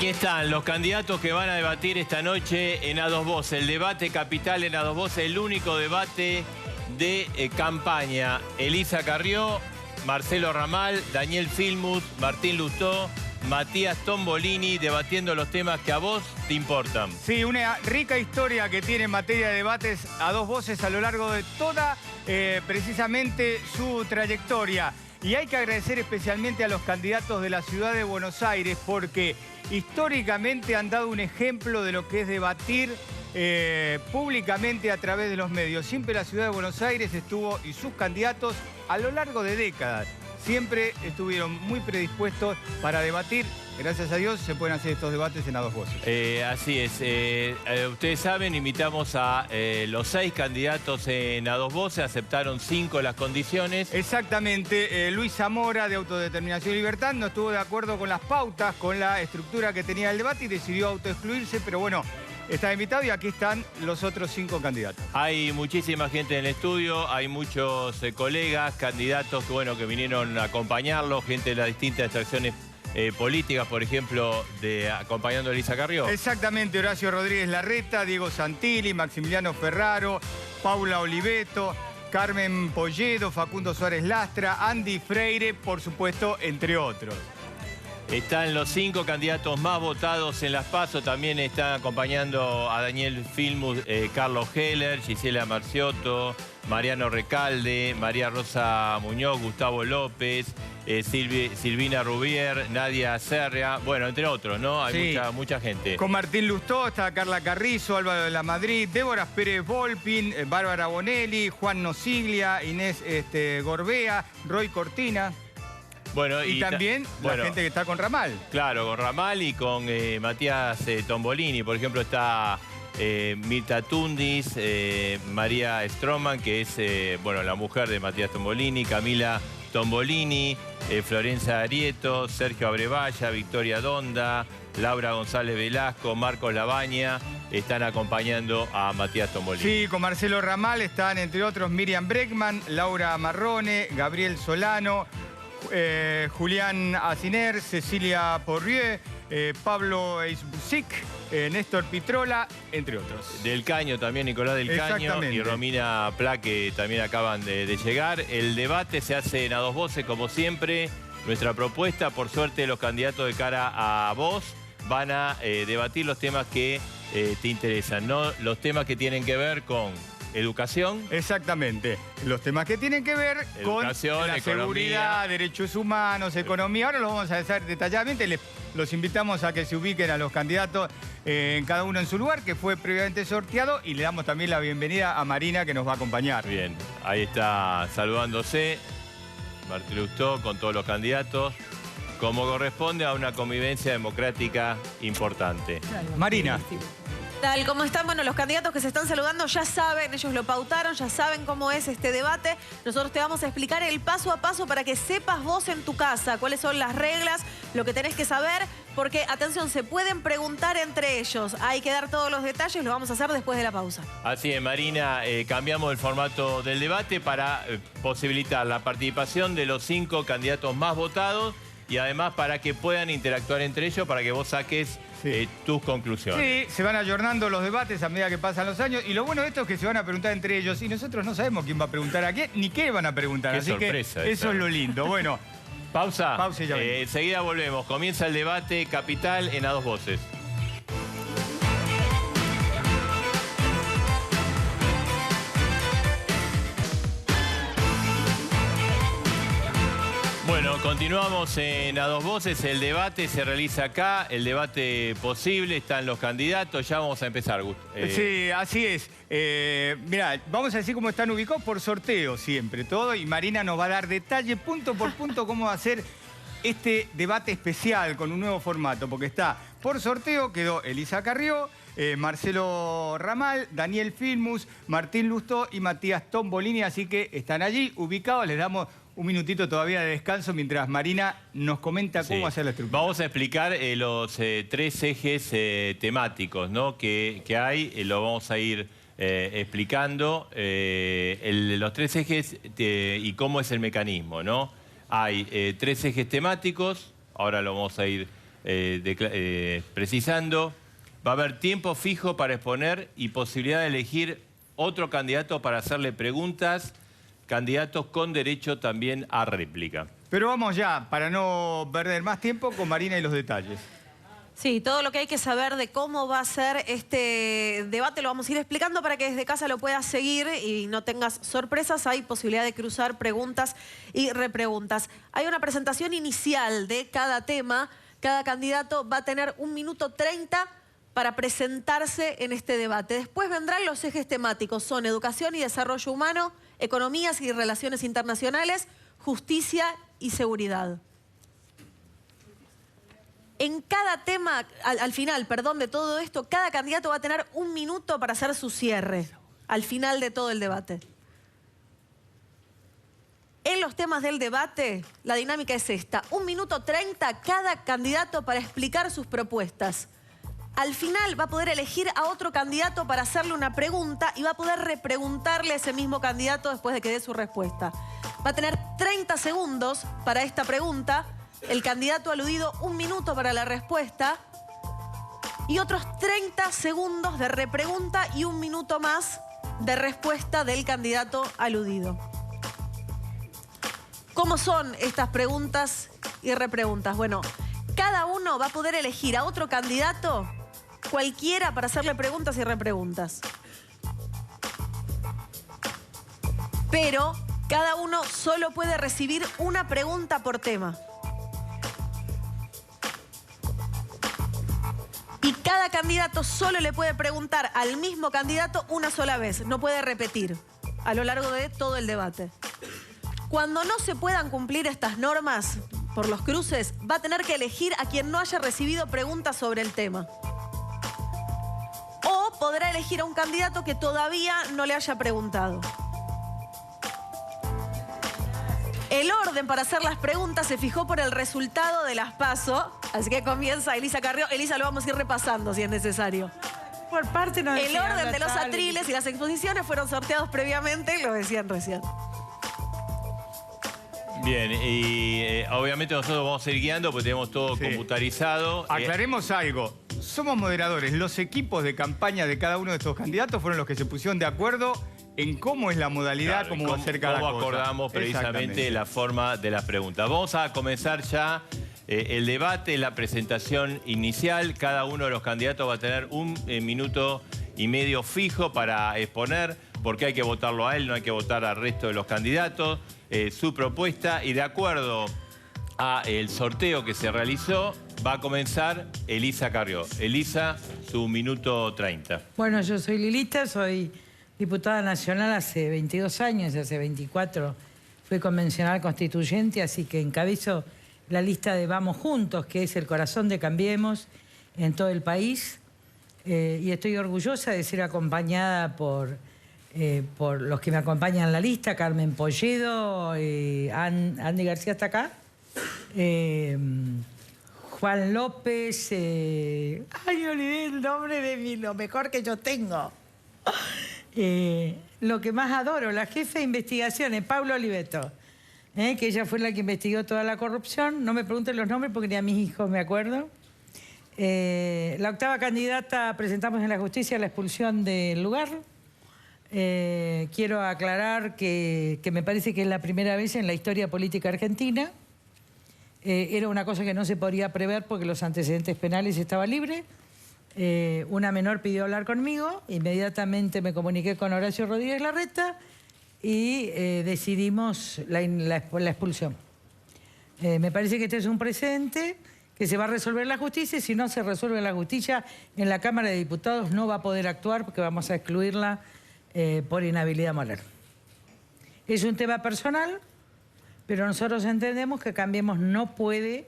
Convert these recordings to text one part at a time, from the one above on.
Aquí están los candidatos que van a debatir esta noche en A Dos Voces. El debate capital en A Dos Voces, el único debate de campaña. Elisa Carrió, Marcelo Ramal, Daniel Filmus, Martín Lustó, Matías Tombolini, debatiendo los temas que a vos te importan. Sí, una rica historia que tiene en materia de debates a dos voces a lo largo de toda precisamente su trayectoria. Y hay que agradecer especialmente a los candidatos de la ciudad de Buenos Aires porque históricamente han dado un ejemplo de lo que es debatir públicamente a través de los medios. Siempre la ciudad de Buenos Aires estuvo, y sus candidatos, a lo largo de décadas, siempre estuvieron muy predispuestos para debatir. Gracias a Dios se pueden hacer estos debates en A Dos Voces. Así es. Ustedes saben, invitamos a los 6 candidatos en A Dos Voces. Aceptaron 5 las condiciones. Exactamente. Luis Zamora, de Autodeterminación y Libertad, no estuvo de acuerdo con las pautas, con la estructura que tenía el debate y decidió autoexcluirse. Pero bueno, está invitado y aquí están los otros 5 candidatos. Hay muchísima gente en el estudio, hay muchos colegas, candidatos que vinieron a acompañarlo, gente de las distintas extracciones políticas, por ejemplo, acompañando a Elisa Carrió. Exactamente, Horacio Rodríguez Larreta, Diego Santilli, Maximiliano Ferraro, Paula Oliveto, Carmen Polledo, Facundo Suárez Lastra, Andy Freire, por supuesto, entre otros. Están los 5 candidatos más votados en las PASO. También están acompañando a Daniel Filmus, Carlos Heller, Gisela Marciotto, Mariano Recalde, María Rosa Muñoz, Gustavo López, Silvina Rubier, Nadia Serria, bueno, entre otros, ¿no? Hay mucha gente. Con Martín Lustó está Carla Carrizo, Álvaro de la Madrid, Débora Pérez Volpin, Bárbara Bonelli, Juan Nosiglia, Inés Gorbea, Roy Cortina. Bueno, y también la gente que está con Ramal. Claro, con Ramal y con Matías Tombolini. Por ejemplo, está Mirta Tundis, María Stroman, que es la mujer de Matías Tombolini, Camila Tombolini, Florencia Arieto, Sergio Abrevaya, Victoria Donda, Laura González Velasco, Marcos Labaña, están acompañando a Matías Tombolini. Sí, con Marcelo Ramal están, entre otros, Miriam Bregman, Laura Marrone, Gabriel Solano, Julián Asiner, Cecilia Porrieux, Pablo Eisbusic, Néstor Pitrola, entre otros. Del Caño también, Nicolás Del Caño y Romina Pla, que también acaban de llegar. El debate se hace en A Dos Voces, como siempre. Nuestra propuesta, por suerte, los candidatos de cara a vos van a debatir los temas que te interesan, no los temas que tienen que ver con educación. Exactamente. Los temas que tienen que ver con la seguridad, derechos humanos, economía. Ahora los vamos a hacer detalladamente. Los invitamos a que se ubiquen a los candidatos en cada uno en su lugar, que fue previamente sorteado. Y le damos también la bienvenida a Marina, que nos va a acompañar. Bien, ahí está saludándose Martín Lustó con todos los candidatos, como corresponde a una convivencia democrática importante. Marina. Tal, ¿cómo están? Bueno, los candidatos que se están saludando ya saben, ellos lo pautaron, ya saben cómo es este debate. Nosotros te vamos a explicar el paso a paso para que sepas vos en tu casa cuáles son las reglas, lo que tenés que saber, porque, atención, se pueden preguntar entre ellos. Hay que dar todos los detalles, lo vamos a hacer después de la pausa. Así es, Marina, cambiamos el formato del debate para posibilitar la participación de los 5 candidatos más votados y además para que puedan interactuar entre ellos, para que vos saques tus conclusiones. Sí, se van ayornando los debates a medida que pasan los años. Y lo bueno de esto es que se van a preguntar entre ellos. Y nosotros no sabemos quién va a preguntar a quién, ni qué van a preguntar. Qué sorpresa que eso es lo lindo. Bueno, pausa. Pausa y ya venimos. Enseguida volvemos. Comienza el debate capital en A Dos Voces. Bueno, continuamos en A Dos Voces. El debate se realiza acá, el debate posible, están los candidatos. Ya vamos a empezar, Gust. Sí, así es. Mirá, vamos a decir cómo están ubicados por sorteo siempre, todo. Y Marina nos va a dar detalle, punto por punto, cómo va a ser este debate especial con un nuevo formato. Porque está por sorteo, quedó Elisa Carrió, Marcelo Ramal, Daniel Filmus, Martín Lustó y Matías Tombolini. Así que están allí ubicados, les damos un minutito todavía de descanso mientras Marina nos comenta cómo hacer la estructura. Vamos a explicar los 3 ejes temáticos, ¿no? que hay, lo vamos a ir explicando, los 3 ejes y cómo es el mecanismo, ¿no? Hay 3 ejes temáticos, ahora lo vamos a ir precisando. Va a haber tiempo fijo para exponer y posibilidad de elegir otro candidato para hacerle preguntas, candidatos con derecho también a réplica. Pero vamos ya, para no perder más tiempo, con Marina y los detalles. Sí, todo lo que hay que saber de cómo va a ser este debate lo vamos a ir explicando para que desde casa lo puedas seguir y no tengas sorpresas. Hay posibilidad de cruzar preguntas y repreguntas. Hay una presentación inicial de cada tema. Cada candidato va a tener 1 minuto 30 para presentarse en este debate. Después vendrán los ejes temáticos. Son educación y desarrollo humano, economías y relaciones internacionales, justicia y seguridad. En cada tema, al final, perdón, de todo esto, cada candidato va a tener 1 minuto para hacer su cierre, al final de todo el debate. En los temas del debate, la dinámica es esta. 1 minuto 30 cada candidato para explicar sus propuestas. Al final va a poder elegir a otro candidato para hacerle una pregunta y va a poder repreguntarle a ese mismo candidato después de que dé su respuesta. Va a tener 30 segundos para esta pregunta. El candidato aludido 1 minuto para la respuesta y otros 30 segundos de repregunta y 1 minuto más de respuesta del candidato aludido. ¿Cómo son estas preguntas y repreguntas? Bueno, cada uno va a poder elegir a otro candidato, cualquiera, para hacerle preguntas y repreguntas. Pero cada uno solo puede recibir una pregunta por tema. Y cada candidato solo le puede preguntar al mismo candidato una sola vez. No puede repetir a lo largo de todo el debate. Cuando no se puedan cumplir estas normas por los cruces, va a tener que elegir a quien no haya recibido preguntas sobre el tema. O podrá elegir a un candidato que todavía no le haya preguntado. El orden para hacer las preguntas se fijó por el resultado de las PASO. Así que comienza Elisa Carrió. Elisa, lo vamos a ir repasando si es necesario. Por parte no. El orden de los atriles y las exposiciones fueron sorteados previamente, lo decían recién. Bien, y obviamente nosotros vamos a ir guiando porque tenemos todo computarizado. Aclaremos algo. Somos moderadores. Los equipos de campaña de cada uno de estos candidatos fueron los que se pusieron de acuerdo en cómo es la modalidad, cómo va a ser cada cosa. Cómo acordamos precisamente la forma de las preguntas. Vamos a comenzar ya el debate, la presentación inicial. Cada uno de los candidatos va a tener 1 minuto y medio fijo para exponer, porque hay que votarlo a él, no hay que votar al resto de los candidatos, su propuesta. Y de acuerdo al sorteo que se realizó, va a comenzar Elisa Carrió. Elisa, su 1 minuto 30. Bueno, yo soy Lilita, soy diputada nacional hace 22 años, hace 24 fui convencional constituyente, así que encabezo la lista de Vamos Juntos, que es el corazón de Cambiemos en todo el país. Y estoy orgullosa de ser acompañada por los que me acompañan en la lista: Carmen Polledo, Andy García está acá, Juan López, ay, olvidé el nombre de lo mejor que yo tengo. Lo que más adoro, la jefa de investigaciones, Paula Oliveto, que ella fue la que investigó toda la corrupción. No me pregunten los nombres porque ni a mis hijos me acuerdo. La octava candidata presentamos en la justicia la expulsión del lugar. Quiero aclarar que me parece que es la primera vez en la historia política argentina. Era una cosa que no se podía prever porque los antecedentes penales estaban libres. Una menor pidió hablar conmigo, inmediatamente me comuniqué con Horacio Rodríguez Larreta y decidimos la expulsión. Me parece que este es un presente que se va a resolver en la justicia, y si no se resuelve en la justicia, en la Cámara de Diputados no va a poder actuar porque vamos a excluirla por inhabilidad moral. Es un tema personal, pero nosotros entendemos que Cambiemos no puede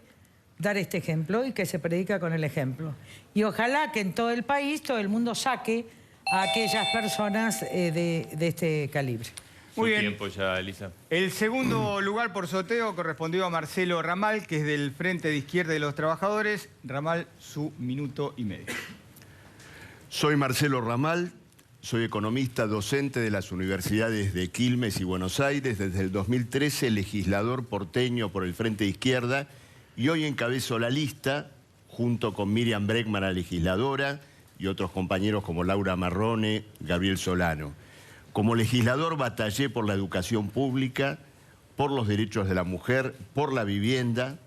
dar este ejemplo y que se predica con el ejemplo. Y ojalá que en todo el país todo el mundo saque a aquellas personas de este calibre. Muy bien. Tiempo ya, Elisa. El segundo lugar por sorteo correspondió a Marcelo Ramal, que es del Frente de Izquierda de los Trabajadores. Ramal, su 1 minuto y medio. Soy Marcelo Ramal, soy economista, docente de las universidades de Quilmes y Buenos Aires, desde el 2013 legislador porteño por el Frente de Izquierda, y hoy encabezo la lista, junto con Miriam Bregman, la legisladora, y otros compañeros como Laura Marrone, Gabriel Solano. Como legislador batallé por la educación pública, por los derechos de la mujer, por la vivienda,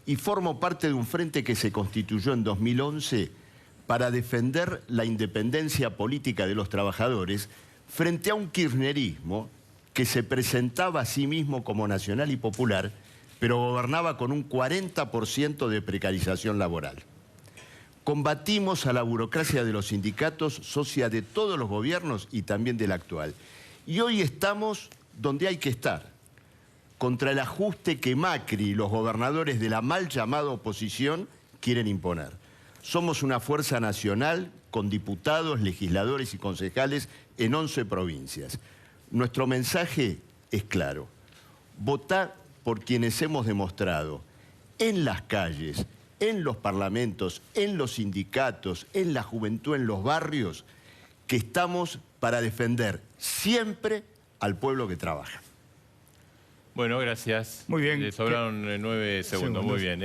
y formo parte de un frente que se constituyó en 2011 para defender la independencia política de los trabajadores frente a un kirchnerismo que se presentaba a sí mismo como nacional y popular, pero gobernaba con un 40% de precarización laboral. Combatimos a la burocracia de los sindicatos, socia de todos los gobiernos y también del actual. Y hoy estamos donde hay que estar, contra el ajuste que Macri y los gobernadores de la mal llamada oposición quieren imponer. Somos una fuerza nacional con diputados, legisladores y concejales en 11 provincias. Nuestro mensaje es claro. Votá por quienes hemos demostrado en las calles, en los parlamentos, en los sindicatos, en la juventud, en los barrios, que estamos para defender siempre al pueblo que trabaja. Bueno, gracias. Muy bien. Le sobraron 9 segundos. Muy bien,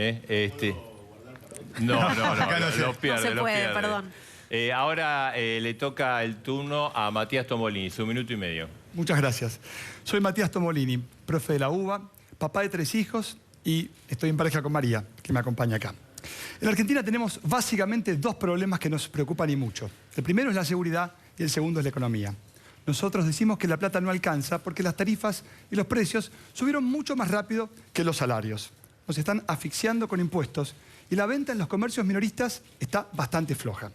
No, los pierde. No se puede, perdón. Ahora le toca el turno a Matías Tombolini, su minuto y medio. Muchas gracias. Soy Matías Tombolini, profe de la UBA, papá de 3 hijos y estoy en pareja con María, que me acompaña acá. En Argentina tenemos básicamente 2 problemas que nos preocupan y mucho. El primero es la seguridad y el segundo es la economía. Nosotros decimos que la plata no alcanza porque las tarifas y los precios subieron mucho más rápido que los salarios. Nos están asfixiando con impuestos y la venta en los comercios minoristas está bastante floja.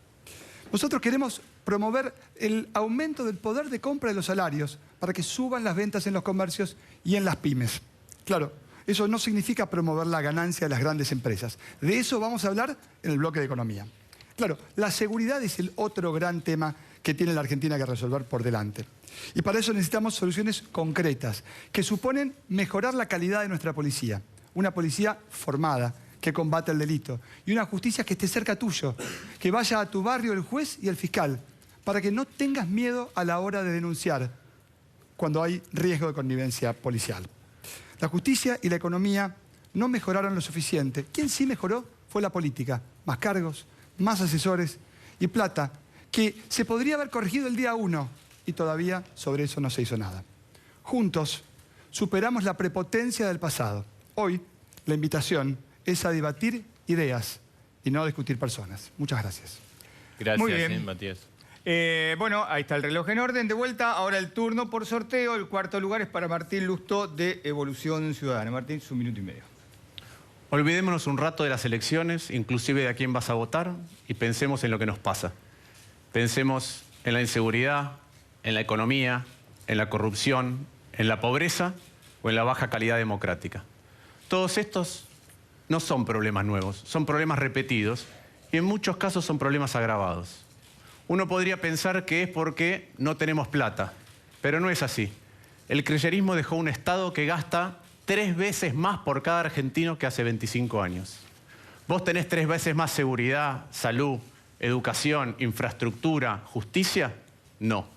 Nosotros queremos promover el aumento del poder de compra de los salarios para que suban las ventas en los comercios y en las pymes. Claro, eso no significa promover la ganancia de las grandes empresas. De eso vamos a hablar en el bloque de economía. Claro, la seguridad es el otro gran tema que tiene la Argentina que resolver por delante. Y para eso necesitamos soluciones concretas, que suponen mejorar la calidad de nuestra policía. Una policía formada, que combate el delito. Y una justicia que esté cerca tuyo, que vaya a tu barrio el juez y el fiscal, para que no tengas miedo a la hora de denunciar cuando hay riesgo de connivencia policial. La justicia y la economía no mejoraron lo suficiente. Quien sí mejoró fue la política. Más cargos, más asesores y plata, que se podría haber corregido el día 1 y todavía sobre eso no se hizo nada. Juntos superamos la prepotencia del pasado. Hoy la invitación es a debatir ideas y no a discutir personas. Muchas gracias. Gracias, Muy bien. Matías. Bueno, ahí está el reloj en orden. De vuelta, ahora el turno por sorteo. El 4.º lugar es para Martín Lustó de Evolución Ciudadana. Martín, su minuto y medio. Olvidémonos un rato de las elecciones, inclusive de a quién vas a votar, y pensemos en lo que nos pasa. Pensemos en la inseguridad, en la economía, en la corrupción, en la pobreza o en la baja calidad democrática. Todos estos no son problemas nuevos, son problemas repetidos y en muchos casos son problemas agravados. Uno podría pensar que es porque no tenemos plata, pero no es así. El kirchnerismo dejó un Estado que gasta 3 veces más por cada argentino que hace 25 años. ¿Vos tenés 3 veces más seguridad, salud, educación, infraestructura, justicia? No.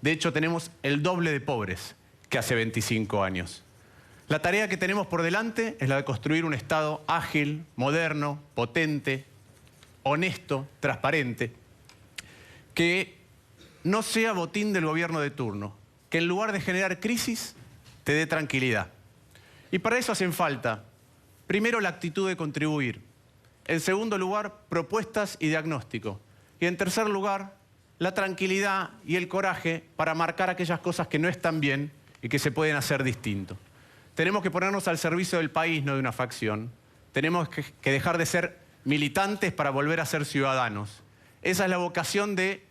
De hecho, tenemos el doble de pobres que hace 25 años. La tarea que tenemos por delante es la de construir un Estado ágil, moderno, potente, honesto, transparente, que no sea botín del gobierno de turno, que en lugar de generar crisis, te dé tranquilidad. Y para eso hacen falta, primero, la actitud de contribuir. En segundo lugar, propuestas y diagnóstico. Y en tercer lugar, la tranquilidad y el coraje para marcar aquellas cosas que no están bien y que se pueden hacer distinto. Tenemos que ponernos al servicio del país, no de una facción. Tenemos que dejar de ser militantes para volver a ser ciudadanos. Esa es la vocación de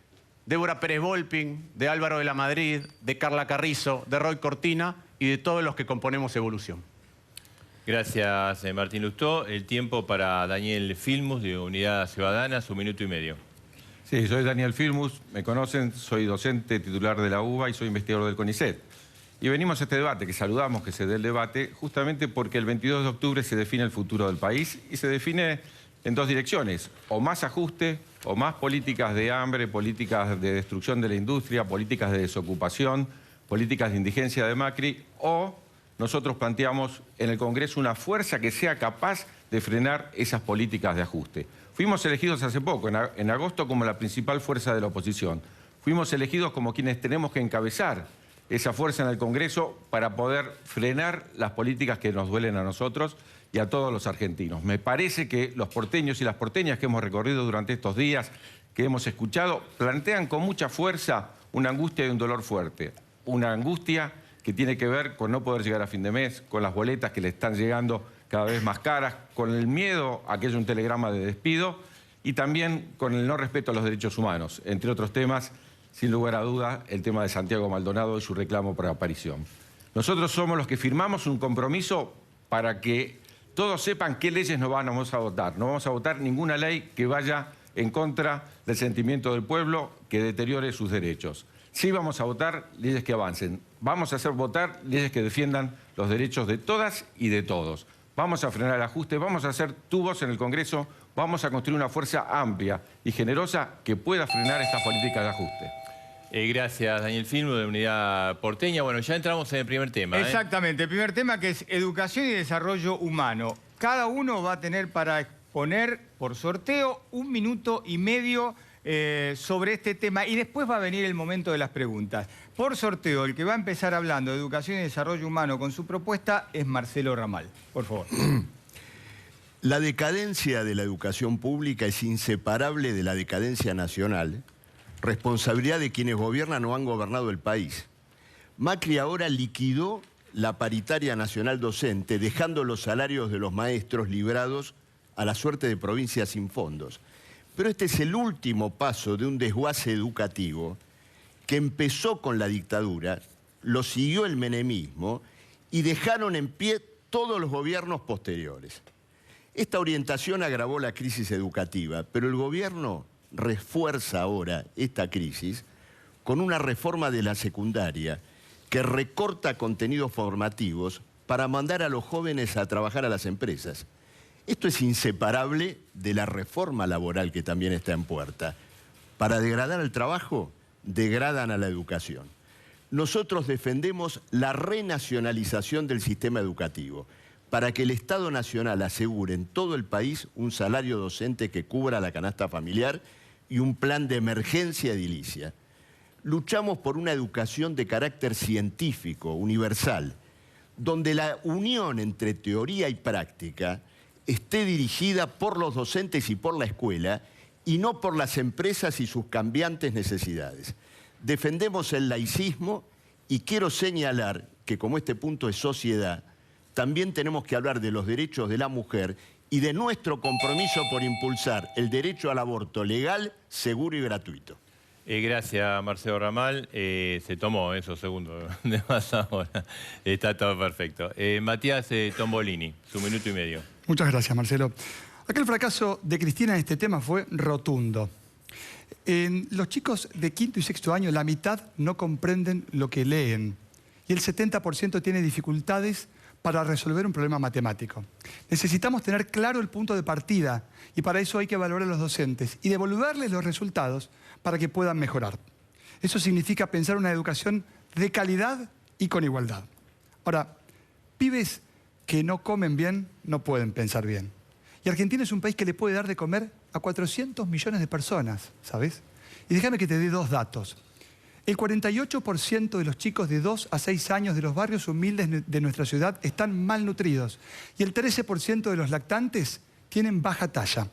Débora Pérez Volping, de Álvaro de la Madrid, de Carla Carrizo, de Roy Cortina y de todos los que componemos Evolución. Gracias, Martín Lustó. El tiempo para Daniel Filmus, de Unidad Ciudadana, su minuto y medio. Sí, soy Daniel Filmus, me conocen, soy docente titular de la UBA y soy investigador del CONICET. Y venimos a este debate, que saludamos que se dé el debate, justamente porque el 22 de octubre se define el futuro del país y se define en 2 direcciones, o más ajuste, o más políticas de hambre, políticas de destrucción de la industria, políticas de desocupación, políticas de indigencia de Macri, o nosotros planteamos en el Congreso una fuerza que sea capaz de frenar esas políticas de ajuste. Fuimos elegidos hace poco, en agosto, como la principal fuerza de la oposición. Fuimos elegidos como quienes tenemos que encabezar esa fuerza en el Congreso para poder frenar las políticas que nos duelen a nosotros y a todos los argentinos. Me parece que los porteños y las porteñas que hemos recorrido durante estos días, que hemos escuchado, plantean con mucha fuerza una angustia y un dolor fuerte. Una angustia que tiene que ver con no poder llegar a fin de mes, con las boletas que le están llegando cada vez más caras, con el miedo a que haya un telegrama de despido y también con el no respeto a los derechos humanos, entre otros temas, sin lugar a duda, el tema de Santiago Maldonado y su reclamo por aparición. Nosotros somos los que firmamos un compromiso para que todos sepan qué leyes no vamos a votar. No vamos a votar ninguna ley que vaya en contra del sentimiento del pueblo, que deteriore sus derechos. Sí vamos a votar leyes que avancen. Vamos a hacer votar leyes que defiendan los derechos de todas y de todos. Vamos a frenar el ajuste, vamos a hacer tu voz en el Congreso, vamos a construir una fuerza amplia y generosa que pueda frenar estas políticas de ajuste. Gracias, Daniel Filmus, de Unidad Porteña. Bueno, ya entramos en el primer tema. Exactamente, el primer tema, que es educación y desarrollo humano. Cada uno va a tener para exponer por sorteo 1 minuto y medio sobre este tema, y después va a venir el momento de las preguntas. Por sorteo, el que va a empezar hablando de educación y desarrollo humano con su propuesta es Marcelo Ramal. Por favor. La decadencia de la educación pública es inseparable de la decadencia nacional, responsabilidad de quienes gobiernan o han gobernado el país. Macri ahora liquidó la paritaria nacional docente, dejando los salarios de los maestros librados a la suerte de provincias sin fondos. Pero este es el último paso de un desguace educativo que empezó con la dictadura, lo siguió el menemismo y dejaron en pie todos los gobiernos posteriores. Esta orientación agravó la crisis educativa, pero el gobierno refuerza ahora esta crisis con una reforma de la secundaria que recorta contenidos formativos para mandar a los jóvenes a trabajar a las empresas. Esto es inseparable de la reforma laboral que también está en puerta. Para degradar el trabajo, degradan a la educación. Nosotros defendemos la renacionalización del sistema educativo para que el Estado Nacional asegure en todo el país un salario docente que cubra la canasta familiar y un plan de emergencia edilicia. Luchamos por una educación de carácter científico, universal, donde la unión entre teoría y práctica esté dirigida por los docentes y por la escuela y no por las empresas y sus cambiantes necesidades. Defendemos el laicismo y quiero señalar que como este punto es sociedad, también tenemos que hablar de los derechos de la mujer y de nuestro compromiso por impulsar el derecho al aborto legal, seguro y gratuito. Gracias, Marcelo Ramal. Se tomó esos segundos de más ahora. Está todo perfecto. Matías Tombolini, su minuto y medio. Muchas gracias, Marcelo. Acá el fracaso de Cristina en este tema fue rotundo. En los chicos de quinto y sexto año, la mitad no comprenden lo que leen y el 70% tiene dificultades para resolver un problema matemático. Necesitamos tener claro el punto de partida y para eso hay que valorar a los docentes y devolverles los resultados para que puedan mejorar. Eso significa pensar una educación de calidad y con igualdad. Ahora, pibes que no comen bien no pueden pensar bien. Y Argentina es un país que le puede dar de comer a 400 millones de personas, ¿sabes? Y déjame que te dé 2 datos. El 48% de los chicos de 2 a 6 años de los barrios humildes de nuestra ciudad están malnutridos. Y el 13% de los lactantes tienen baja talla.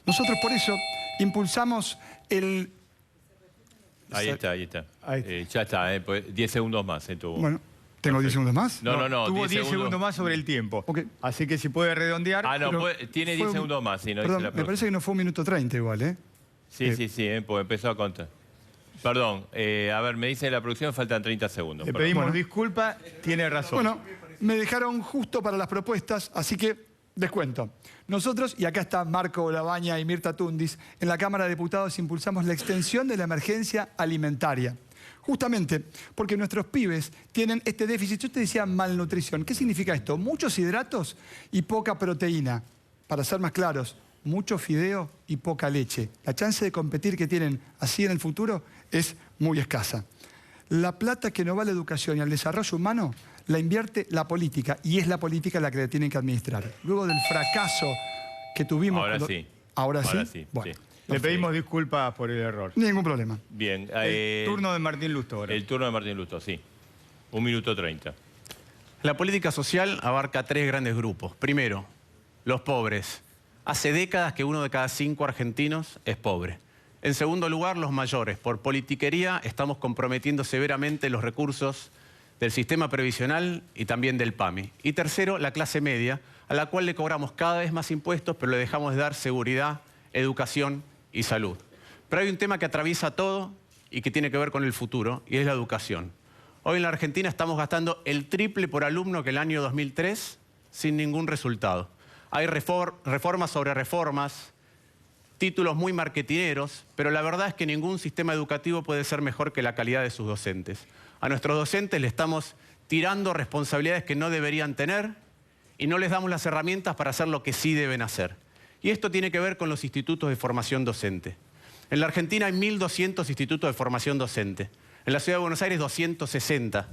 Nosotros por eso impulsamos el... Ahí está. Ya está, pues 10 segundos más tuvo. Bueno, ¿tengo 10 segundos más? No. Tuvo 10 segundos más sobre el tiempo. Okay. Así que si puede redondear... Tiene 10 segundos más. Si no perdón, me parece que no fue 1 minuto 30 igual, ¿eh? Sí, pues empezó a contar. Perdón, a ver, me dice la producción, faltan 30 segundos. Le pedimos disculpas, tiene razón. Bueno, me dejaron justo para las propuestas, así que les cuento. Nosotros, y acá está Marco Olabaña y Mirta Tundis, en la Cámara de Diputados impulsamos la extensión de la emergencia alimentaria. Justamente porque nuestros pibes tienen este déficit. Yo te decía malnutrición. ¿Qué significa esto? Muchos hidratos y poca proteína. Para ser más claros, mucho fideo y poca leche. La chance de competir que tienen así en el futuro es muy escasa. La plata que no va a la educación y al desarrollo humano la invierte la política y es la política la que la tienen que administrar. Luego del fracaso que tuvimos... Ahora sí. ¿Ahora sí? Ahora sí, Bueno, sí. Le pedimos disculpas por el error. ningún problema. Bien. El turno de Martín Lustó ahora. El turno de Martín Lustó, sí. 1 minuto 30. La política social abarca 3 grandes grupos. Primero, los pobres. Hace décadas que 1 de cada 5 argentinos es pobre. En segundo lugar, los mayores. Por politiquería estamos comprometiendo severamente los recursos del sistema previsional y también del PAMI. Y tercero, la clase media, a la cual le cobramos cada vez más impuestos, pero le dejamos de dar seguridad, educación y salud. Pero hay un tema que atraviesa todo y que tiene que ver con el futuro, y es la educación. Hoy en la Argentina estamos gastando el triple por alumno que el año 2003 sin ningún resultado. Hay reformas sobre reformas, títulos muy marketineros, pero la verdad es que ningún sistema educativo puede ser mejor que la calidad de sus docentes. A nuestros docentes le estamos tirando responsabilidades que no deberían tener y no les damos las herramientas para hacer lo que sí deben hacer. Y esto tiene que ver con los institutos de formación docente. En la Argentina hay 1.200 institutos de formación docente. En la Ciudad de Buenos Aires 260.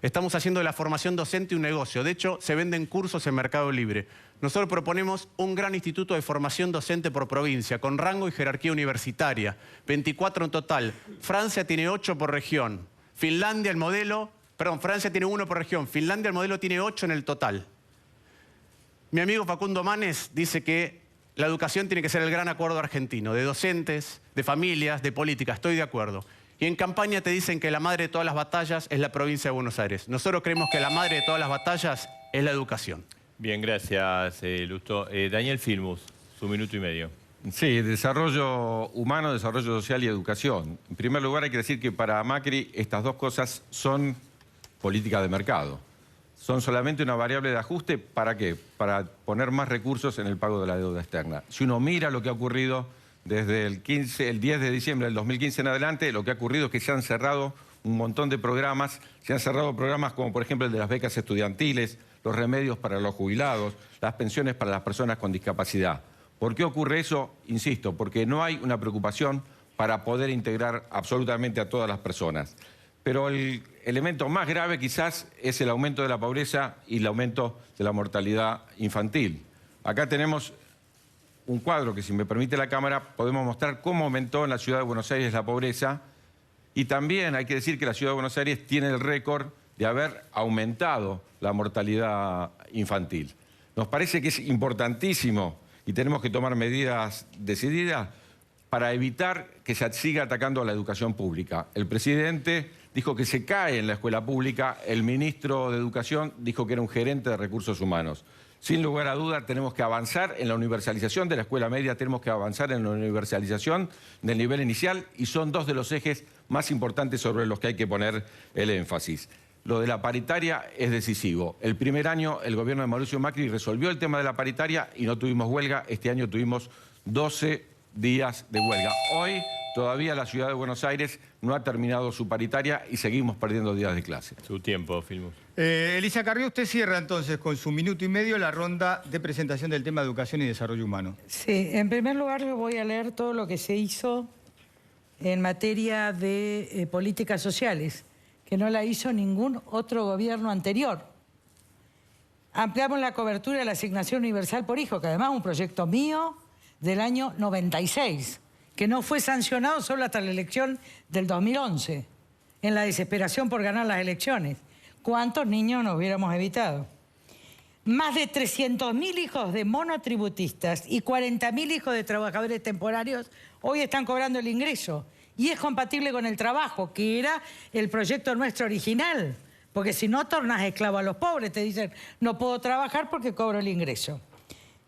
Estamos haciendo de la formación docente un negocio. De hecho, se venden cursos en Mercado Libre. Nosotros proponemos un gran instituto de formación docente por provincia, con rango y jerarquía universitaria. 24 en total. Francia tiene 8 por región. Finlandia, el modelo... Perdón, Francia tiene 1 por región. Finlandia, el modelo, tiene 8 en el total. Mi amigo Facundo Manes dice que la educación tiene que ser el gran acuerdo argentino, de docentes, de familias, de política. Estoy de acuerdo. Y en campaña te dicen que la madre de todas las batallas es la provincia de Buenos Aires. Nosotros creemos que la madre de todas las batallas es la educación. Bien, gracias, Lustó. Daniel Filmus, su minuto y medio. Sí, desarrollo humano, desarrollo social y educación. En primer lugar, hay que decir que para Macri estas dos cosas son política de mercado. Son solamente una variable de ajuste, ¿para qué? Para poner más recursos en el pago de la deuda externa. Si uno mira lo que ha ocurrido desde el 10 de diciembre del 2015 en adelante, lo que ha ocurrido es que se han cerrado un montón de programas. Se han cerrado programas como, por ejemplo, el de las becas estudiantiles, los remedios para los jubilados, las pensiones para las personas con discapacidad. ¿Por qué ocurre eso? Insisto, porque no hay una preocupación para poder integrar absolutamente a todas las personas. Pero el elemento más grave quizás es el aumento de la pobreza y el aumento de la mortalidad infantil. Acá tenemos un cuadro que, si me permite la cámara, podemos mostrar cómo aumentó en la Ciudad de Buenos Aires la pobreza. Y también hay que decir que la Ciudad de Buenos Aires tiene el récord de haber aumentado la mortalidad infantil. Nos parece que es importantísimo y tenemos que tomar medidas decididas para evitar que se siga atacando a la educación pública. El presidente dijo que se cae en la escuela pública, el ministro de Educación dijo que era un gerente de recursos humanos. Sin lugar a duda, tenemos que avanzar en la universalización de la escuela media, tenemos que avanzar en la universalización del nivel inicial, y son dos de los ejes más importantes sobre los que hay que poner el énfasis. Lo de la paritaria es decisivo. El primer año el gobierno de Mauricio Macri resolvió el tema de la paritaria y no tuvimos huelga. Este año tuvimos 12 días de huelga. Hoy todavía la Ciudad de Buenos Aires no ha terminado su paritaria y seguimos perdiendo días de clase. Su tiempo, Filmus. Elisa Carrió, usted cierra entonces con su minuto y medio la ronda de presentación del tema de educación y desarrollo humano. Sí, en primer lugar les voy a leer todo lo que se hizo en materia de políticas sociales, que no la hizo ningún otro gobierno anterior. Ampliamos la cobertura de la asignación universal por hijo, que además es un proyecto mío del año 96, que no fue sancionado solo hasta la elección del 2011, en la desesperación por ganar las elecciones. ¿Cuántos niños nos hubiéramos evitado? Más de 300.000 hijos de monotributistas y 40.000 hijos de trabajadores temporarios hoy están cobrando el ingreso. Y es compatible con el trabajo, que era el proyecto nuestro original. Porque si no, tornas esclavo a los pobres. Te dicen, no puedo trabajar porque cobro el ingreso.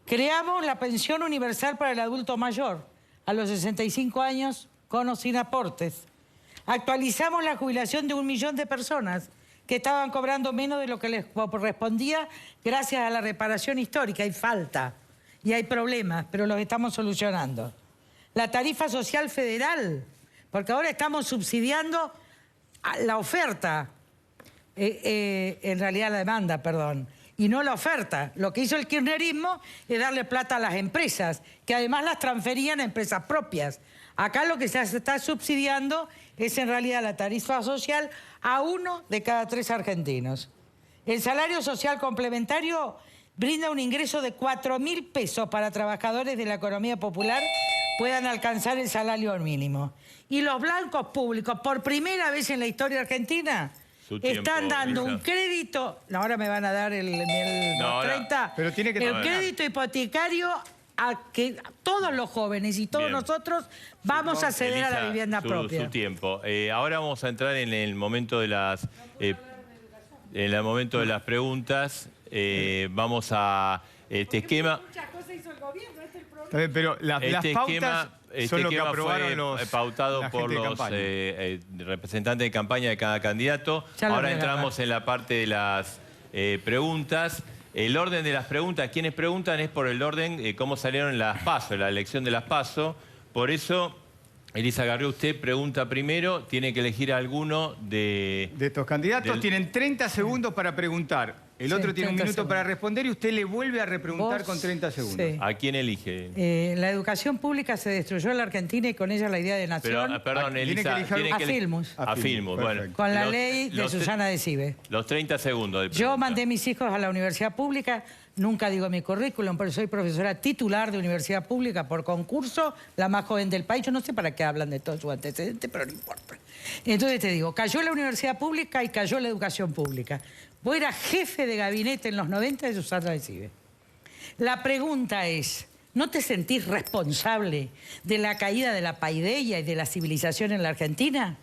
Creamos la pensión universal para el adulto mayor, a los 65 años, con o sin aportes. Actualizamos la jubilación de 1 millón de personas que estaban cobrando menos de lo que les correspondía gracias a la reparación histórica. Hay falta y hay problemas, pero los estamos solucionando. La tarifa social federal, porque ahora estamos subsidiando la oferta, en realidad la demanda, perdón, y no la oferta. Lo que hizo el kirchnerismo es darle plata a las empresas, que además las transferían a empresas propias. Acá lo que se está subsidiando es en realidad la tarifa social a 1 de cada 3 argentinos. El salario social complementario brinda un ingreso de 4.000 pesos para trabajadores de la economía popular puedan alcanzar el salario mínimo. Y los blancos públicos, por primera vez en la historia argentina, están dando un crédito, no, ahora me van a dar el 30, pero tiene que el crédito hipotecario a que todos los jóvenes y todos nosotros vamos a acceder a la vivienda propia. Su tiempo. Ahora vamos a entrar en el momento de las preguntas. Vamos a este esquema. Muchas cosas hizo el gobierno, este es el problema. Pero las pautas son lo que aprobaron los pautado por los representantes de campaña de cada candidato. Ahora entramos en la parte de las preguntas. El orden de las preguntas, quienes preguntan es por el orden, cómo salieron las PASO, la elección de las PASO. Por eso, Elisa Carrió, usted pregunta primero, tiene que elegir alguno de estos candidatos. Tienen 30 segundos para preguntar. El otro tiene un minuto para responder y usted le vuelve a repreguntar con 30 segundos. Sí. ¿A quién elige? La educación pública se destruyó en la Argentina y con ella la idea de nación. Pero, perdón, Elisa, a Filmus. A Filmus, bueno. Con la ley de Susana Decibes. Los 30 segundos de pregunta. Yo mandé a mis hijos a la universidad pública, nunca digo mi currículum, pero soy profesora titular de universidad pública por concurso, la más joven del país. Yo no sé para qué hablan de todo su antecedente, pero no importa. Entonces te digo, cayó la universidad pública y cayó la educación pública. Vos eras jefe de gabinete en los 90 de Susana Decibes. La pregunta es, ¿no te sentís responsable de la caída de la paideia y de la civilización en la Argentina?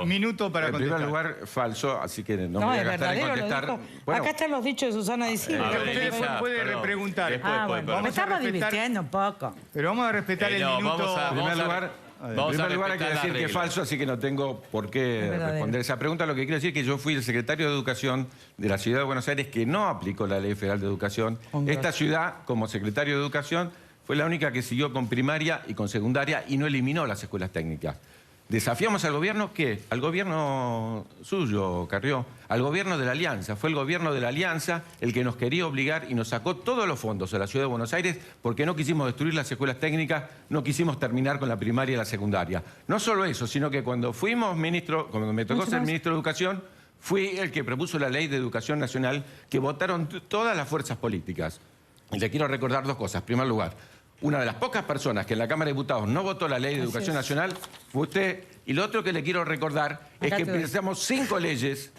Minuto para contestar. En primer lugar, falso, así que no me voy a es gastar en verdadero, contestar. Bueno, acá están los dichos de Susana Decibes. Usted puede repreguntar. Me estamos divirtiendo un poco. Pero vamos a respetar el minuto. En primer lugar hay que decir que es falso, así que no tengo por qué responder esa pregunta. Lo que quiero decir es que yo fui el secretario de Educación de la Ciudad de Buenos Aires que no aplicó la Ley Federal de Educación. Esta ciudad, como secretario de Educación, fue la única que siguió con primaria y con secundaria y no eliminó las escuelas técnicas. ¿Desafiamos al gobierno qué? Al gobierno suyo, Carrió, al gobierno de la Alianza. Fue el gobierno de la Alianza el que nos quería obligar y nos sacó todos los fondos a la Ciudad de Buenos Aires porque no quisimos destruir las escuelas técnicas, no quisimos terminar con la primaria y la secundaria. No solo eso, sino que cuando fuimos ministro, cuando me tocó ser ministro de Educación, fui el que propuso la Ley de Educación Nacional que votaron todas las fuerzas políticas. Y le quiero recordar dos cosas. En primer lugar, una de las pocas personas que en la Cámara de Diputados no votó la Ley de Educación Nacional fue usted. Y lo otro que le quiero recordar es que pensamos 5 leyes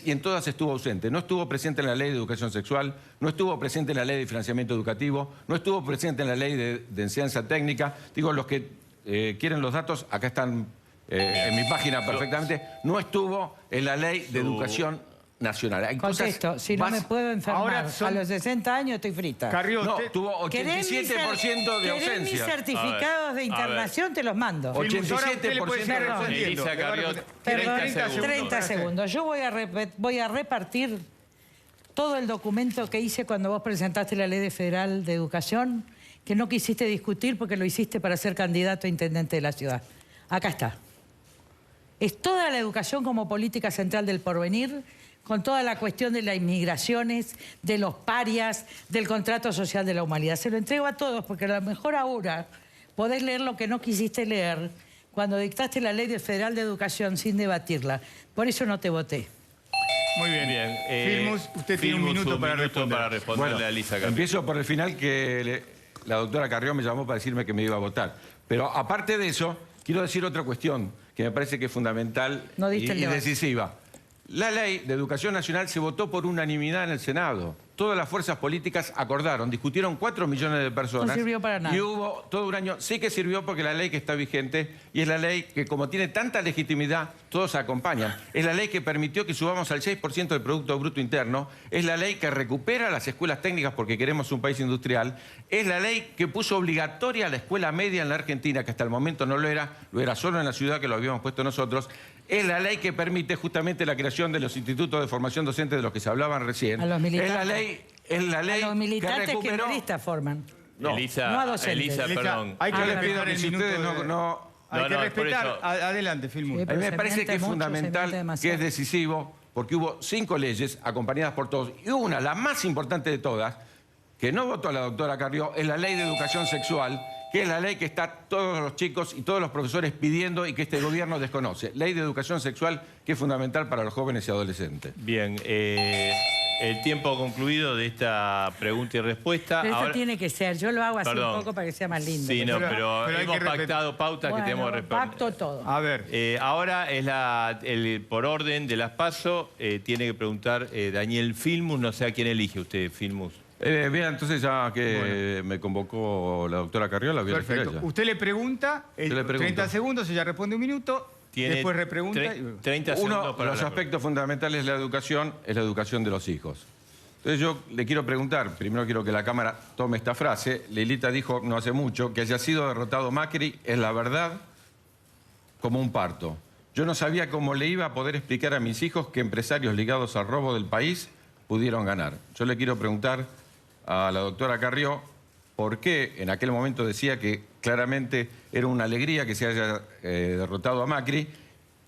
y en todas estuvo ausente. No estuvo presente en la Ley de Educación Sexual, no estuvo presente en la Ley de Financiamiento Educativo, no estuvo presente en la Ley de Enseñanza Técnica. Digo, los que quieren los datos, acá están en mi página perfectamente. No estuvo en la Ley de Educación Nacional. Hay Contesto, si no me puedo enfermar, a los 60 años estoy frita. Carrió, no, tuvo 87% de ausencia. ¿Querés mis certificados de internación? Te los mando. 87%. Elisa Carrió, 30 segundos. Yo voy a repartir todo el documento que hice cuando vos presentaste la Ley Federal de Educación, que no quisiste discutir porque lo hiciste para ser candidato a intendente de la ciudad. Acá está. Es toda la educación como política central del porvenir, con toda la cuestión de las inmigraciones, de los parias, del contrato social de la humanidad. Se lo entrego a todos porque a lo mejor ahora podés leer lo que no quisiste leer cuando dictaste la Ley Federal de Educación sin debatirla. Por eso no te voté. Muy bien. Filmus, usted tiene un minuto para responderle a Elisa Carrió. Empiezo por el final que la doctora Carrió me llamó para decirme que me iba a votar. Pero aparte de eso, quiero decir otra cuestión que me parece que es fundamental y decisiva. La Ley de Educación Nacional se votó por unanimidad en el Senado. Todas las fuerzas políticas acordaron, discutieron 4 millones de personas. No sirvió para nada. Y hubo todo un año. Sí que sirvió porque la ley que está vigente y es la ley que, como tiene tanta legitimidad, todos acompañan. Es la ley que permitió que subamos al 6% del Producto Bruto Interno. Es la ley que recupera las escuelas técnicas porque queremos un país industrial. Es la ley que puso obligatoria la escuela media en la Argentina, que hasta el momento no lo era solo en la ciudad que lo habíamos puesto nosotros. Es la ley que permite justamente la creación de los institutos de formación docente de los que se hablaban recién. A los militantes. Es la ley a los militantes que recuperó... kirchneristas forman. No, Elisa, a docentes. Elisa, perdón. Hay que respetar el si minuto. Hay que respetar. Adelante, Filmus. A mí me parece que es fundamental, que es decisivo, porque hubo 5 leyes acompañadas por todos. Y una, la más importante de todas, que no votó la doctora Carrió es la ley de educación sexual, que es la ley que está todos los chicos y todos los profesores pidiendo y que este gobierno desconoce. Ley de educación sexual que es fundamental para los jóvenes y adolescentes. Bien, el tiempo concluido de esta pregunta y respuesta. Pero ahora, esto tiene que ser, yo lo hago así un poco para que sea más lindo. Sí, no, Pero hay hemos que pactado pautas que tenemos que respetar. pacto todo. A ver. Ahora es por orden de las PASO, tiene que preguntar Daniel Filmus, no sé a quién elige usted, Filmus. Bien, entonces ya que me convocó la doctora Carrió, la voy a elegir a Perfecto. ella. Usted le pregunta, Yo le pregunto. 30 segundos, ella responde un minuto, Tiene después repregunta. 30 Uno segundos de para los la aspectos fundamentales de la educación es la educación de los hijos. Entonces yo le quiero preguntar, primero quiero que la cámara tome esta frase. Lilita dijo no hace mucho que haya sido derrotado Macri es la verdad como un parto. Yo no sabía cómo le iba a poder explicar a mis hijos que empresarios ligados al robo del país pudieron ganar. Yo le quiero preguntar a la doctora Carrió por qué en aquel momento decía que claramente era una alegría que se haya derrotado a Macri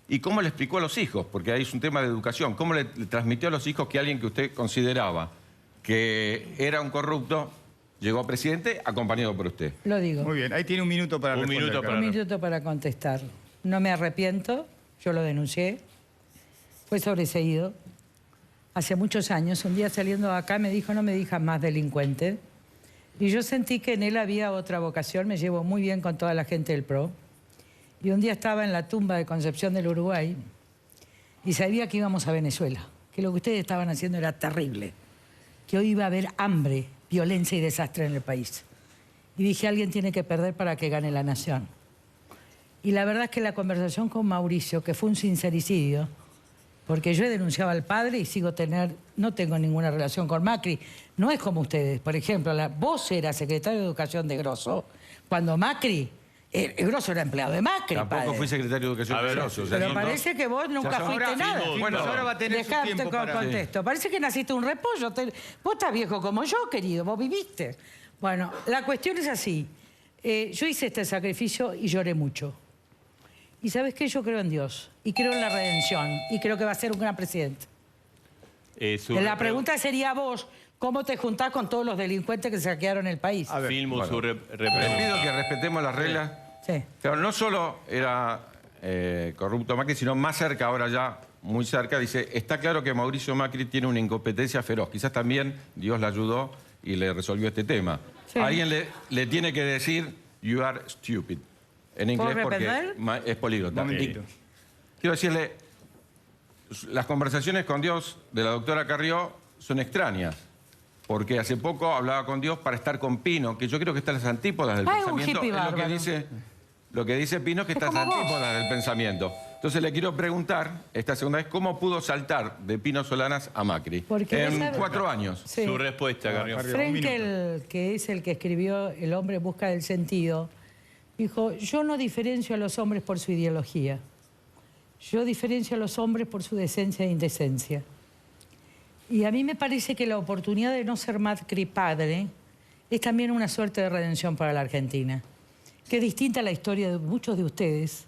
y cómo le explicó a los hijos, porque ahí es un tema de educación, cómo le transmitió a los hijos que alguien que usted consideraba que era un corrupto llegó a presidente acompañado por usted. Lo digo. Muy bien, ahí tiene un minuto para responder. Un minuto para contestar. No me arrepiento, yo lo denuncié. Fue sobreseído. Hace muchos años, un día saliendo de acá me dijo, no me digas más delincuente. Y yo sentí que en él había otra vocación, me llevo muy bien con toda la gente del PRO. Y un día estaba en la tumba de Concepción del Uruguay y sabía que íbamos a Venezuela, que lo que ustedes estaban haciendo era terrible, que hoy iba a haber hambre, violencia y desastre en el país. Y dije, alguien tiene que perder para que gane la nación. Y la verdad es que la conversación con Mauricio, que fue un sincericidio, porque yo he denunciado al padre y no tengo ninguna relación con Macri. No es como ustedes. Por ejemplo, vos eras secretario de Educación de Grosso, cuando Macri, Grosso era empleado de Macri, Tampoco padre. fui secretario de Educación de Grosso. Pero parece que vos nunca fuiste nada. Bueno, ahora va a tener su Dejate tiempo con para... contexto. Parece que naciste un repollo. Vos estás viejo como yo, querido. Vos viviste. Bueno, la cuestión es así. Yo hice este sacrificio y lloré mucho. Y ¿sabes qué? Yo creo en Dios. Y creo en la redención. Y creo que va a ser un gran presidente. La pregunta sería a vos, ¿cómo te juntás con todos los delincuentes que saquearon el país? A ver, Filmus, su Les pido que respetemos las reglas. Sí. Claro, no solo era corrupto Macri, sino más cerca, ahora ya muy cerca, dice, está claro que Mauricio Macri tiene una incompetencia feroz. Quizás también Dios le ayudó y le resolvió este tema. Sí. Alguien le tiene que decir, you are stupid. En inglés ¿Puedo porque repetir? es políglota. momentito. Quiero decirle, las conversaciones con Dios de la doctora Carrió son extrañas. Porque hace poco hablaba con Dios para estar con Pino, que yo creo que está en las antípodas del Un pensamiento. hippie Es bárbaro. lo que dice Pino es que está en las como vos. antípodas del pensamiento. Entonces le quiero preguntar, esta segunda vez, ¿cómo pudo saltar de Pino Solanas a Macri? Porque En esa- 4 años. Sí. Su respuesta, Carrió. Frenkel, que es el que escribió El hombre en busca del sentido, dijo, yo no diferencio a los hombres por su ideología. Yo diferencio a los hombres por su decencia e indecencia. Y a mí me parece que la oportunidad de no ser Macri padre es también una suerte de redención para la Argentina, que es distinta a la historia de muchos de ustedes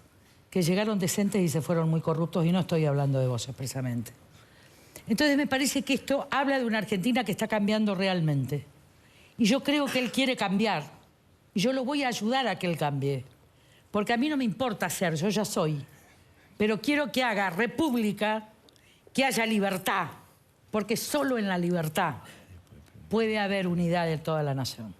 que llegaron decentes y se fueron muy corruptos, y no estoy hablando de vos expresamente. Entonces me parece que esto habla de una Argentina que está cambiando realmente. Y yo creo que él quiere cambiar. Y yo lo voy a ayudar a que él cambie. Porque a mí no me importa ser, yo ya soy. Pero quiero que haga república, que haya libertad. Porque solo en la libertad puede haber unidad de toda la nación.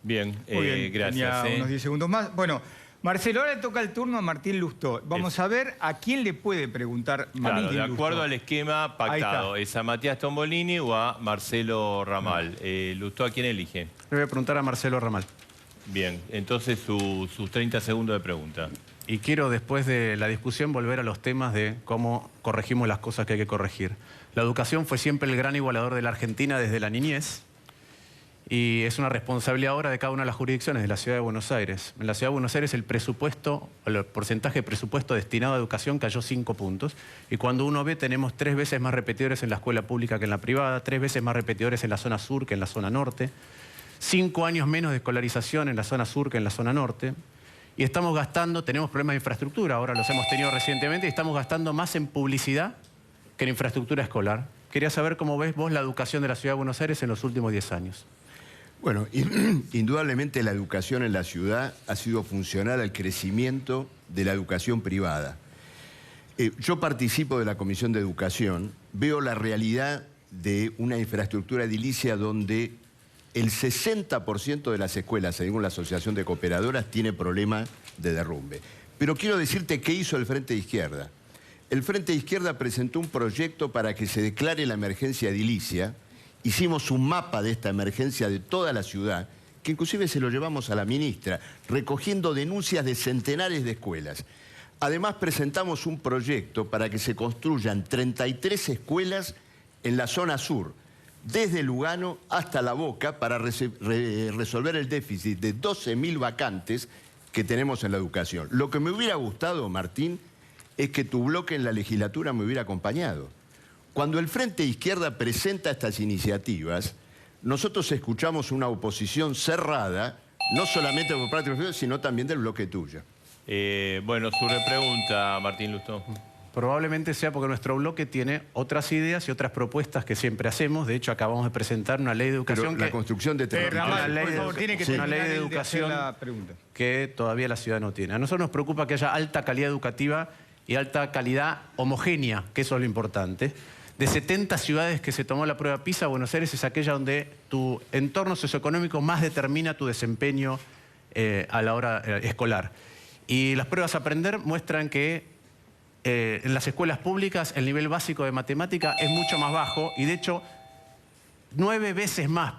Bien, Muy bien, gracias. tenía unos 10 segundos más. Bueno, Marcelo, ahora le toca el turno a Martín Lustó. Vamos a ver a quién le puede preguntar Claro, Martín de acuerdo Lustó. al esquema Ahí pactado, está. ¿es a Matías Tombolini o a Marcelo Ramal? Lustó, ¿a quién elige? Le voy a preguntar a Marcelo Ramal. Bien, entonces sus 30 segundos de pregunta. Y quiero, después de la discusión, volver a los temas de cómo corregimos las cosas que hay que corregir. La educación fue siempre el gran igualador de la Argentina desde la niñez y es una responsabilidad ahora de cada una de las jurisdicciones de la Ciudad de Buenos Aires. En la Ciudad de Buenos Aires el porcentaje de presupuesto destinado a educación cayó 5 puntos y cuando uno ve tenemos 3 veces más repetidores en la escuela pública que en la privada, 3 veces más repetidores en la zona sur que en la zona norte, 5 años menos de escolarización en la zona sur que en la zona norte. Y estamos gastando, tenemos problemas de infraestructura, ahora los hemos tenido recientemente, y estamos gastando más en publicidad que en infraestructura escolar. Quería saber cómo ves vos la educación de la Ciudad de Buenos Aires en los últimos 10 años. Bueno, indudablemente la educación en la ciudad ha sido funcional al crecimiento de la educación privada. Yo participo de la Comisión de Educación, veo la realidad de una infraestructura edilicia donde el 60% de las escuelas, según la Asociación de Cooperadoras, tiene problemas de derrumbe. Pero quiero decirte qué hizo el Frente de Izquierda. El Frente de Izquierda presentó un proyecto para que se declare la emergencia edilicia. Hicimos un mapa de esta emergencia de toda la ciudad, que inclusive se lo llevamos a la ministra, recogiendo denuncias de centenares de escuelas. Además, presentamos un proyecto para que se construyan 33 escuelas en la zona sur, desde Lugano hasta La Boca, para resolver el déficit de 12.000 vacantes que tenemos en la educación. Lo que me hubiera gustado, Martín, es que tu bloque en la legislatura me hubiera acompañado. Cuando el Frente de Izquierda presenta estas iniciativas, nosotros escuchamos una oposición cerrada, no solamente por parte de los sino también del bloque tuyo. Bueno, su repregunta, Martín Lustó. Probablemente sea porque nuestro bloque tiene otras ideas y otras propuestas que siempre hacemos. De hecho, acabamos de presentar una ley de educación Pero la construcción de una ley de educación que todavía la ciudad no tiene. A nosotros nos preocupa que haya alta calidad educativa y alta calidad homogénea, que eso es lo importante. De 70 ciudades que se tomó la prueba PISA, Buenos Aires es aquella donde tu entorno socioeconómico más determina tu desempeño a la hora escolar. Y las pruebas a aprender muestran que en las escuelas públicas el nivel básico de matemática es mucho más bajo y de hecho 9 veces más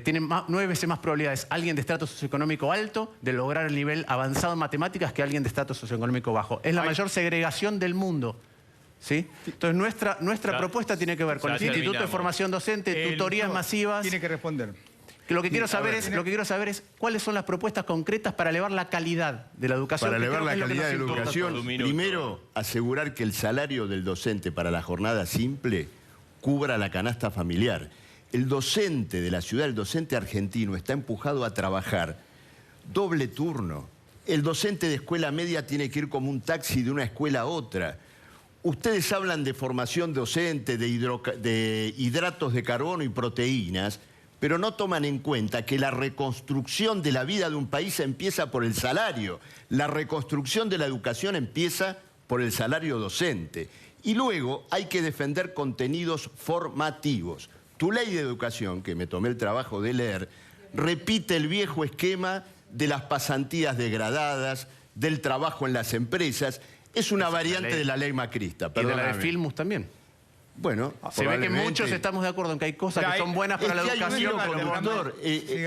tienen 9 veces más probabilidades alguien de estrato socioeconómico alto de lograr el nivel avanzado en matemáticas que alguien de estrato socioeconómico bajo. Es la mayor segregación del mundo. ¿Sí? Entonces nuestra propuesta tiene que ver con el Instituto de Formación Docente, tutorías masivas. Tiene que responder. Lo que quiero saber es cuáles son las propuestas concretas para elevar la calidad de la educación. Para elevar la calidad de la educación, primero asegurar que el salario del docente para la jornada simple cubra la canasta familiar. El docente de la ciudad, el docente argentino, está empujado a trabajar doble turno. El docente de escuela media tiene que ir como un taxi de una escuela a otra. Ustedes hablan de formación docente, de hidratos de carbono y proteínas, pero no toman en cuenta que la reconstrucción de la vida de un país empieza por el salario. La reconstrucción de la educación empieza por el salario docente. Y luego hay que defender contenidos formativos. Tu ley de educación, que me tomé el trabajo de leer, repite el viejo esquema de las pasantías degradadas, del trabajo en las empresas. Es una variante de la ley macrista. Y de la de Filmus también. Bueno, se ve que muchos estamos de acuerdo en que hay cosas que son buenas para la educación. Hay un hilo conductor.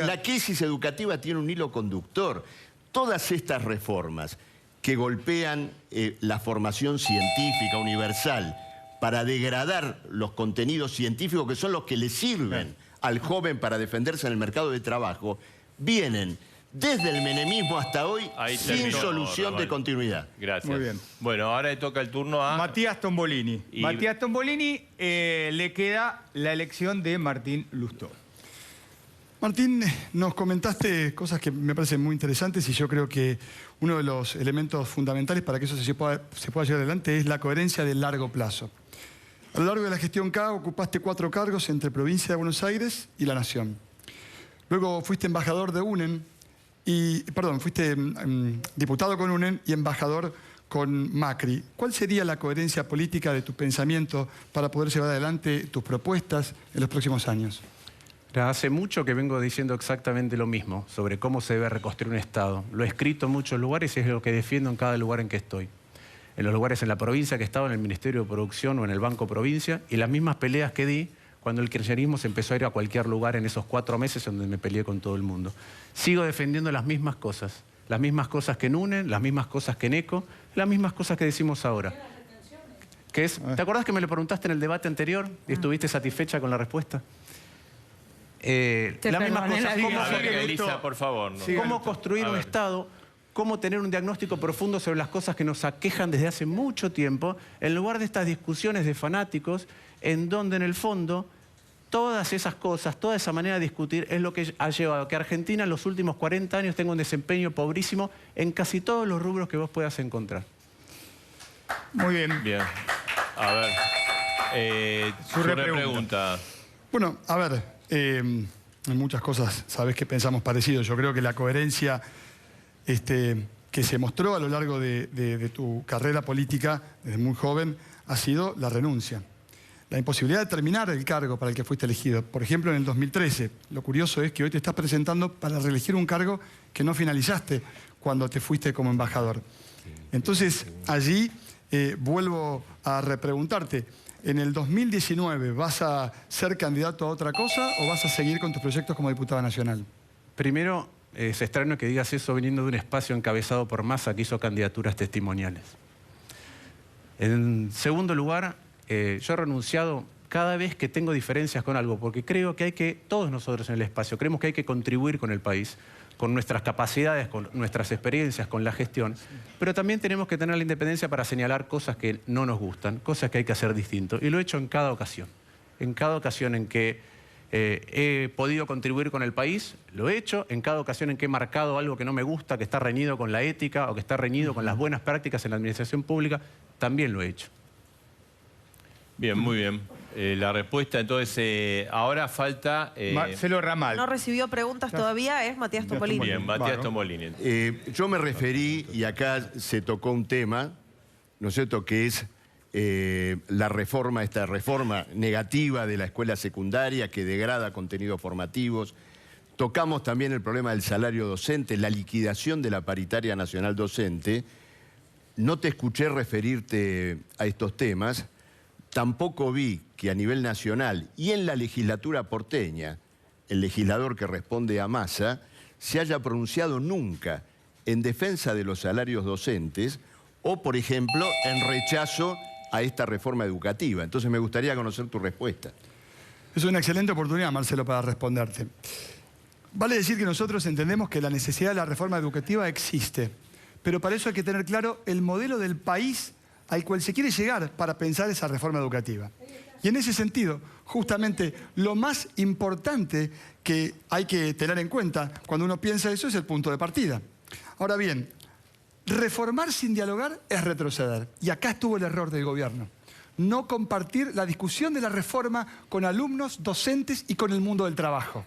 La crisis educativa tiene un hilo conductor. Todas estas reformas que golpean la formación científica universal para degradar los contenidos científicos que son los que le sirven al joven para defenderse en el mercado de trabajo, vienen desde el menemismo hasta hoy sin solución de continuidad. Gracias. Muy bien. Bueno, ahora le toca el turno a Matías Tombolini. Matías Tombolini, le queda la elección de Martín Lustó. Martín, nos comentaste cosas que me parecen muy interesantes y yo creo que uno de los elementos fundamentales para que eso se pueda llevar adelante es la coherencia del largo plazo. A lo largo de la gestión K ocupaste 4 cargos entre Provincia de Buenos Aires y la Nación. Luego fuiste embajador de UNEN, fuiste diputado con UNEN y embajador con Macri. ¿Cuál sería la coherencia política de tu pensamiento para poder llevar adelante tus propuestas en los próximos años? Hace mucho que vengo diciendo exactamente lo mismo sobre cómo se debe reconstruir un Estado. Lo he escrito en muchos lugares y es lo que defiendo en cada lugar en que estoy. En los lugares en la provincia que estaba, en el Ministerio de Producción o en el Banco Provincia, y las mismas peleas que di cuando el kirchnerismo se empezó a ir a cualquier lugar en esos 4 meses donde me peleé con todo el mundo. Sigo defendiendo las mismas cosas que en UNEN, las mismas cosas que en ECO, las mismas cosas que decimos ahora. ¿Te acordás que me lo preguntaste en el debate anterior y estuviste satisfecha con la respuesta? Las mismas cosas. Elisa, por favor. ¿Cómo construir un Estado? ¿Cómo tener un diagnóstico profundo sobre las cosas que nos aquejan desde hace mucho tiempo, en lugar de estas discusiones de fanáticos, en donde en el fondo todas esas cosas, toda esa manera de discutir es lo que ha llevado a que Argentina en los últimos 40 años tenga un desempeño pobrísimo en casi todos los rubros que vos puedas encontrar? Muy bien. Bien. A ver. su repregunta. Bueno, a ver, en muchas cosas sabés que pensamos parecido. Yo creo que la coherencia que se mostró a lo largo de tu carrera política, desde muy joven, ha sido la renuncia. La imposibilidad de terminar el cargo para el que fuiste elegido. Por ejemplo, en el 2013. Lo curioso es que hoy te estás presentando para reelegir un cargo que no finalizaste cuando te fuiste como embajador. Entonces, allí vuelvo a repreguntarte. ¿En el 2019 vas a ser candidato a otra cosa o vas a seguir con tus proyectos como diputado nacional? Primero, es extraño que digas eso viniendo de un espacio encabezado por Massa que hizo candidaturas testimoniales. En segundo lugar, yo he renunciado cada vez que tengo diferencias con algo, porque creo que todos nosotros en el espacio, creemos que hay que contribuir con el país, con nuestras capacidades, con nuestras experiencias, con la gestión, pero también tenemos que tener la independencia para señalar cosas que no nos gustan, cosas que hay que hacer distinto. Y lo he hecho en cada ocasión. En cada ocasión en que he podido contribuir con el país, lo he hecho. En cada ocasión en que he marcado algo que no me gusta, que está reñido con la ética o que está reñido con las buenas prácticas en la administración pública, también lo he hecho. Bien, muy bien. La respuesta, entonces, ahora falta... Marcelo Ramal. No recibió preguntas todavía, es Matías Tombolini. Bien, Matías Tombolini. Yo me referí, y acá se tocó un tema, ¿no es cierto?, que es la reforma, esta reforma negativa de la escuela secundaria que degrada contenidos formativos. Tocamos también el problema del salario docente, la liquidación de la paritaria nacional docente. No te escuché referirte a estos temas. Tampoco vi que a nivel nacional y en la legislatura porteña, el legislador que responde a Massa, se haya pronunciado nunca en defensa de los salarios docentes o, por ejemplo, en rechazo a esta reforma educativa. Entonces me gustaría conocer tu respuesta. Es una excelente oportunidad, Marcelo, para responderte. Vale decir que nosotros entendemos que la necesidad de la reforma educativa existe, pero para eso hay que tener claro el modelo del país al cual se quiere llegar para pensar esa reforma educativa. Y en ese sentido, justamente, lo más importante que hay que tener en cuenta cuando uno piensa eso es el punto de partida. Ahora bien, reformar sin dialogar es retroceder. Y acá estuvo el error del gobierno. No compartir la discusión de la reforma con alumnos, docentes y con el mundo del trabajo.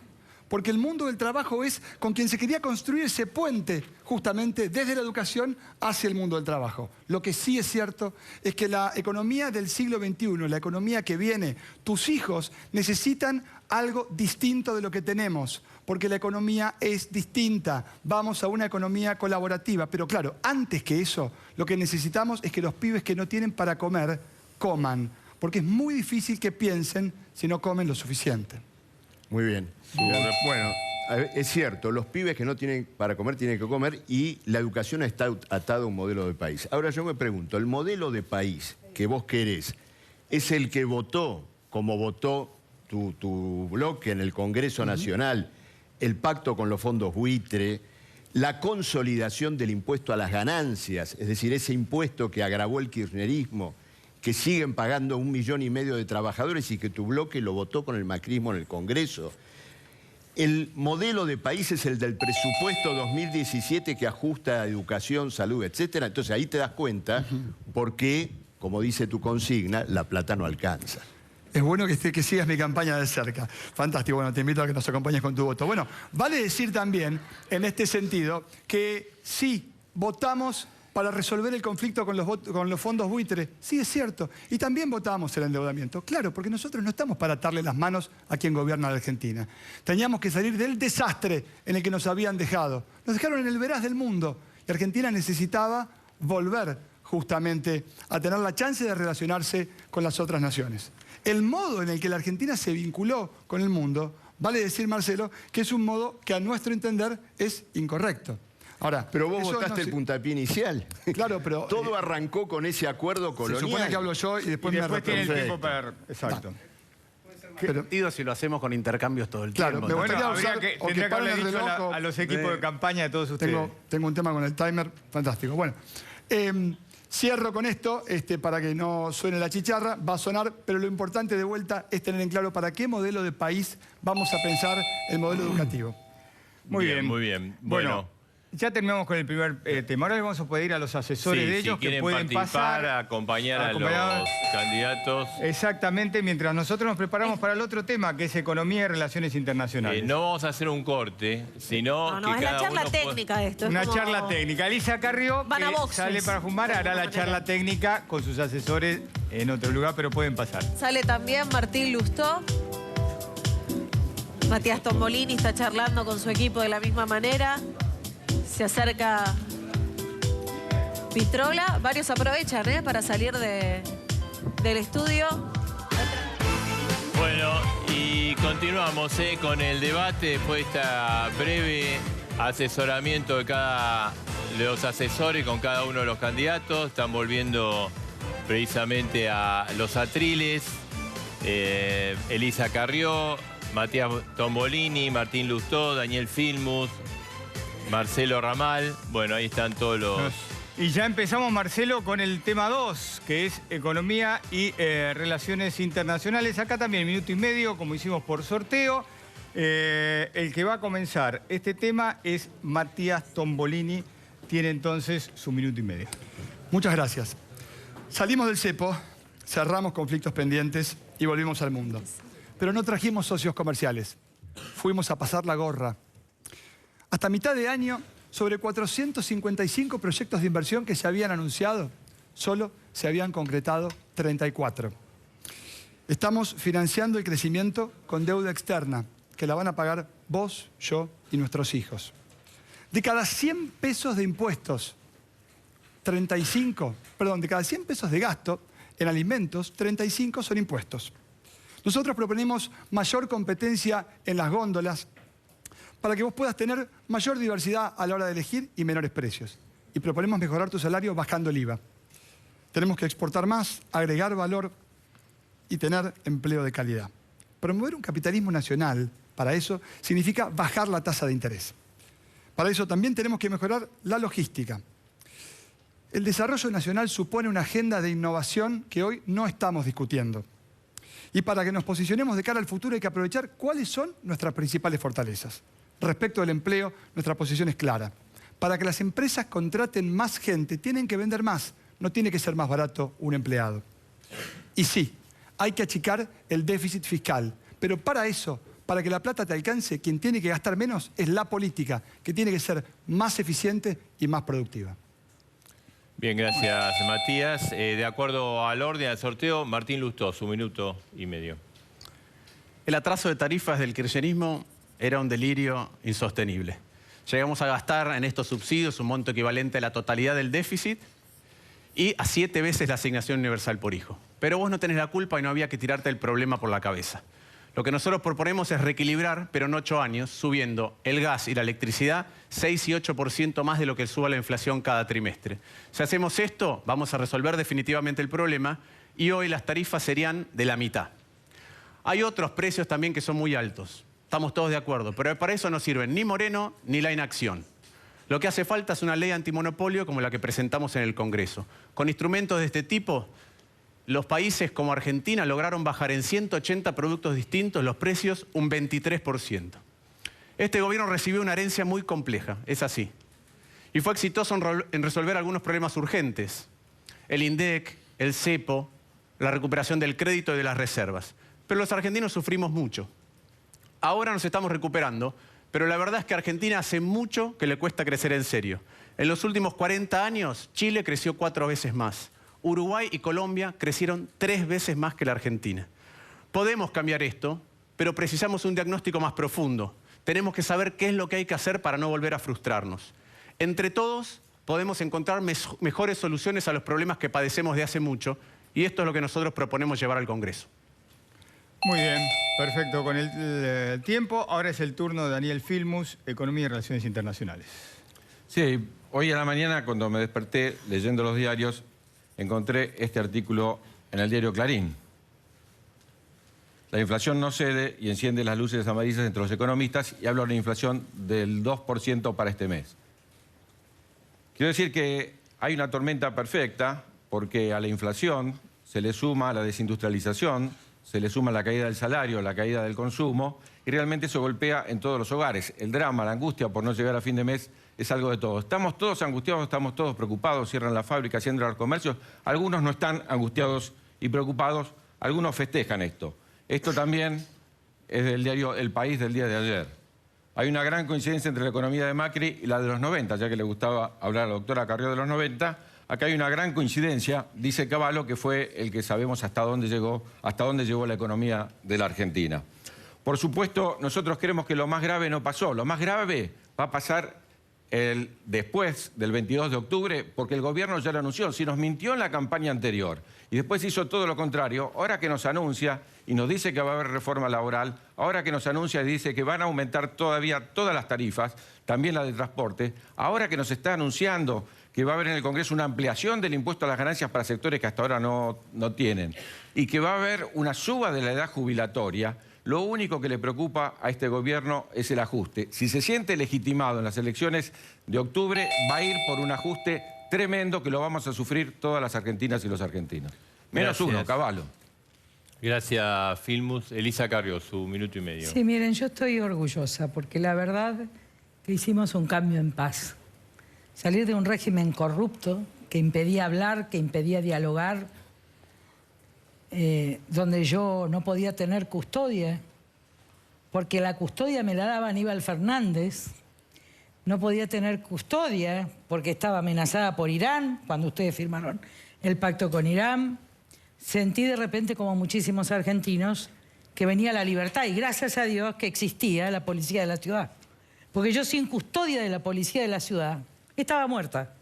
Porque el mundo del trabajo es con quien se quería construir ese puente justamente desde la educación hacia el mundo del trabajo. Lo que sí es cierto es que la economía del siglo XXI, la economía que viene, tus hijos necesitan algo distinto de lo que tenemos, porque la economía es distinta. Vamos a una economía colaborativa. Pero claro, antes que eso, lo que necesitamos es que los pibes que no tienen para comer, coman. Porque es muy difícil que piensen si no comen lo suficiente. Muy bien. Bueno, es cierto, los pibes que no tienen para comer tienen que comer y la educación está atada a un modelo de país. Ahora yo me pregunto, ¿el modelo de país que vos querés es el que votó, como votó tu bloque en el Congreso Nacional, el pacto con los fondos buitre, la consolidación del impuesto a las ganancias, es decir, ese impuesto que agravó el kirchnerismo, que siguen pagando 1,5 millones de trabajadores y que tu bloque lo votó con el macrismo en el Congreso? El modelo de país es el del presupuesto 2017 que ajusta a educación, salud, etcétera. Entonces ahí te das cuenta por qué, como dice tu consigna, la plata no alcanza. Es bueno que sigas mi campaña de cerca. Fantástico. Bueno, te invito a que nos acompañes con tu voto. Bueno, vale decir también, en este sentido, que sí, votamos para resolver el conflicto con los fondos buitre. Sí, es cierto. Y también votamos el endeudamiento. Claro, porque nosotros no estamos para atarle las manos a quien gobierna la Argentina. Teníamos que salir del desastre en el que nos habían dejado. Nos dejaron en el veraz del mundo. Y Argentina necesitaba volver justamente a tener la chance de relacionarse con las otras naciones. El modo en el que la Argentina se vinculó con el mundo, vale decir, Marcelo, que es un modo que a nuestro entender es incorrecto. Ahora, pero vos votaste el puntapié inicial. Claro, pero... Todo arrancó con ese acuerdo colonial. Se supone que hablo yo y después me tiene el tiempo para... Exacto. ¿Qué sentido si lo hacemos con intercambios todo el tiempo? Claro, me gustaría tendría que haberle dicho a los equipos de campaña de todos ustedes. Tengo un tema con el timer, fantástico. Bueno, cierro con esto, para que no suene la chicharra, va a sonar, pero lo importante de vuelta es tener en claro para qué modelo de país vamos a pensar el modelo educativo. Muy bien. Muy bien. Bueno, Ya terminamos con el primer tema. Ahora le vamos a pedir a los asesores de ellos que pueden pasar a acompañar a los candidatos. Exactamente, mientras nosotros nos preparamos para el otro tema, que es economía y relaciones internacionales. No vamos a hacer un corte, sino No, que es la cada charla uno técnica esto. es Una como- charla técnica. Elisa Carrió, Van a que boxes. sale para fumar, hará la charla técnica con sus asesores en otro lugar, pero pueden pasar. Sale también Martín Lustó. Matías Tombolini está charlando con su equipo de la misma manera. Se acerca Pitrola. Varios aprovechan para salir del estudio. Bueno, y continuamos con el debate después de esta breve asesoramiento de los asesores con cada uno de los candidatos. Están volviendo precisamente a los atriles. Elisa Carrió, Matías Tombolini, Martín Lustó, Daniel Filmus, Marcelo Ramal. Bueno, ahí están todos los... Y ya empezamos, Marcelo, con el tema 2, que es economía y relaciones internacionales. Acá también, minuto y medio, como hicimos por sorteo. El que va a comenzar este tema es Matías Tombolini. Tiene entonces su minuto y medio. Muchas gracias. Salimos del cepo, cerramos conflictos pendientes y volvimos al mundo. Pero no trajimos socios comerciales. Fuimos a pasar la gorra. Hasta mitad de año, sobre 455 proyectos de inversión que se habían anunciado, solo se habían concretado 34. Estamos financiando el crecimiento con deuda externa, que la van a pagar vos, yo y nuestros hijos. De cada 100 pesos de impuestos, de cada 100 pesos de gasto en alimentos, 35 son impuestos. Nosotros proponemos mayor competencia en las góndolas para que vos puedas tener mayor diversidad a la hora de elegir y menores precios. Y proponemos mejorar tu salario bajando el IVA. Tenemos que exportar más, agregar valor y tener empleo de calidad. Promover un capitalismo nacional, para eso, significa bajar la tasa de interés. Para eso también tenemos que mejorar la logística. El desarrollo nacional supone una agenda de innovación que hoy no estamos discutiendo. Y para que nos posicionemos de cara al futuro hay que aprovechar cuáles son nuestras principales fortalezas. Respecto al empleo, nuestra posición es clara. Para que las empresas contraten más gente, tienen que vender más. No tiene que ser más barato un empleado. Y sí, hay que achicar el déficit fiscal. Pero para eso, para que la plata te alcance, quien tiene que gastar menos es la política, que tiene que ser más eficiente y más productiva. Bien, gracias, Matías. De acuerdo al orden, al sorteo, Martín Lustó, su minuto y medio. El atraso de tarifas del kirchnerismo era un delirio insostenible. Llegamos a gastar en estos subsidios un monto equivalente a la totalidad del déficit y a 7 veces la asignación universal por hijo. Pero vos no tenés la culpa y no había que tirarte el problema por la cabeza. Lo que nosotros proponemos es reequilibrar, pero en 8 años, subiendo el gas y la electricidad 6 y 8% más de lo que suba la inflación cada trimestre. Si hacemos esto, vamos a resolver definitivamente el problema y hoy las tarifas serían de la mitad. Hay otros precios también que son muy altos. Estamos todos de acuerdo, pero para eso no sirven ni Moreno ni la inacción. Lo que hace falta es una ley antimonopolio como la que presentamos en el Congreso. Con instrumentos de este tipo, los países como Argentina lograron bajar en 180 productos distintos los precios un 23%. Este gobierno recibió una herencia muy compleja, es así. Y fue exitoso en resolver algunos problemas urgentes. El INDEC, el cepo, la recuperación del crédito y de las reservas. Pero los argentinos sufrimos mucho. Ahora nos estamos recuperando, pero la verdad es que Argentina hace mucho que le cuesta crecer en serio. En los últimos 40 años, Chile creció 4 veces más. Uruguay y Colombia crecieron 3 veces más que la Argentina. Podemos cambiar esto, pero precisamos un diagnóstico más profundo. Tenemos que saber qué es lo que hay que hacer para no volver a frustrarnos. Entre todos podemos encontrar mejores soluciones a los problemas que padecemos de hace mucho, y esto es lo que nosotros proponemos llevar al Congreso. Muy bien, perfecto con el tiempo. Ahora es el turno de Daniel Filmus, Economía y Relaciones Internacionales. Sí, hoy a la mañana cuando me desperté leyendo los diarios, encontré este artículo en el diario Clarín. La inflación no cede y enciende las luces amarillas entre los economistas y habla de una inflación del 2% para este mes. Quiero decir que hay una tormenta perfecta porque a la inflación se le suma la desindustrialización, se le suma la caída del salario, la caída del consumo, y realmente eso golpea en todos los hogares. El drama, la angustia por no llegar a fin de mes es algo de todos. Estamos todos angustiados, estamos todos preocupados, cierran la fábrica, cierran los comercios. Algunos no están angustiados y preocupados, algunos festejan esto. Esto también es del diario El País del día de ayer. Hay una gran coincidencia entre la economía de Macri y la de los 90, ya que le gustaba hablar a la doctora Carrió de los 90. Acá hay una gran coincidencia, dice Cavallo, que fue el que sabemos hasta dónde llegó la economía de la Argentina. Por supuesto, nosotros creemos que lo más grave no pasó. Lo más grave va a pasar después del 22 de octubre, porque el gobierno ya lo anunció. Si nos mintió en la campaña anterior y después hizo todo lo contrario, ahora que nos anuncia y nos dice que va a haber reforma laboral, ahora que nos anuncia y dice que van a aumentar todavía todas las tarifas, también la de transporte, ahora que nos está anunciando que va a haber en el Congreso una ampliación del impuesto a las ganancias para sectores que hasta ahora no tienen, y que va a haber una suba de la edad jubilatoria, lo único que le preocupa a este gobierno es el ajuste. Si se siente legitimado en las elecciones de octubre, va a ir por un ajuste tremendo que lo vamos a sufrir todas las argentinas y los argentinos. Menos uno, Cavallo. Gracias, Filmus. Elisa Carrió, su minuto y medio. Sí, miren, yo estoy orgullosa porque la verdad que hicimos un cambio en paz. Salir de un régimen corrupto que impedía hablar, que impedía dialogar, donde yo no podía tener custodia, porque la custodia me la daba Aníbal Fernández. No podía tener custodia porque estaba amenazada por Irán, cuando ustedes firmaron el pacto con Irán. Sentí de repente, como muchísimos argentinos, que venía la libertad, y gracias a Dios que existía la policía de la ciudad. Porque yo, sin custodia de la policía de la ciudad, estaba muerta.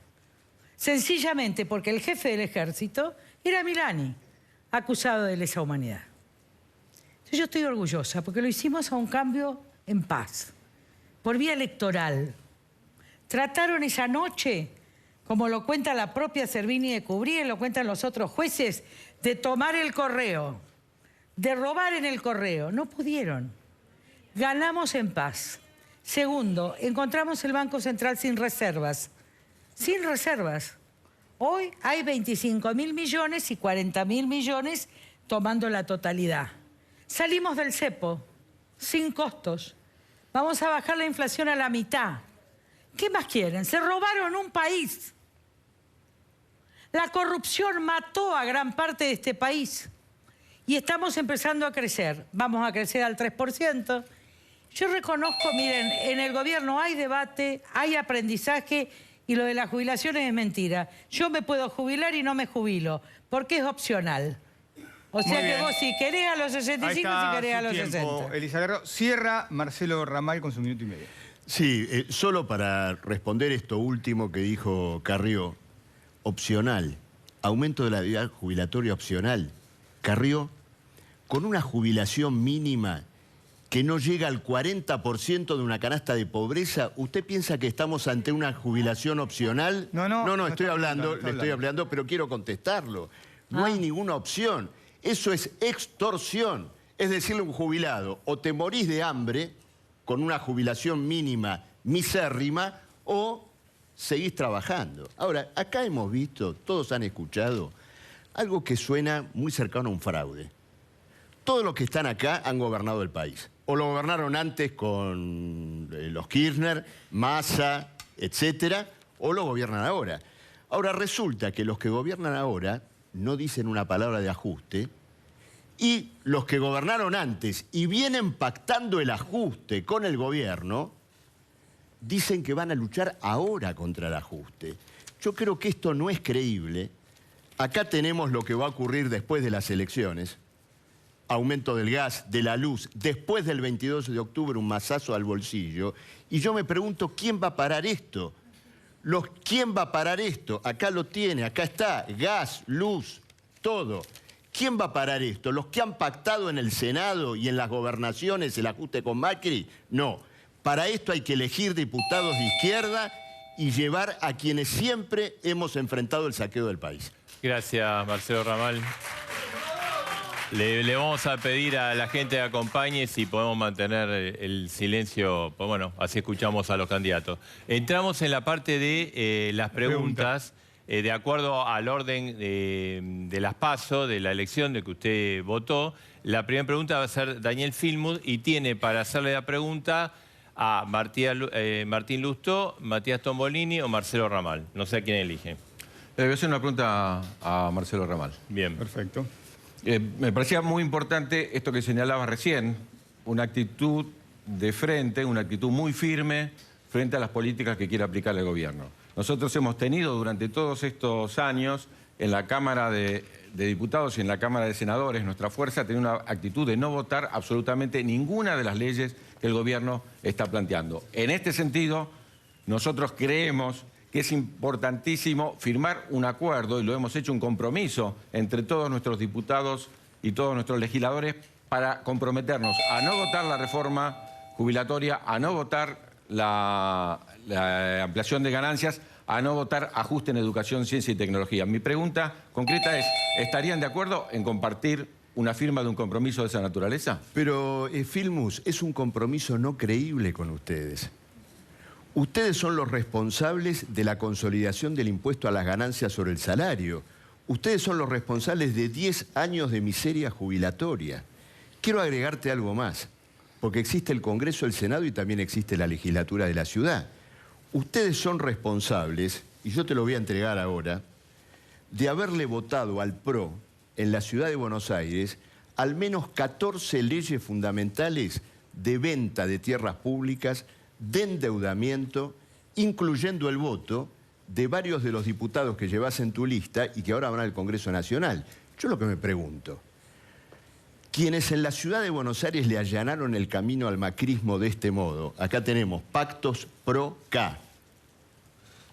Sencillamente porque el jefe del ejército era Milani, acusado de lesa humanidad. Yo estoy orgullosa porque lo hicimos a un cambio en paz, por vía electoral. Trataron esa noche, como lo cuenta la propia Servini de Cubrí, lo cuentan los otros jueces, de tomar el correo, de robar en el correo. No pudieron. Ganamos en paz. Segundo, encontramos el Banco Central sin reservas. Sin reservas. Hoy hay 25.000 millones y 40.000 millones tomando la totalidad. Salimos del cepo, sin costos. Vamos a bajar la inflación a la mitad. ¿Qué más quieren? Se robaron un país. La corrupción mató a gran parte de este país. Y estamos empezando a crecer. Vamos a crecer al 3%. Yo reconozco, miren, en el gobierno hay debate, hay aprendizaje, y lo de las jubilaciones es mentira. Yo me puedo jubilar y no me jubilo, porque es opcional. O sea que vos, si querés a los 65, si querés a los 60. Elisa Carrió. Cierra Marcelo Ramal con su minuto y medio. Sí, solo para responder esto último que dijo Carrió. Opcional. Aumento de la edad jubilatoria opcional. Carrió, con una jubilación mínima que no llega al 40% de una canasta de pobreza, ¿usted piensa que estamos ante una jubilación opcional? No, estoy hablando, pero quiero contestarlo. No hay ninguna opción. Eso es extorsión. Es decirle a un jubilado, o te morís de hambre con una jubilación mínima misérrima, o seguís trabajando. Ahora, acá hemos visto, todos han escuchado, algo que suena muy cercano a un fraude. Todos los que están acá han gobernado el país. O lo gobernaron antes con los Kirchner, Massa, etcétera, o lo gobiernan ahora. Ahora resulta que los que gobiernan ahora no dicen una palabra de ajuste, y los que gobernaron antes y vienen pactando el ajuste con el gobierno, dicen que van a luchar ahora contra el ajuste. Yo creo que esto no es creíble. Acá tenemos lo que va a ocurrir después de las elecciones. Aumento del gas, de la luz, después del 22 de octubre un mazazo al bolsillo. Y yo me pregunto, ¿quién va a parar esto? ¿Quién va a parar esto? Acá lo tiene, acá está, gas, luz, todo. ¿Quién va a parar esto? ¿Los que han pactado en el Senado y en las gobernaciones el ajuste con Macri? No. Para esto hay que elegir diputados de izquierda y llevar a quienes siempre hemos enfrentado el saqueo del país. Gracias, Marcelo Ramal. Le vamos a pedir a la gente que acompañe si podemos mantener el silencio. Pues bueno, así escuchamos a los candidatos. Entramos en la parte de las preguntas. De acuerdo al orden de las PASO, de la elección de que usted votó, La primera pregunta va a ser Daniel Filmus y tiene para hacerle la pregunta a Martín Lustó, Matías Tombolini o Marcelo Ramal. No sé a quién elige. Voy a hacer una pregunta a Marcelo Ramal. Bien. Perfecto. Me parecía muy importante esto que señalabas recién, una actitud de frente, una actitud muy firme frente a las políticas que quiere aplicar el gobierno. Nosotros hemos tenido durante todos estos años en la Cámara de Diputados y en la Cámara de Senadores, nuestra fuerza ha tenido una actitud de no votar absolutamente ninguna de las leyes que el gobierno está planteando. En este sentido, nosotros creemos que es importantísimo firmar un acuerdo, y lo hemos hecho un compromiso entre todos nuestros diputados y todos nuestros legisladores para comprometernos a no votar la reforma jubilatoria, a no votar la ampliación de ganancias, a no votar ajuste en educación, ciencia y tecnología. Mi pregunta concreta es, ¿estarían de acuerdo en compartir una firma de un compromiso de esa naturaleza? Pero, Filmus, es un compromiso no creíble con ustedes. Ustedes son los responsables de la consolidación del impuesto a las ganancias sobre el salario. Ustedes son los responsables de 10 años de miseria jubilatoria. Quiero agregarte algo más, porque existe el Congreso, el Senado y también existe la legislatura de la ciudad. Ustedes son responsables, y yo te lo voy a entregar ahora, de haberle votado al PRO en la ciudad de Buenos Aires al menos 14 leyes fundamentales de venta de tierras públicas, de endeudamiento, incluyendo el voto de varios de los diputados que llevas en tu lista y que ahora van al Congreso Nacional. Yo lo que me pregunto, quienes en la ciudad de Buenos Aires le allanaron el camino al macrismo de este modo, acá tenemos pactos pro-K,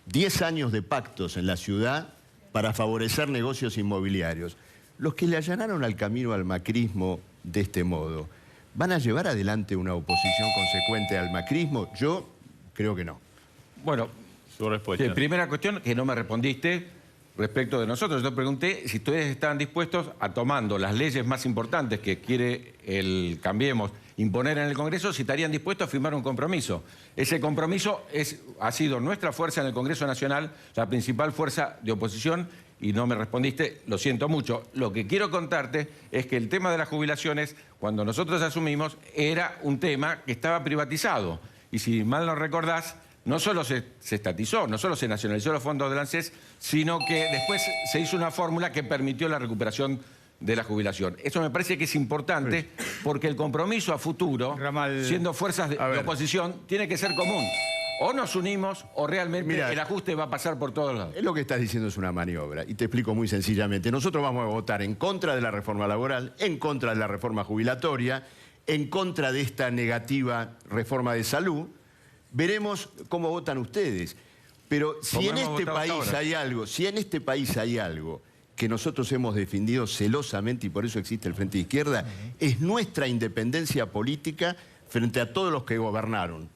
10 años de pactos en la ciudad para favorecer negocios inmobiliarios. Los que le allanaron al camino al macrismo de este modo, ¿van a llevar adelante una oposición consecuente al macrismo? Yo creo que no. Bueno, su respuesta. Primera cuestión que no me respondiste respecto de nosotros. Yo pregunté si ustedes estaban dispuestos a, tomando las leyes más importantes que quiere el Cambiemos imponer en el Congreso, si estarían dispuestos a firmar un compromiso. Ese compromiso ha sido nuestra fuerza en el Congreso Nacional, la principal fuerza de oposición, y no me respondiste, lo siento mucho. Lo que quiero contarte es que el tema de las jubilaciones, cuando nosotros asumimos, era un tema que estaba privatizado. Y si mal no recordás, no solo se estatizó, no solo se nacionalizó los fondos del ANSES, sino que después se hizo una fórmula que permitió la recuperación de la jubilación. Eso me parece que es importante porque el compromiso a futuro, Ramal, siendo fuerzas de oposición, tiene que ser común. O nos unimos o realmente el ajuste va a pasar por todos lados. Lo que estás diciendo es una maniobra y te explico muy sencillamente. Nosotros vamos a votar en contra de la reforma laboral, en contra de la reforma jubilatoria, en contra de esta negativa reforma de salud. Veremos cómo votan ustedes. Pero si en este país hay algo, que nosotros hemos defendido celosamente y por eso existe el Frente de Izquierda, es nuestra independencia política frente a todos los que gobernaron.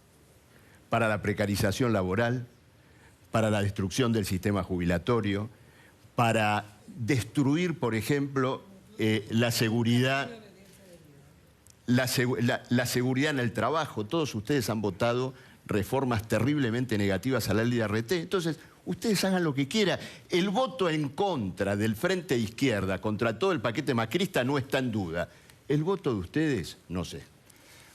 Para la precarización laboral, para la destrucción del sistema jubilatorio, para destruir, por ejemplo, la seguridad en el trabajo. Todos ustedes han votado reformas terriblemente negativas a la ley de RT. Entonces, ustedes hagan lo que quieran. El voto en contra del Frente de Izquierda, contra todo el paquete macrista, no está en duda. El voto de ustedes, no sé.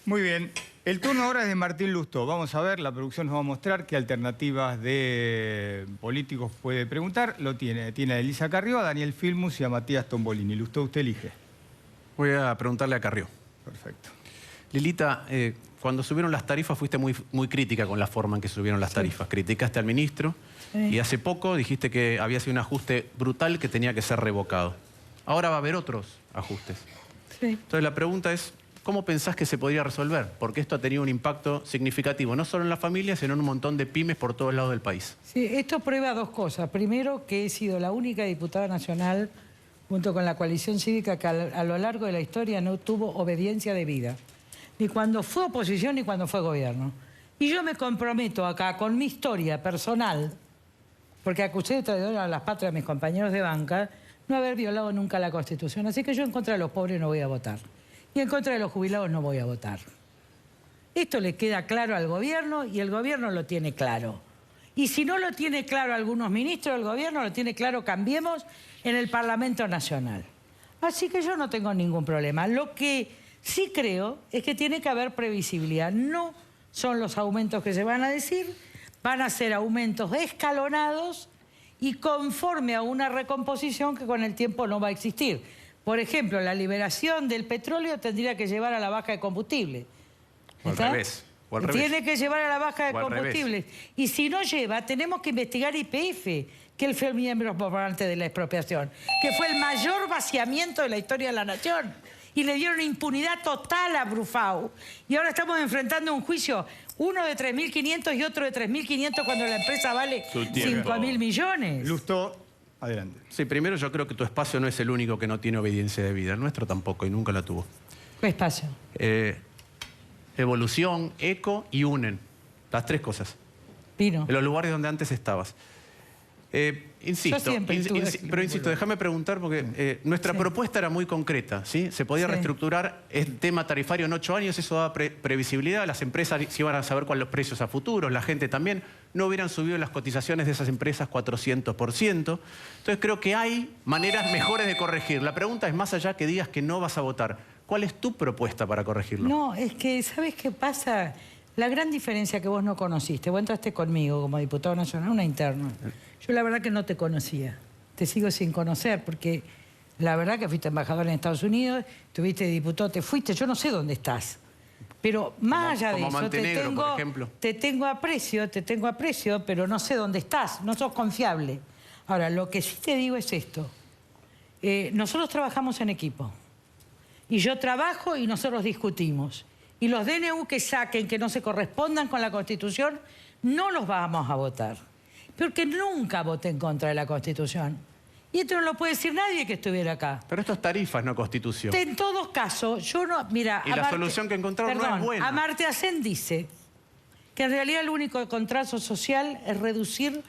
Muy bien. El turno ahora es de Martín Lustó. Vamos a ver, la producción nos va a mostrar qué alternativas de políticos puede preguntar. Lo tiene. Tiene a Elisa Carrió, a Daniel Filmus y a Matías Tombolini. Lustó, usted elige. Voy a preguntarle a Carrió. Perfecto. Lilita, cuando subieron las tarifas fuiste muy crítica con la forma en que subieron las tarifas. Criticaste al ministro y hace poco dijiste que había sido un ajuste brutal que tenía que ser revocado. Ahora va a haber otros ajustes. Entonces la pregunta es, ¿cómo pensás que se podría resolver? Porque esto ha tenido un impacto significativo, no solo en las familias, sino en un montón de pymes por todos lados del país. Sí, esto prueba dos cosas. Primero, que he sido la única diputada nacional, junto con la coalición cívica, que a lo largo de la historia no tuvo obediencia debida. Ni cuando fue oposición ni cuando fue gobierno. Y yo me comprometo acá con mi historia personal, porque acusé de traidora a las patrias de mis compañeros de banca, no haber violado nunca la Constitución. Así que yo en contra de los pobres no voy a votar. Y en contra de los jubilados no voy a votar. Esto le queda claro al gobierno y el gobierno lo tiene claro. Y si no lo tiene claro algunos ministros del gobierno, lo tiene claro Cambiemos en el Parlamento Nacional. Así que yo no tengo ningún problema. Lo que sí creo es que tiene que haber previsibilidad. No son los aumentos que se van a decir, van a ser aumentos escalonados y conforme a una recomposición que con el tiempo no va a existir. Por ejemplo, la liberación del petróleo tendría que llevar a la baja de combustible. O al revés. O al revés. Tiene que llevar a la baja de O al combustibles. Y si no lleva, tenemos que investigar YPF, que él fue el miembro proponente de la expropiación, que fue el mayor vaciamiento de la historia de la nación. Y le dieron impunidad total a Brufau. Y ahora estamos enfrentando un juicio, uno de 3.500 y otro de 3.500 cuando la empresa vale 5.000 millones. Lustó, adelante. Sí, primero yo creo que tu espacio no es el único que no tiene obediencia de vida. El nuestro tampoco y nunca la tuvo. ¿Qué espacio? Evolución, eco y unen. Las tres cosas. Pino. En los lugares donde antes estabas. Insisto, Yo siempre estuve aquí. pero insisto, déjame preguntar porque nuestra propuesta era muy concreta, ¿sí? Se podía reestructurar el tema tarifario en 8 años, eso daba previsibilidad, las empresas se iban a saber cuáles los precios a futuro, la gente también, no hubieran subido las cotizaciones de esas empresas 400%. Entonces creo que hay maneras mejores de corregir. La pregunta es, más allá que digas que no vas a votar, ¿cuál es tu propuesta para corregirlo? No, es que, ¿sabes qué pasa? La gran diferencia que vos no conociste, vos entraste conmigo como diputado nacional, una interna. Yo la verdad que no te conocía, te sigo sin conocer, porque la verdad que fuiste embajador en Estados Unidos, tuviste diputado, te fuiste, yo no sé dónde estás. Pero más allá de eso, te tengo aprecio, pero no sé dónde estás, no sos confiable. Ahora, lo que sí te digo es esto. Nosotros trabajamos en equipo. Y yo trabajo y nosotros discutimos. Y los DNU que saquen, que no se correspondan con la Constitución, no los vamos a votar. Porque nunca voté en contra de la Constitución. Y esto no lo puede decir nadie que estuviera acá. Pero esto es tarifas, no Constitución. En todos casos, yo no... Mira, y la solución que encontraron no es buena. Amartya Sen dice que en realidad el único contrato social es reducir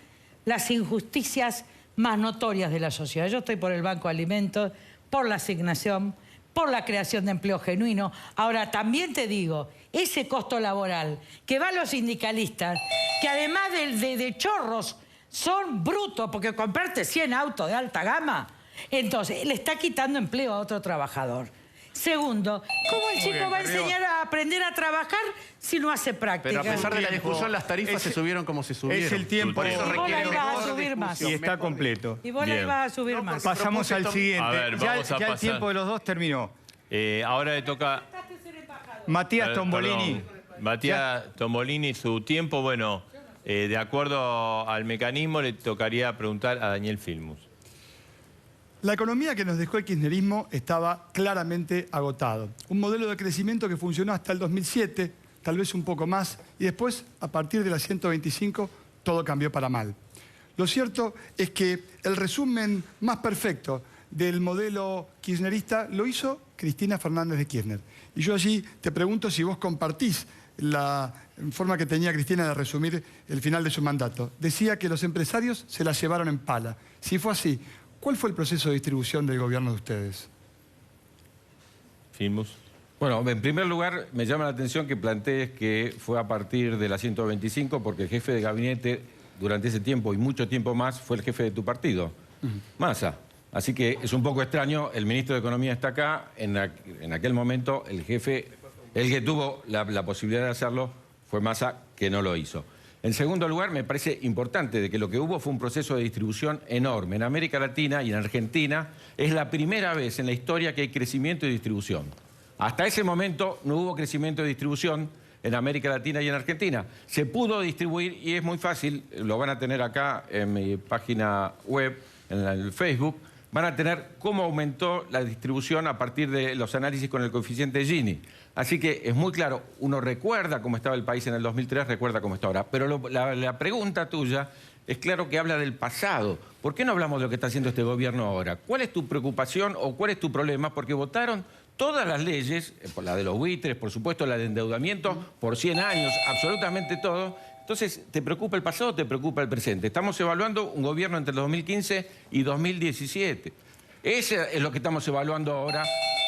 las injusticias más notorias de la sociedad. Yo estoy por el Banco de Alimentos, por la asignación, por la creación de empleo genuino. Ahora, también te digo, ese costo laboral que va a los sindicalistas, que además de chorros, son brutos, porque comprarte 100 autos de alta gama, entonces le está quitando empleo a otro trabajador. Segundo, ¿cómo el chico va a enseñar a aprender a trabajar si no hace práctica? Pero a pesar de la discusión, las tarifas se subieron como se subieron. Es el tiempo. Por eso y vos la ibas a subir más. Y está completo. Y vos la ibas a subir más. Pasamos al siguiente. A ver, vamos a ya el pasar. tiempo de los dos terminó. Ahora le toca... Matías Tombolini. Matías Tombolini, su tiempo, bueno, de acuerdo al mecanismo, le tocaría preguntar a Daniel Filmus. La economía que nos dejó el kirchnerismo estaba claramente agotado. Un modelo de crecimiento que funcionó hasta el 2007, tal vez un poco más, y después, a partir de la 125, todo cambió para mal. Lo cierto es que el resumen más perfecto del modelo kirchnerista lo hizo Cristina Fernández de Kirchner. Y yo allí te pregunto si vos compartís la forma que tenía Cristina de resumir el final de su mandato. Decía que los empresarios se la llevaron en pala. Si fue así, ¿cuál fue el proceso de distribución del gobierno de ustedes? Filmus. Bueno, en primer lugar, me llama la atención que plantees que fue a partir de la 125, porque el jefe de gabinete, durante ese tiempo y mucho tiempo más, fue el jefe de tu partido, Massa. Así que es un poco extraño, el ministro de Economía está acá, en aquel momento el jefe, el que tuvo la posibilidad de hacerlo, fue Massa, que no lo hizo. En segundo lugar, me parece importante de que lo que hubo fue un proceso de distribución enorme. En América Latina y en Argentina es la primera vez en la historia que hay crecimiento y distribución. Hasta ese momento no hubo crecimiento y distribución en América Latina y en Argentina. Se pudo distribuir y es muy fácil, lo van a tener acá en mi página web, en el Facebook, van a tener cómo aumentó la distribución a partir de los análisis con el coeficiente Gini. Así que es muy claro, uno recuerda cómo estaba el país en el 2003, recuerda cómo está ahora. Pero la pregunta tuya es claro que habla del pasado. ¿Por qué no hablamos de lo que está haciendo este gobierno ahora? ¿Cuál es tu preocupación o cuál es tu problema? Porque votaron todas las leyes, la de los buitres, por supuesto, la de endeudamiento, por 100 años, absolutamente todo. Entonces, ¿te preocupa el pasado o te preocupa el presente? Estamos evaluando un gobierno entre el 2015 y 2017. Ese es lo que estamos evaluando ahora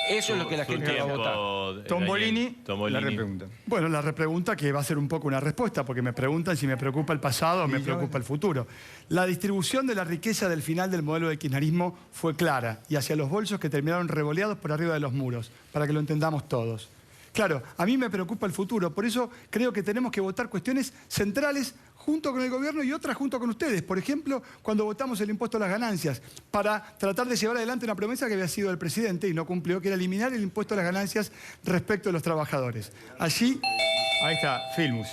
Eso es lo que la gente va a votar. Tombolini, la repregunta. Bueno, la repregunta que va a ser un poco una respuesta, porque me preguntan si me preocupa el pasado o me preocupa el futuro. La distribución de la riqueza del final del modelo de kirchnerismo fue clara y hacia los bolsos que terminaron revoleados por arriba de los muros, para que lo entendamos todos. Claro, a mí me preocupa el futuro, por eso creo que tenemos que votar cuestiones centrales junto con el gobierno y otras junto con ustedes. Por ejemplo, cuando votamos el impuesto a las ganancias, para tratar de llevar adelante una promesa que había sido del presidente y no cumplió, que era eliminar el impuesto a las ganancias respecto de los trabajadores. Allí... Ahí está, Filmus.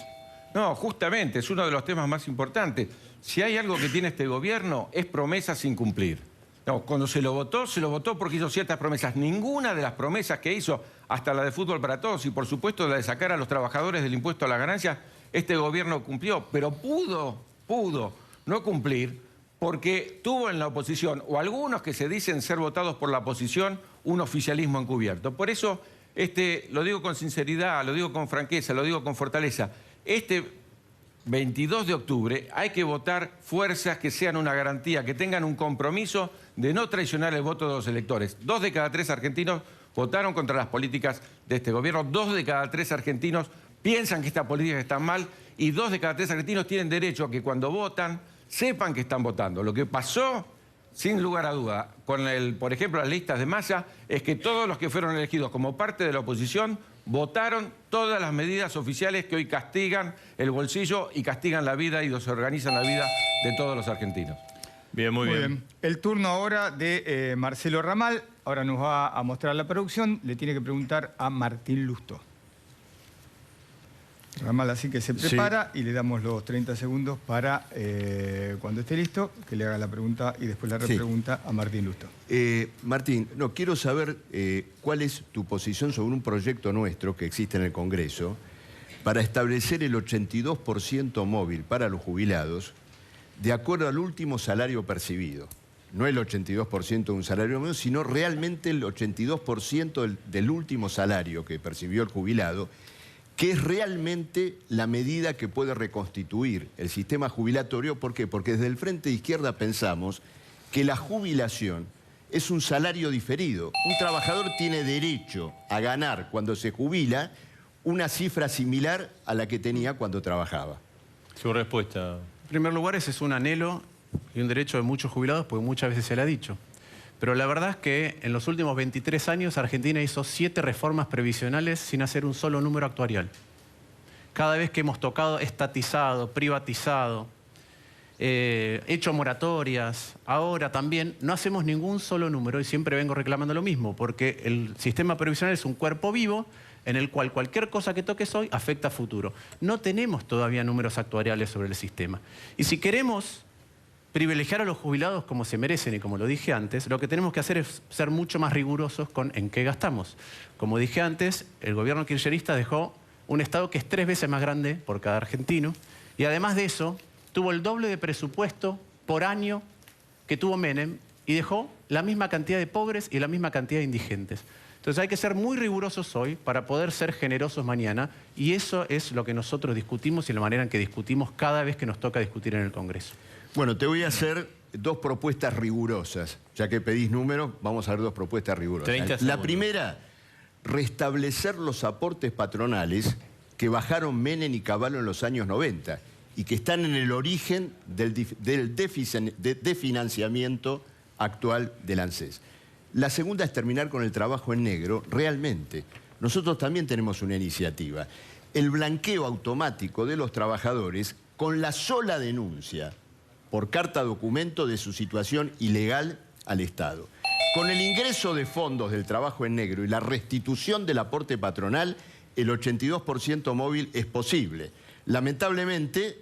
No, justamente, es uno de los temas más importantes. Si hay algo que tiene este gobierno, es promesas sin cumplir. No, cuando se lo votó porque hizo ciertas promesas. Ninguna de las promesas que hizo, hasta la de Fútbol para Todos y por supuesto la de sacar a los trabajadores del impuesto a las ganancias, este gobierno cumplió. Pero pudo no cumplir porque tuvo en la oposición, o algunos que se dicen ser votados por la oposición, un oficialismo encubierto. Por eso, lo digo con sinceridad, lo digo con franqueza, lo digo con fortaleza. 22 de octubre hay que votar fuerzas que sean una garantía, que tengan un compromiso de no traicionar el voto de los electores. 2 de cada 3 argentinos votaron contra las políticas de este gobierno. 2 de cada 3 argentinos piensan que estas políticas están mal y 2 de cada 3 argentinos tienen derecho a que cuando votan sepan que están votando. Lo que pasó, sin lugar a duda, con por ejemplo, las listas de Massa, es que todos los que fueron elegidos como parte de la oposición votaron todas las medidas oficiales que hoy castigan el bolsillo y castigan la vida y desorganizan la vida de todos los argentinos. Bien, muy bien. El turno ahora de Marcelo Ramal. Ahora nos va a mostrar la producción. Le tiene que preguntar a Martín Lustó. Ramal así que se prepara y le damos los 30 segundos para, cuando esté listo, que le haga la pregunta y después la repregunta a Martín Lustó. Martín, quiero saber cuál es tu posición sobre un proyecto nuestro que existe en el Congreso para establecer el 82% móvil para los jubilados de acuerdo al último salario percibido. No el 82% de un salario medio, sino realmente el 82% del último salario que percibió el jubilado, que es realmente la medida que puede reconstituir el sistema jubilatorio. ¿Por qué? Porque desde el Frente de Izquierda pensamos que la jubilación es un salario diferido. Un trabajador tiene derecho a ganar cuando se jubila una cifra similar a la que tenía cuando trabajaba. Su respuesta. En primer lugar, ese es un anhelo y un derecho de muchos jubilados, porque muchas veces se le ha dicho. Pero la verdad es que en los últimos 23 años Argentina hizo 7 reformas previsionales sin hacer un solo número actuarial. Cada vez que hemos tocado, estatizado, privatizado, hecho moratorias, ahora también no hacemos ningún solo número y siempre vengo reclamando lo mismo, porque el sistema previsional es un cuerpo vivo en el cual cualquier cosa que toques hoy afecta a futuro. No tenemos todavía números actuariales sobre el sistema. Y si queremos privilegiar a los jubilados como se merecen y como lo dije antes, lo que tenemos que hacer es ser mucho más rigurosos con en qué gastamos. Como dije antes, el gobierno kirchnerista dejó un Estado que es 3 veces más grande por cada argentino y además de eso tuvo el doble de presupuesto por año que tuvo Menem y dejó la misma cantidad de pobres y la misma cantidad de indigentes. Entonces hay que ser muy rigurosos hoy para poder ser generosos mañana y eso es lo que nosotros discutimos y la manera en que discutimos cada vez que nos toca discutir en el Congreso. Bueno, te voy a hacer 2 propuestas rigurosas. Ya que pedís números, vamos a ver 2 propuestas rigurosas. La primera, restablecer los aportes patronales que bajaron Menem y Cavallo en los años 90 y que están en el origen del desfinanciamiento actual del ANSES. La segunda es terminar con el trabajo en negro realmente. Nosotros también tenemos una iniciativa. El blanqueo automático de los trabajadores con la sola denuncia por carta documento de su situación ilegal al Estado. Con el ingreso de fondos del trabajo en negro y la restitución del aporte patronal, el 82% móvil es posible. Lamentablemente,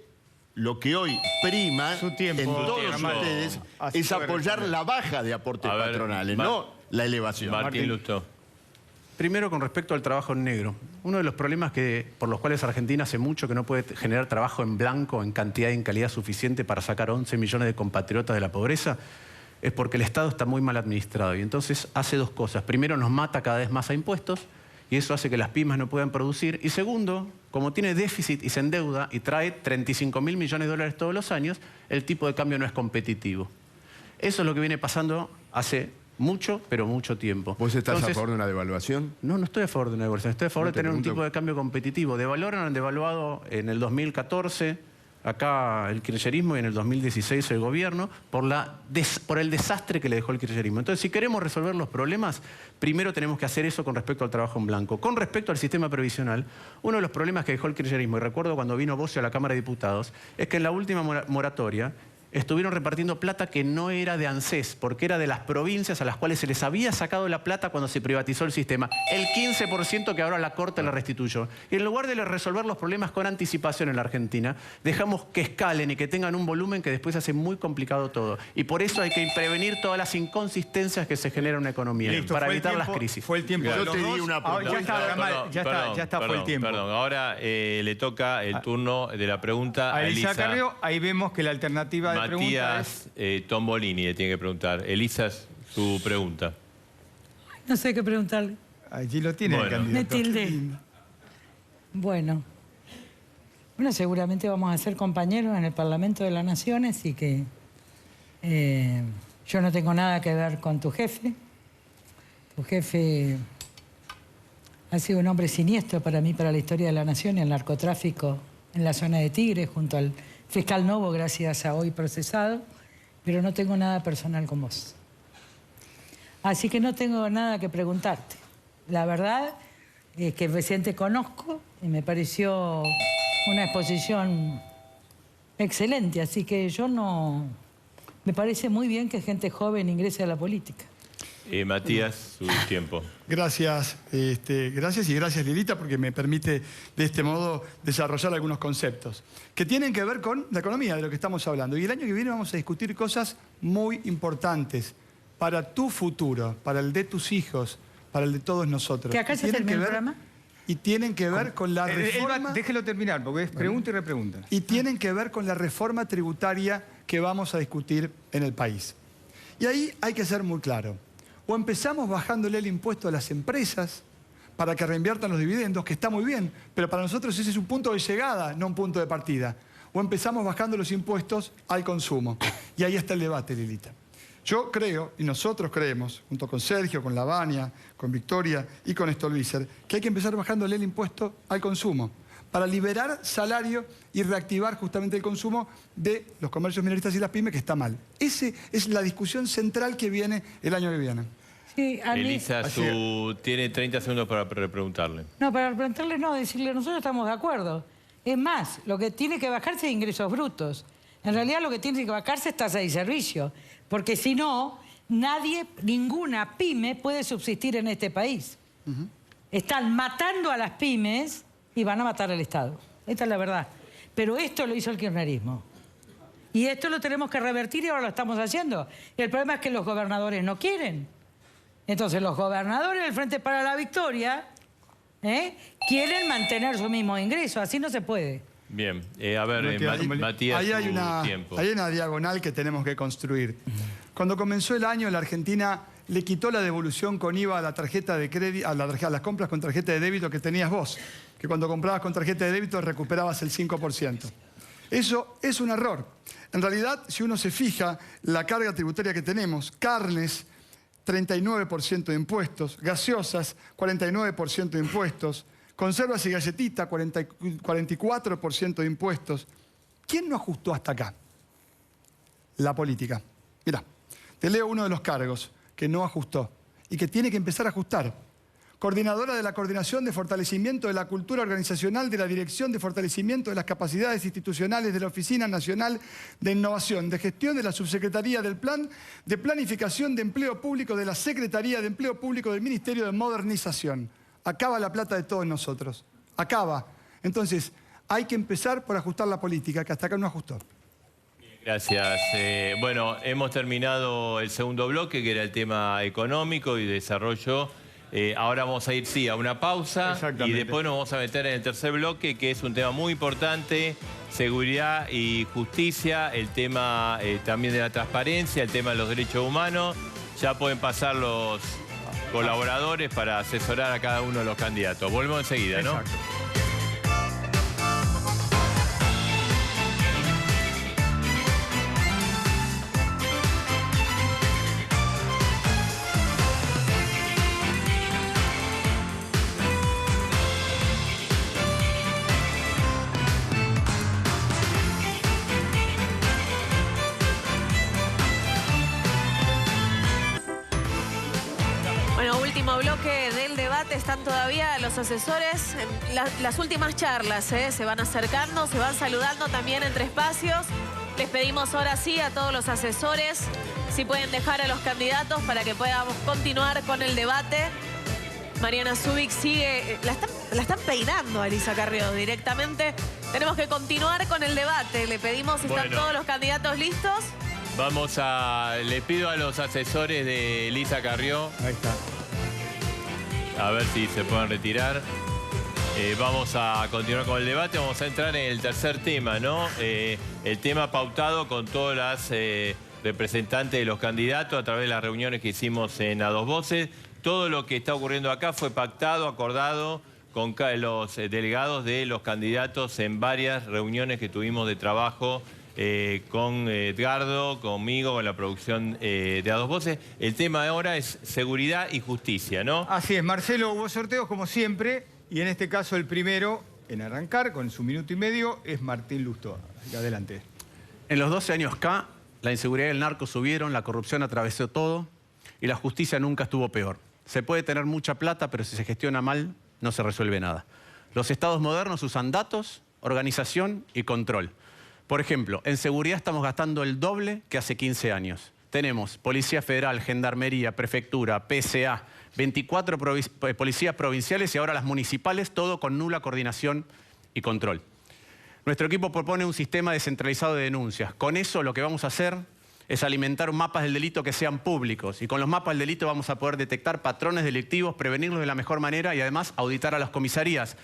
lo que hoy prima en todos ustedes es apoyar la baja de aportes patronales, no la elevación. Martín Lustó. Primero, con respecto al trabajo en negro. Uno de los problemas por los cuales Argentina hace mucho que no puede generar trabajo en blanco en cantidad y en calidad suficiente para sacar 11 millones de compatriotas de la pobreza es porque el Estado está muy mal administrado. Y entonces hace 2 cosas. Primero, nos mata cada vez más a impuestos y eso hace que las pymes no puedan producir. Y segundo, como tiene déficit y se endeuda y trae 35.000 millones de dólares todos los años, el tipo de cambio no es competitivo. Eso es lo que viene pasando hace mucho, pero mucho tiempo. ¿Vos estás Entonces, a favor de una devaluación? No, no estoy a favor de una devaluación. Estoy a favor de tener un tipo de cambio competitivo. Devaluaron, han devaluado en el 2014... acá el kirchnerismo y en el 2016 el gobierno, por el desastre que le dejó el kirchnerismo. Entonces, si queremos resolver los problemas, primero tenemos que hacer eso con respecto al trabajo en blanco. Con respecto al sistema previsional, uno de los problemas que dejó el kirchnerismo, y recuerdo cuando vino Bocio a la Cámara de Diputados, es que en la última moratoria estuvieron repartiendo plata que no era de ANSES, porque era de las provincias a las cuales se les había sacado la plata cuando se privatizó el sistema. El 15% que ahora la Corte la restituyó. Y en lugar de resolver los problemas con anticipación en la Argentina, dejamos que escalen y que tengan un volumen que después hace muy complicado todo. Y por eso hay que prevenir todas las inconsistencias que se generan en una economía, Listo, para fue el evitar tiempo, las crisis. Fue el tiempo. Yo Los te di dos. una pregunta. Ya está, Gamal, ya está, fue el tiempo. Perdón, ahora le toca el turno de la pregunta a Elisa Elisa. Carrió, ahí vemos que la alternativa de pregunta es... Tombolini le tiene que preguntar. Elisa, su pregunta. No sé qué preguntarle. Allí lo tiene Bueno. el candidato. Me tildé. Bueno, seguramente vamos a ser compañeros en el Parlamento de las Naciones y que yo no tengo nada que ver con tu jefe. Tu jefe ha sido un hombre siniestro para mí, para la historia de la nación, y el narcotráfico en la zona de Tigre, junto al fiscal Novo, gracias a hoy procesado. Pero no tengo nada personal con vos. Así que no tengo nada que preguntarte. La verdad es que recién te conozco y me pareció una exposición excelente. Así que yo no... Me parece muy bien que gente joven ingrese a la política. Matías, su tiempo. Gracias, gracias y gracias Lilita, porque me permite de este modo desarrollar algunos conceptos que tienen que ver con la economía, de lo que estamos hablando. Y el año que viene vamos a discutir cosas muy importantes para tu futuro, para el de tus hijos, para el de todos nosotros. ¿Que acá se termina el programa? Y tienen que ver con la reforma... Déjelo terminar, porque es pregunta y repregunta. Y tienen que ver con la reforma tributaria que vamos a discutir en el país. Y ahí hay que ser muy claro. O empezamos bajándole el impuesto a las empresas para que reinviertan los dividendos, que está muy bien, pero para nosotros ese es un punto de llegada, no un punto de partida. O empezamos bajando los impuestos al consumo. Y ahí está el debate, Lilita. Yo creo, y nosotros creemos, junto con Sergio, con Lavania, con Victoria y con Stolbizer, que hay que empezar bajándole el impuesto al consumo para liberar salario y reactivar justamente el consumo de los comercios minoristas y las pymes, que está mal. Esa es la discusión central que viene el año que viene. Sí, Elisa, tiene 30 segundos para preguntarle. No, para preguntarle no, decirle, nosotros estamos de acuerdo. Es más, lo que tiene que bajarse es ingresos brutos. En realidad lo que tiene que bajarse es tasa de servicio, porque si no, ninguna pyme puede subsistir en este país. Están matando a las pymes y van a matar al Estado. Esta es la verdad. Pero esto lo hizo el kirchnerismo. Y esto lo tenemos que revertir y ahora lo estamos haciendo. Y el problema es que los gobernadores no quieren. Entonces los gobernadores del Frente para la Victoria quieren mantener su mismo ingreso. Así no se puede. Bien. A ver, Matías, ahí hay tiempo. Hay una diagonal que tenemos que construir. Cuando comenzó el año, la Argentina le quitó la devolución con IVA a la tarjeta de crédito, a las compras con tarjeta de débito que tenías vos, que cuando comprabas con tarjeta de débito recuperabas el 5%. Eso es un error. En realidad, si uno se fija la carga tributaria que tenemos, carnes, 39% de impuestos, gaseosas, 49% de impuestos, conservas y galletitas, 44% de impuestos. ¿Quién no ajustó hasta acá? La política. Mirá, te leo uno de los cargos que no ajustó y que tiene que empezar a ajustar. Coordinadora de la Coordinación de Fortalecimiento de la Cultura Organizacional de la Dirección de Fortalecimiento de las Capacidades Institucionales de la Oficina Nacional de Innovación, de Gestión de la Subsecretaría del Plan de Planificación de Empleo Público de la Secretaría de Empleo Público del Ministerio de Modernización. Acaba la plata de todos nosotros. Acaba. Entonces, hay que empezar por ajustar la política, que hasta acá no ajustó. Gracias. Bueno, hemos terminado el segundo bloque, que era el tema económico y desarrollo. Ahora vamos a ir, sí, a una pausa y después nos vamos a meter en el tercer bloque, que es un tema muy importante, seguridad y justicia, el tema también de la transparencia, el tema de los derechos humanos. Ya pueden pasar los colaboradores para asesorar a cada uno de los candidatos. Volvemos enseguida, ¿no? Exacto. debate están todavía los asesores en las últimas charlas, se van acercando, se van saludando también entre espacios. Les pedimos ahora sí a todos los asesores si pueden dejar a los candidatos para que podamos continuar con el debate. Mariana Zubik sigue, la están peinando a Elisa Carrió directamente. Tenemos que continuar con el debate. Le pedimos si están todos los candidatos listos. Le pido a los asesores de Elisa Carrió. Ahí está. A ver si se pueden retirar. Vamos a continuar con el debate. Vamos a entrar en el tercer tema, ¿no? El tema pautado con todas las representantes de los candidatos a través de las reuniones que hicimos en A Dos Voces. Todo lo que está ocurriendo acá fue pactado, acordado con los delegados de los candidatos en varias reuniones que tuvimos de trabajo con Edgardo, conmigo, con la producción de A Dos Voces. El tema de ahora es seguridad y justicia, ¿no? Así es, Marcelo, hubo sorteos como siempre, y en este caso el primero en arrancar con su minuto y medio es Martín Lustó. Adelante. En los 12 años K, la inseguridad y el narco subieron, la corrupción atravesó todo y la justicia nunca estuvo peor. Se puede tener mucha plata, pero si se gestiona mal, no se resuelve nada. Los estados modernos usan datos, organización y control. Por ejemplo, en seguridad estamos gastando el doble que hace 15 años. Tenemos Policía Federal, Gendarmería, Prefectura, PSA, 24 policías provinciales y ahora las municipales, todo con nula coordinación y control. Nuestro equipo propone un sistema descentralizado de denuncias. Con eso lo que vamos a hacer es alimentar mapas del delito que sean públicos. Y con los mapas del delito vamos a poder detectar patrones delictivos, prevenirlos de la mejor manera y además auditar a las comisarías.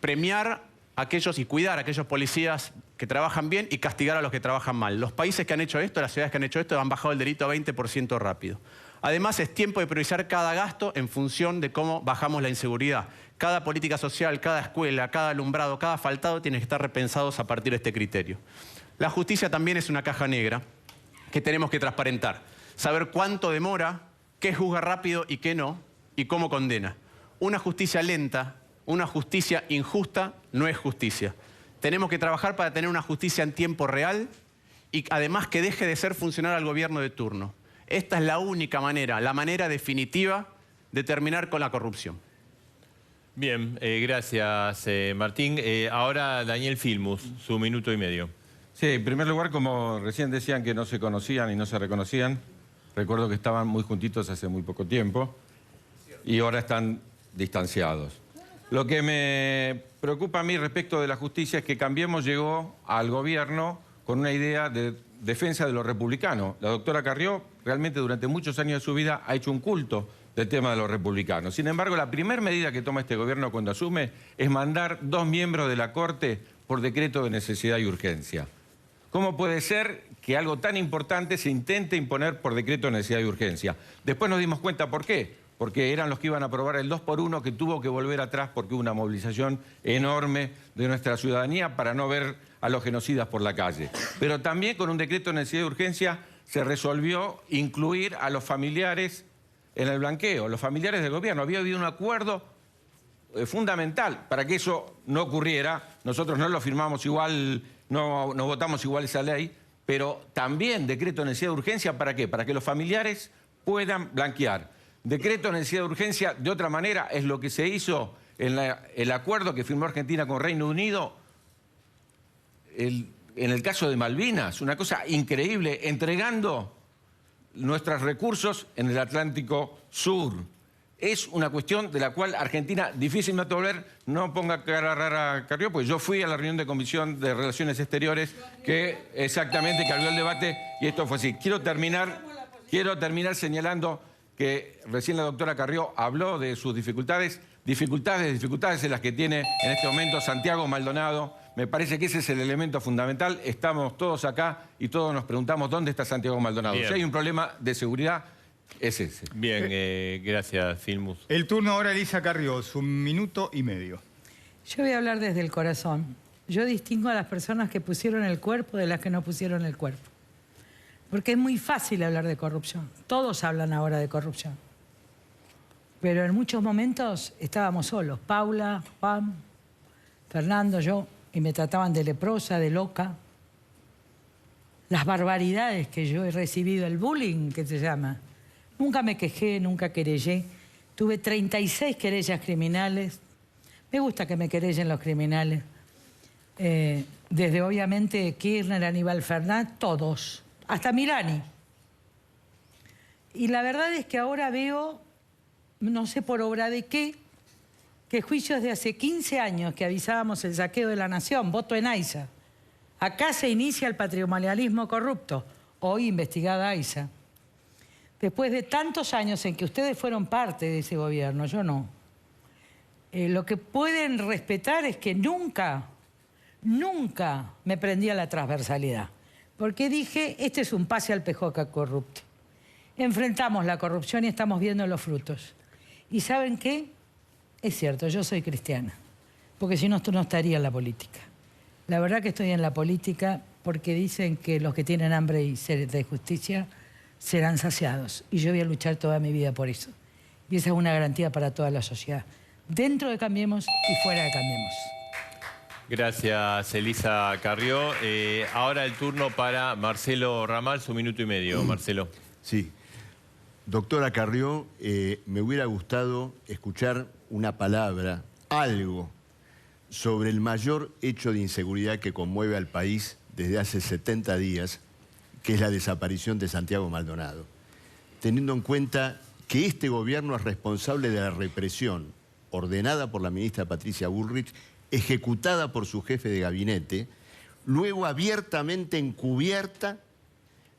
Premiar a aquellos y cuidar a aquellos policías que trabajan bien y castigar a los que trabajan mal. Los países que han hecho esto, las ciudades que han hecho esto, han bajado el delito a 20% rápido. Además, es tiempo de priorizar cada gasto en función de cómo bajamos la inseguridad. Cada política social, cada escuela, cada alumbrado, cada asfaltado tiene que estar repensados a partir de este criterio. La justicia también es una caja negra que tenemos que transparentar. Saber cuánto demora, qué juzga rápido y qué no, y cómo condena. Una justicia lenta, una justicia injusta, no es justicia. Tenemos que trabajar para tener una justicia en tiempo real y además que deje de ser funcional al gobierno de turno. Esta es la única manera, la manera definitiva de terminar con la corrupción. Bien, gracias Martín. Ahora Daniel Filmus, su minuto y medio. Sí, en primer lugar, como recién decían que no se conocían y no se reconocían, recuerdo que estaban muy juntitos hace muy poco tiempo y ahora están distanciados. Lo que me preocupa a mí respecto de la justicia es que Cambiemos llegó al gobierno con una idea de defensa de lo republicano. La doctora Carrió realmente durante muchos años de su vida ha hecho un culto del tema de los republicanos. Sin embargo, la primera medida que toma este gobierno cuando asume es mandar 2 miembros de la Corte por decreto de necesidad y urgencia. ¿Cómo puede ser que algo tan importante se intente imponer por decreto de necesidad y urgencia? Después nos dimos cuenta por qué. Porque eran los que iban a aprobar el 2x1 que tuvo que volver atrás porque hubo una movilización enorme de nuestra ciudadanía para no ver a los genocidas por la calle. Pero también con un decreto de necesidad y urgencia se resolvió incluir a los familiares en el blanqueo, los familiares del gobierno. Había habido un acuerdo fundamental para que eso no ocurriera. Nosotros no lo firmamos igual, no votamos igual esa ley, pero también decreto de necesidad de urgencia, ¿para qué? Para que los familiares puedan blanquear. Decreto de necesidad de urgencia, de otra manera, es lo que se hizo en el acuerdo que firmó Argentina con Reino Unido en el caso de Malvinas. Una cosa increíble, entregando nuestros recursos en el Atlántico Sur. Es una cuestión de la cual Argentina difícilmente va a volver. No ponga cara rara, Carrió, porque yo fui a la reunión de Comisión de Relaciones Exteriores que abrió el debate y esto fue así. Quiero terminar señalando que recién la doctora Carrió habló de sus dificultades en las que tiene en este momento Santiago Maldonado. Me parece que ese es el elemento fundamental. Estamos todos acá y todos nos preguntamos dónde está Santiago Maldonado. Bien. Si hay un problema de seguridad, es ese. Bien, gracias, Filmus. El turno ahora Elisa Carrió, su minuto y medio. Yo voy a hablar desde el corazón. Yo distingo a las personas que pusieron el cuerpo de las que no pusieron el cuerpo. Porque es muy fácil hablar de corrupción. Todos hablan ahora de corrupción. Pero en muchos momentos estábamos solos. Paula, Juan, Fernando, yo, y me trataban de leprosa, de loca. Las barbaridades que yo he recibido, el bullying que se llama. Nunca me quejé, nunca querellé. Tuve 36 querellas criminales. Me gusta que me querellen los criminales. Desde obviamente Kirchner, Aníbal Fernández, todos, hasta Milani. Y la verdad es que ahora veo, no sé por obra de qué, que juicios de hace 15 años que avisábamos el saqueo de la nación, voto en AISA. Acá se inicia el patrimonialismo corrupto, hoy investigada AISA. Después de tantos años en que ustedes fueron parte de ese gobierno, yo no. Lo que pueden respetar es que nunca me prendí a la transversalidad. Porque dije, este es un pase al pejoca corrupto. Enfrentamos la corrupción y estamos viendo los frutos. ¿Y saben qué? Es cierto, yo soy cristiana. Porque si no, esto no estaría en la política. La verdad que estoy en la política porque dicen que los que tienen hambre y sed de justicia serán saciados. Y yo voy a luchar toda mi vida por eso. Y esa es una garantía para toda la sociedad. Dentro de Cambiemos y fuera de Cambiemos. Gracias, Elisa Carrió. Ahora el turno para Marcelo Ramal, su minuto y medio. Marcelo. Sí. Doctora Carrió, me hubiera gustado escuchar una palabra, algo, sobre el mayor hecho de inseguridad que conmueve al país desde hace 70 días, que es la desaparición de Santiago Maldonado. Teniendo en cuenta que este gobierno es responsable de la represión ordenada por la ministra Patricia Bullrich, ejecutada por su jefe de gabinete, luego abiertamente encubierta,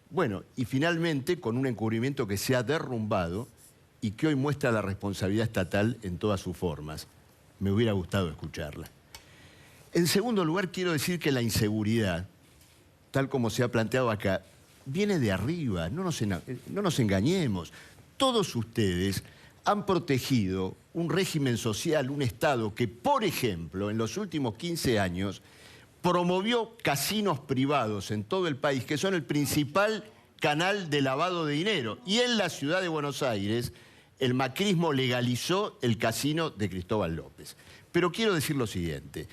bueno, y finalmente con un encubrimiento que se ha derrumbado y que hoy muestra la responsabilidad estatal en todas sus formas. Me hubiera gustado escucharla. En segundo lugar, quiero decir que la inseguridad, tal como se ha planteado acá, viene de arriba, no nos engañemos. Todos ustedes han protegido un régimen social, un Estado que, por ejemplo, en los últimos 15 años, promovió casinos privados en todo el país, que son el principal canal de lavado de dinero. Y en la ciudad de Buenos Aires, el macrismo legalizó el casino de Cristóbal López. Pero quiero decir lo siguiente,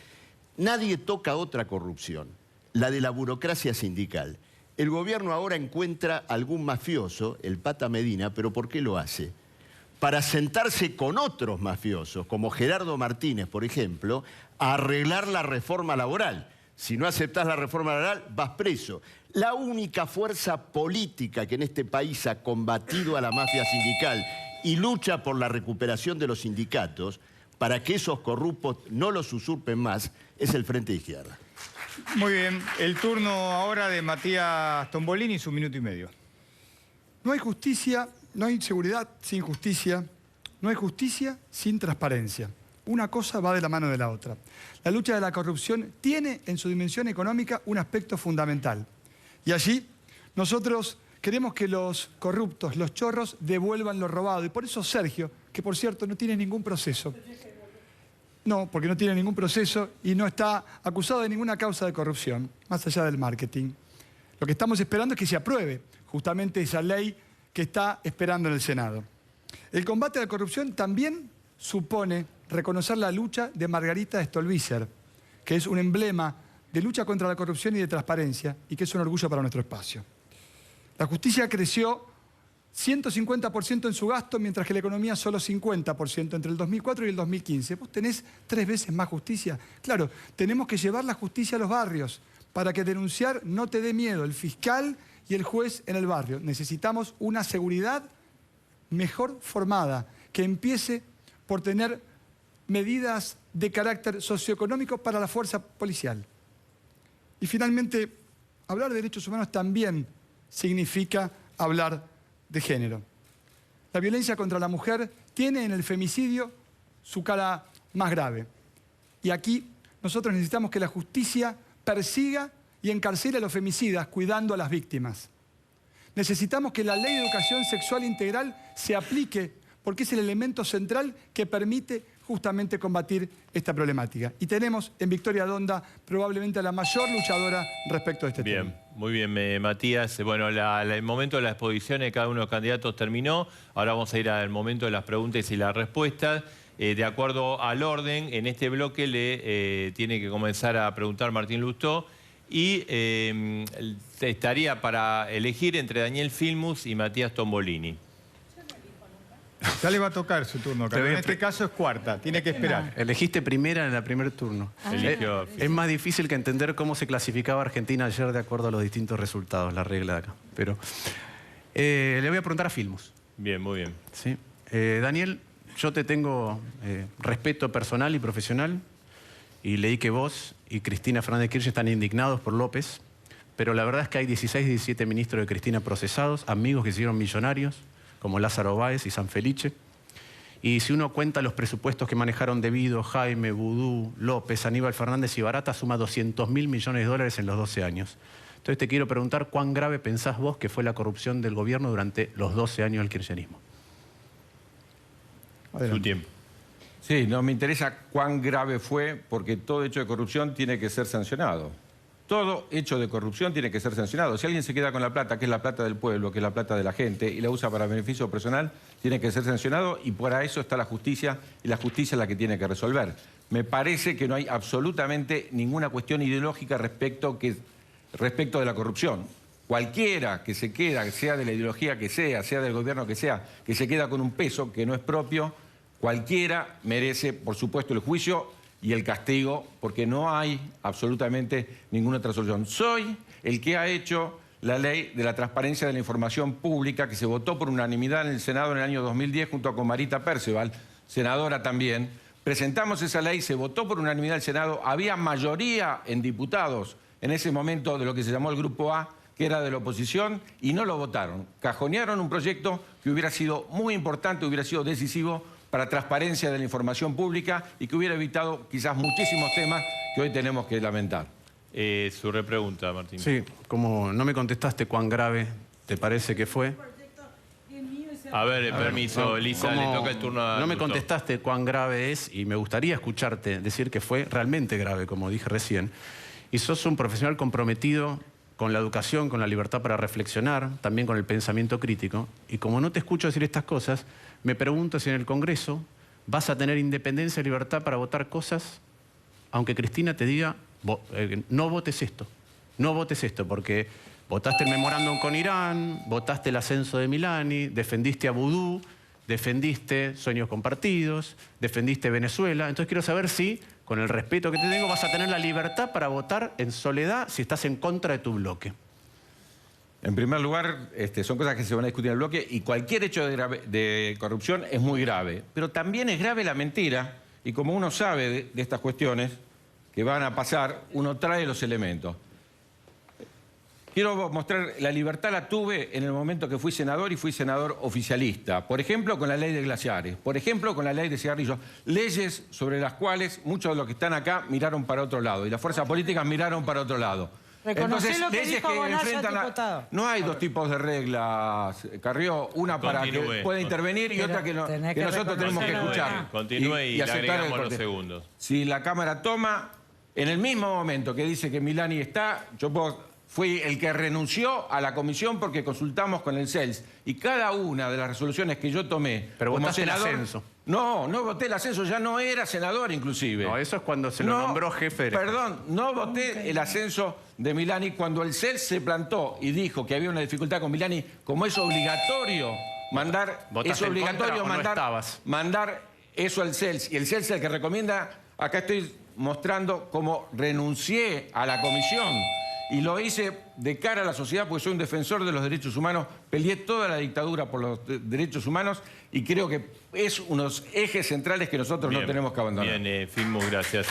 nadie toca otra corrupción, la de la burocracia sindical. El gobierno ahora encuentra algún mafioso, el Pata Medina, pero ¿por qué lo hace? Para sentarse con otros mafiosos, como Gerardo Martínez, por ejemplo, a arreglar la reforma laboral. Si no aceptás la reforma laboral, vas preso. La única fuerza política que en este país ha combatido a la mafia sindical y lucha por la recuperación de los sindicatos para que esos corruptos no los usurpen más es el Frente de Izquierda. Muy bien. El turno ahora de Matías Tombolini, su minuto y medio. No hay justicia, no hay seguridad sin justicia, no hay justicia sin transparencia. Una cosa va de la mano de la otra. La lucha de la corrupción tiene en su dimensión económica un aspecto fundamental. Y allí nosotros queremos que los corruptos, los chorros, devuelvan lo robado. Y por eso Sergio, que por cierto no tiene ningún proceso. No, porque no tiene ningún proceso y no está acusado de ninguna causa de corrupción, más allá del marketing. Lo que estamos esperando es que se apruebe justamente esa ley que está esperando en el Senado. El combate a la corrupción también supone reconocer la lucha de Margarita Stolbizer, que es un emblema de lucha contra la corrupción y de transparencia, y que es un orgullo para nuestro espacio. La justicia creció 150% en su gasto, mientras que la economía solo 50% entre el 2004 y el 2015. ¿Vos tenés 3 veces más justicia? Claro, tenemos que llevar la justicia a los barrios para que denunciar no te dé miedo el fiscal y el juez en el barrio. Necesitamos una seguridad mejor formada, que empiece por tener medidas de carácter socioeconómico para la fuerza policial. Y finalmente, hablar de derechos humanos también significa hablar de género. La violencia contra la mujer tiene en el femicidio su cara más grave. Y aquí nosotros necesitamos que la justicia persiga y encarcele a los femicidas, cuidando a las víctimas. Necesitamos que la Ley de Educación Sexual Integral se aplique, porque es el elemento central que permite justamente combatir esta problemática. Y tenemos en Victoria Donda probablemente a la mayor luchadora respecto a este tema. Bien, muy bien, Matías. Bueno, el momento de la exposición de cada uno de los candidatos terminó. Ahora vamos a ir al momento de las preguntas y las respuestas. De acuerdo al orden, en este bloque le tiene que comenzar a preguntar Martín Lustó y estaría para elegir entre Daniel Filmus y Matías Tombolini. Ya le va a tocar su turno, Carlos. En este caso es cuarta, tiene que esperar. Elegiste primera en el primer turno. Es más difícil que entender cómo se clasificaba Argentina ayer de acuerdo a los distintos resultados, la regla de acá. Pero le voy a preguntar a Filmus. Bien, muy bien. ¿Sí? Daniel, yo te tengo respeto personal y profesional y leí que vos y Cristina Fernández Kirchner están indignados por López, pero la verdad es que hay 16 y 17 ministros de Cristina procesados, amigos que se hicieron millonarios, como Lázaro Báez y San Felice. Y si uno cuenta los presupuestos que manejaron Devido, Jaime, Vudú, López, Aníbal Fernández y Barata, suma 200.000 millones de dólares en los 12 años. Entonces te quiero preguntar cuán grave pensás vos que fue la corrupción del gobierno durante los 12 años del kirchnerismo. Su tiempo. Sí, no me interesa cuán grave fue, porque todo hecho de corrupción tiene que ser sancionado. Todo hecho de corrupción tiene que ser sancionado. Si alguien se queda con la plata, que es la plata del pueblo, que es la plata de la gente, y la usa para beneficio personal, tiene que ser sancionado, y para eso está la justicia, y la justicia es la que tiene que resolver. Me parece que no hay absolutamente ninguna cuestión ideológica respecto de la corrupción. Cualquiera que se queda, sea de la ideología que sea del gobierno que sea, que se queda con un peso que no es propio, cualquiera merece, por supuesto, el juicio y el castigo, porque no hay absolutamente ninguna otra solución. Soy el que ha hecho la ley de la transparencia de la información pública, que se votó por unanimidad en el Senado en el año 2010, junto con Marita Perceval, senadora también. Presentamos esa ley, se votó por unanimidad en el Senado, había mayoría en diputados en ese momento de lo que se llamó el Grupo A, que era de la oposición, y no lo votaron. Cajonearon un proyecto que hubiera sido muy importante, hubiera sido decisivo para transparencia de la información pública y que hubiera evitado quizás muchísimos temas que hoy tenemos que lamentar. Su repregunta, Martín. Sí, como no me contestaste cuán grave te parece que fue. A ver, permiso, Elisa, le toca el turno a No me Gustavo. contestaste cuán grave es y me gustaría escucharte decir que fue realmente grave, como dije recién. Y sos un profesional comprometido con la educación, con la libertad para reflexionar, también con el pensamiento crítico. Y como no te escucho decir estas cosas, me pregunto si en el Congreso vas a tener independencia y libertad para votar cosas, aunque Cristina te diga, no votes esto, porque votaste el memorándum con Irán, votaste el ascenso de Milani, defendiste a Vudú, defendiste sueños compartidos, defendiste Venezuela. Entonces quiero saber si, con el respeto que te tengo, vas a tener la libertad para votar en soledad si estás en contra de tu bloque. En primer lugar, son cosas que se van a discutir en el bloque, y cualquier hecho de corrupción es muy grave. Pero también es grave la mentira, y como uno sabe de estas cuestiones que van a pasar, uno trae los elementos. Quiero mostrar, la libertad la tuve en el momento que fui senador, y fui senador oficialista. Por ejemplo, con la ley de glaciares. Por ejemplo, con la ley de cigarrillos. Leyes sobre las cuales muchos de los que están acá miraron para otro lado, y las fuerzas políticas miraron para otro lado. Entonces, lo que dijo diputado. No hay dos tipos de reglas, Carrió, una para que pueda intervenir y otra que nosotros tenemos que escuchar. Continúe y le aceptar agregamos los segundos. Si la Cámara toma, en el mismo momento que dice que Milani está, fui el que renunció a la comisión porque consultamos con el CELS. Y cada una de las resoluciones que yo tomé Pero como votaste senador... el ascenso. No voté el ascenso, ya no era senador inclusive. No, eso es cuando se lo nombró jefe de... Perdón, no voté el ascenso de Milani cuando el CELS se plantó y dijo que había una dificultad con Milani, como es obligatorio mandar... ¿Votaste en contra o no estabas? Mandar eso al CELS. Y el CELS es el que recomienda... Acá estoy mostrando cómo renuncié a la comisión. Y lo hice de cara a la sociedad porque soy un defensor de los derechos humanos. Peleé toda la dictadura por los derechos humanos y creo que es unos ejes centrales que nosotros no tenemos que abandonar. Bien, Filmus, gracias.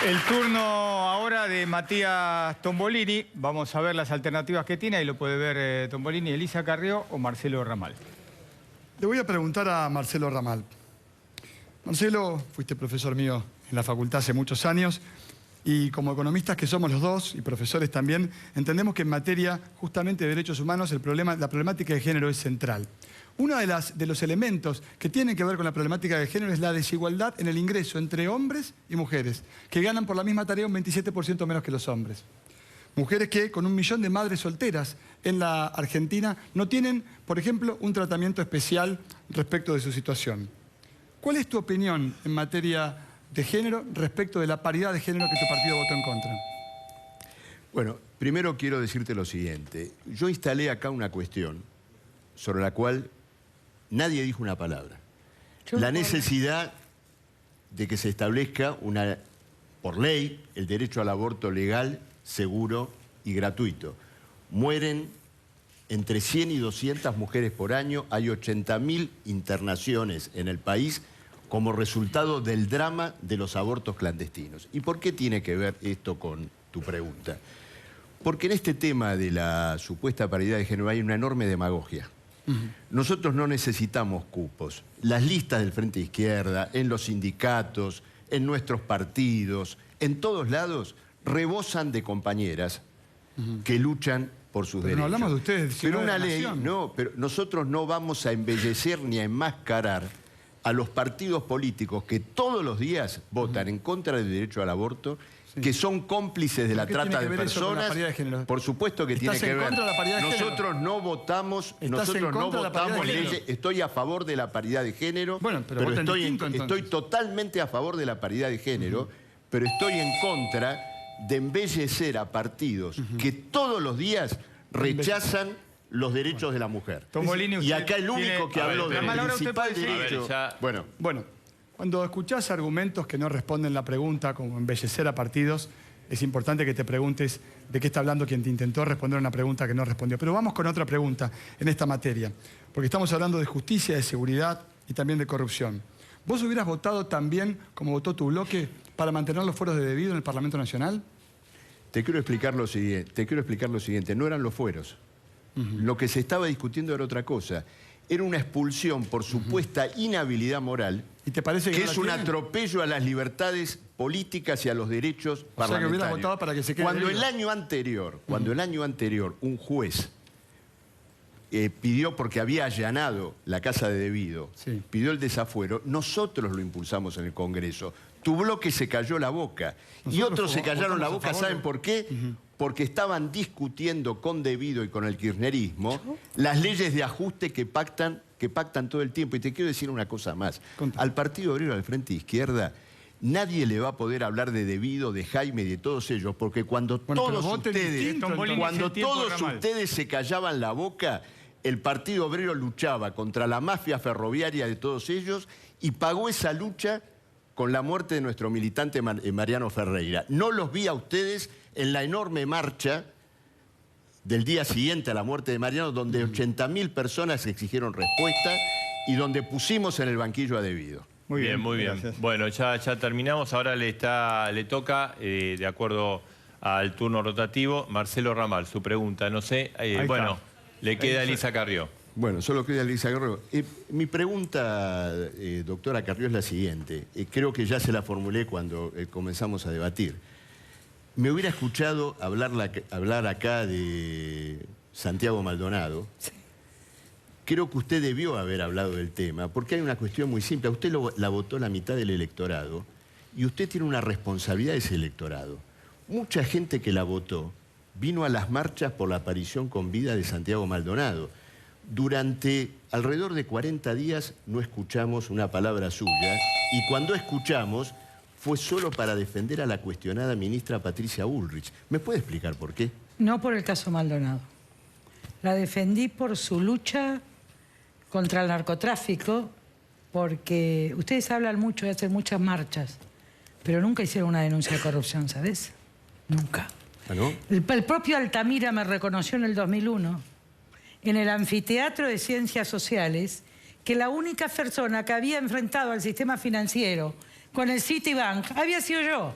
El turno ahora de Matías Tombolini. Vamos a ver las alternativas que tiene. Ahí lo puede ver Tombolini, Elisa Carrió o Marcelo Ramal. Le voy a preguntar a Marcelo Ramal. Marcelo, fuiste profesor mío en la facultad hace muchos años. Y como economistas que somos los dos, y profesores también, entendemos que en materia justamente de derechos humanos la problemática de género es central. Uno de los elementos que tienen que ver con la problemática de género es la desigualdad en el ingreso entre hombres y mujeres, que ganan por la misma tarea un 27% menos que los hombres. Mujeres que, con 1 millón de madres solteras en la Argentina, no tienen, por ejemplo, un tratamiento especial respecto de su situación. ¿Cuál es tu opinión en materia de género respecto de la paridad de género que tu partido votó en contra? Bueno, primero quiero decirte lo siguiente. Yo instalé acá una cuestión sobre la cual nadie dijo una palabra. La necesidad de que se establezca por ley el derecho al aborto legal, seguro y gratuito. Mueren entre 100 y 200 mujeres por año. Hay 80.000 internaciones en el país como resultado del drama de los abortos clandestinos. ¿Y por qué tiene que ver esto con tu pregunta? Porque en este tema de la supuesta paridad de género hay una enorme demagogia. Nosotros no necesitamos cupos. Las listas del Frente Izquierda, en los sindicatos, en nuestros partidos, en todos lados, rebosan de compañeras que luchan por sus derechos. No hablamos de ustedes, sino pero una de la ley, nación. no, pero nosotros no vamos a embellecer ni a enmascarar a los partidos políticos que todos los días votan en contra del derecho al aborto, que son cómplices de la trata de personas. Por supuesto que tiene que ver. Nosotros no votamos, leyes. Estoy a favor de la paridad de género, bueno, pero estoy totalmente a favor de la paridad de género, pero estoy en contra de embellecer a partidos que todos los días rechazan los derechos de la mujer. Tombolini, y acá el único que habló del principal derecho... Bueno, cuando escuchás argumentos que no responden la pregunta, como embellecer a partidos, es importante que te preguntes de qué está hablando quien te intentó responder una pregunta que no respondió. Pero vamos con otra pregunta en esta materia, porque estamos hablando de justicia, de seguridad y también de corrupción. ¿Vos hubieras votado también, como votó tu bloque, para mantener los fueros de debido en el Parlamento Nacional? Te quiero explicar lo siguiente. No eran los fueros. Lo que se estaba discutiendo era otra cosa. Era una expulsión por supuesta inhabilidad moral. ¿Y te parece que es un atropello a las libertades políticas y a los derechos parlamentarios? Que hubieras votado para que se quede cuando el año anterior un juez pidió, porque había allanado la casa de debido, pidió el desafuero, nosotros lo impulsamos en el Congreso. Tu bloque se cayó la boca. Y otros se callaron la boca, ¿saben por qué? Porque estaban discutiendo con Debido y con el kirchnerismo las leyes de ajuste que pactan todo el tiempo. Y te quiero decir una cosa más. Al Partido Obrero del Frente Izquierda nadie le va a poder hablar de Debido, de Jaime y de todos ellos, porque cuando todos ustedes se callaban la boca, el Partido Obrero luchaba contra la mafia ferroviaria de todos ellos y pagó esa lucha con la muerte de nuestro militante Mariano Ferreira. No los vi a ustedes en la enorme marcha del día siguiente a la muerte de Mariano, donde 80.000 personas exigieron respuesta y donde pusimos en el banquillo a Debido. Muy bien. Gracias. Bueno, ya terminamos. Ahora le toca, de acuerdo al turno rotativo, Marcelo Ramal. Su pregunta, no sé. Le queda a Elisa Carrió. Bueno, solo queda Elisa Carrió. Mi pregunta, doctora Carrió, es la siguiente. Creo que ya se la formulé cuando comenzamos a debatir. Me hubiera escuchado hablar acá de Santiago Maldonado. Sí. Creo que usted debió haber hablado del tema, porque hay una cuestión muy simple. Usted la votó la mitad del electorado y usted tiene una responsabilidad de ese electorado. Mucha gente que la votó vino a las marchas por la aparición con vida de Santiago Maldonado. Durante alrededor de 40 días no escuchamos una palabra suya y cuando escuchamos fue solo para defender a la cuestionada ministra Patricia Bullrich. ¿Me puede explicar por qué? No por el caso Maldonado. La defendí por su lucha contra el narcotráfico, porque ustedes hablan mucho y hacen muchas marchas, pero nunca hicieron una denuncia de corrupción, ¿sabes? Nunca. ¿Ah, no? El propio Altamira me reconoció en el 2001, en el anfiteatro de Ciencias Sociales, que la única persona que había enfrentado al sistema financiero con el Citibank había sido yo,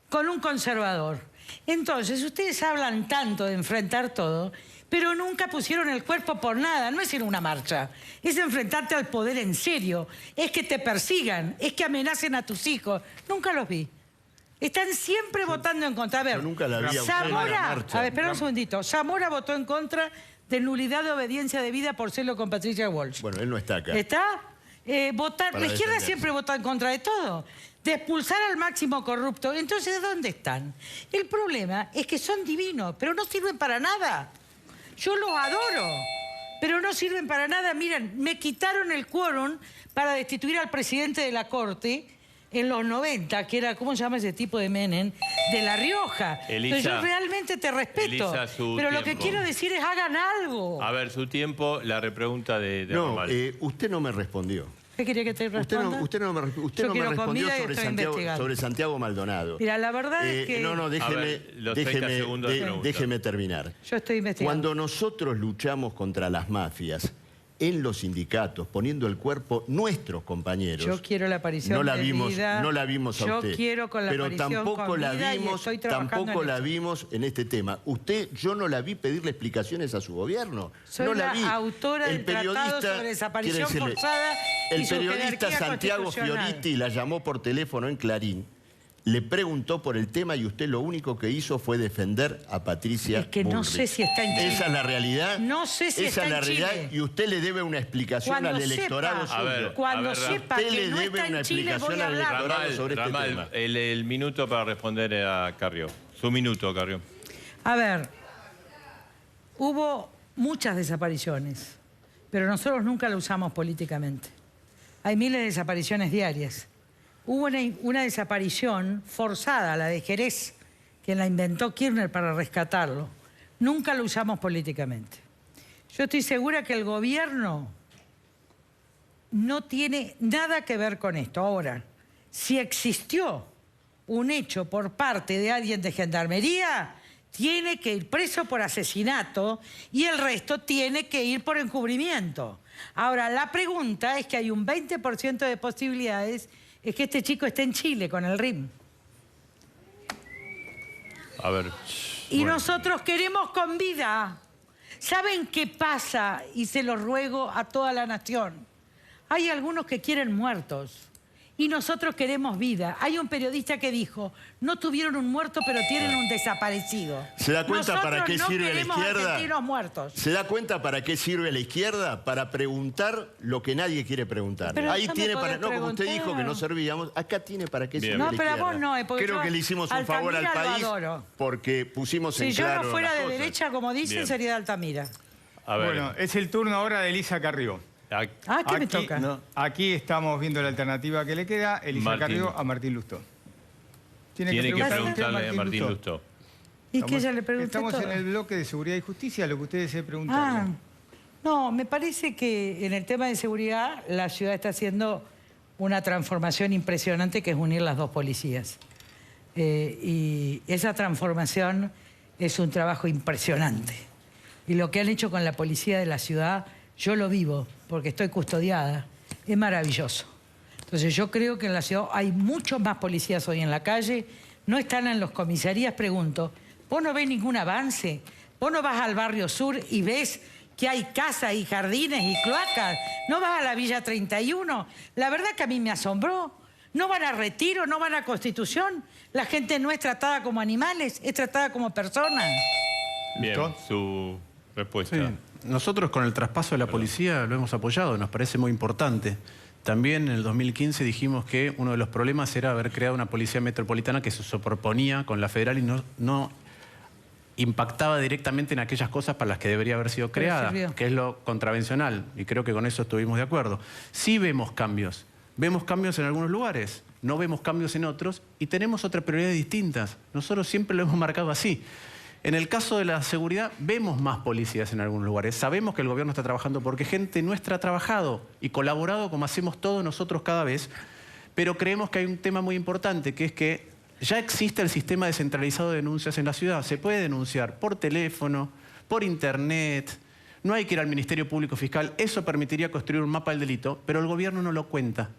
con un conservador. Entonces, ustedes hablan tanto de enfrentar todo, pero nunca pusieron el cuerpo por nada. No es ir a una marcha, es enfrentarte al poder en serio, es que te persigan, es que amenacen a tus hijos. Nunca los vi. Están siempre votando en contra. A ver, yo nunca la vi Zamora, a ver, espera un segundito. Zamora votó en contra de nulidad de obediencia debida por celo con Patricia Walsh. Bueno, él no está acá. ¿Está? La izquierda siempre vota en contra de todo. De expulsar al máximo corrupto. Entonces, ¿dónde están? El problema es que son divinos, pero no sirven para nada. Yo los adoro, pero no sirven para nada. Miren, me quitaron el quórum para destituir al presidente de la Corte en los 90, que era, ¿cómo se llama ese tipo de Menem? De La Rioja. Elisa, entonces yo realmente te respeto. Elisa, pero lo que quiero decir es hagan algo. A ver, su tiempo, la repregunta de No, Ramal. usted no me respondió. ¿Qué quería que te responda? Usted no me respondió sobre Santiago Maldonado. Mira, la verdad es que... No, déjeme terminar. Yo estoy investigando. Cuando nosotros luchamos contra las mafias en los sindicatos, poniendo el cuerpo nuestros compañeros... Yo quiero la aparición no la de vimos, vida. No la vimos a usted. Yo quiero con la aparición tampoco con la vida vimos, y estoy trabajando tampoco en la eso. vimos en este tema. Yo no la vi pedirle explicaciones a su gobierno. Soy no la la vi. autora del tratado sobre desaparición forzada y el su periodista jerarquía Santiago constitucional. Fioriti la llamó por teléfono en Clarín, le preguntó por el tema y usted lo único que hizo fue defender a Patricia Es que no Bullrich. sé si está en Chile. Esa es la realidad. No sé si Esa está es la en realidad Chile. y usted le debe una explicación Cuando al electorado sepa, suyo. Cuando sepa usted que le no debe está una en Chile, explicación voy a al hablar. electorado sobre este tema. El minuto para responder a Carrió. Su minuto, Carrió. A ver, hubo muchas desapariciones, pero nosotros nunca lo usamos políticamente. Hay miles de desapariciones diarias. Hubo una desaparición forzada, la de Jerez, que la inventó Kirchner para rescatarlo. Nunca lo usamos políticamente. Yo estoy segura que el gobierno no tiene nada que ver con esto. Ahora, si existió un hecho por parte de alguien de Gendarmería, tiene que ir preso por asesinato y el resto tiene que ir por encubrimiento. Ahora, la pregunta es que hay un 20% de posibilidades es que este chico esté en Chile con el RIM. A ver. Y bueno. nosotros queremos con vida. ¿Saben qué pasa? Y se lo ruego a toda la nación. Hay algunos que quieren muertos. Y nosotros queremos vida. Hay un periodista que dijo, no tuvieron un muerto, pero tienen un desaparecido. ¿Se da cuenta nosotros para qué no sirve la queremos izquierda? argentinos muertos. ¿Se da cuenta para qué sirve la izquierda? Para preguntar lo que nadie quiere preguntar. Pero Ahí no me tiene podés para... No, como usted dijo que no preguntar. servíamos, acá tiene para qué Bien. sirve No, la pero a izquierda. vos no, porque Creo yo que le hicimos un favor al Altamira lo país adoro. porque pusimos en Si yo claro no fuera las de cosas. derecha, como dicen, Bien. sería de Altamira. A ver. Bueno, es el turno ahora de Elisa Carrió. ¿Qué me toca? No, aquí estamos viendo la alternativa que le queda, Elisa Martín. Carrió a Martín Lustó. Tiene que preguntarle usted preguntarle a Martín Lustó. ¿Y que ella le pregunte Estamos todo? en el bloque de seguridad y justicia, lo que ustedes se preguntaron. No, me parece que en el tema de seguridad la ciudad está haciendo una transformación impresionante que es unir las dos policías. Y esa transformación es un trabajo impresionante. Y lo que han hecho con la policía de la ciudad, yo lo vivo porque estoy custodiada, es maravilloso. Entonces yo creo que en la ciudad hay muchos más policías hoy en la calle, no están en las comisarías, pregunto, ¿vos no ves ningún avance? ¿Vos no vas al barrio sur y ves que hay casas y jardines y cloacas? ¿No vas a la Villa 31? La verdad que a mí me asombró. ¿No van a Retiro? ¿No van a Constitución? La gente no es tratada como animales, es tratada como personas. Bien, ¿Lustó? su respuesta. Sí. Nosotros con el traspaso de la policía lo hemos apoyado, nos parece muy importante. También en el 2015 dijimos que uno de los problemas era haber creado una policía metropolitana que se superponía con la federal y no impactaba directamente en aquellas cosas para las que debería haber sido creada, que es lo contravencional, y creo que con eso estuvimos de acuerdo. Sí vemos cambios en algunos lugares, no vemos cambios en otros y tenemos otras prioridades distintas. Nosotros siempre lo hemos marcado así. En el caso de la seguridad, vemos más policías en algunos lugares. Sabemos que el gobierno está trabajando porque gente nuestra ha trabajado y colaborado como hacemos todos nosotros cada vez, pero creemos que hay un tema muy importante, que es que ya existe el sistema descentralizado de denuncias en la ciudad. Se puede denunciar por teléfono, por internet, no hay que ir al Ministerio Público Fiscal. Eso permitiría construir un mapa del delito, pero el gobierno no lo cuenta.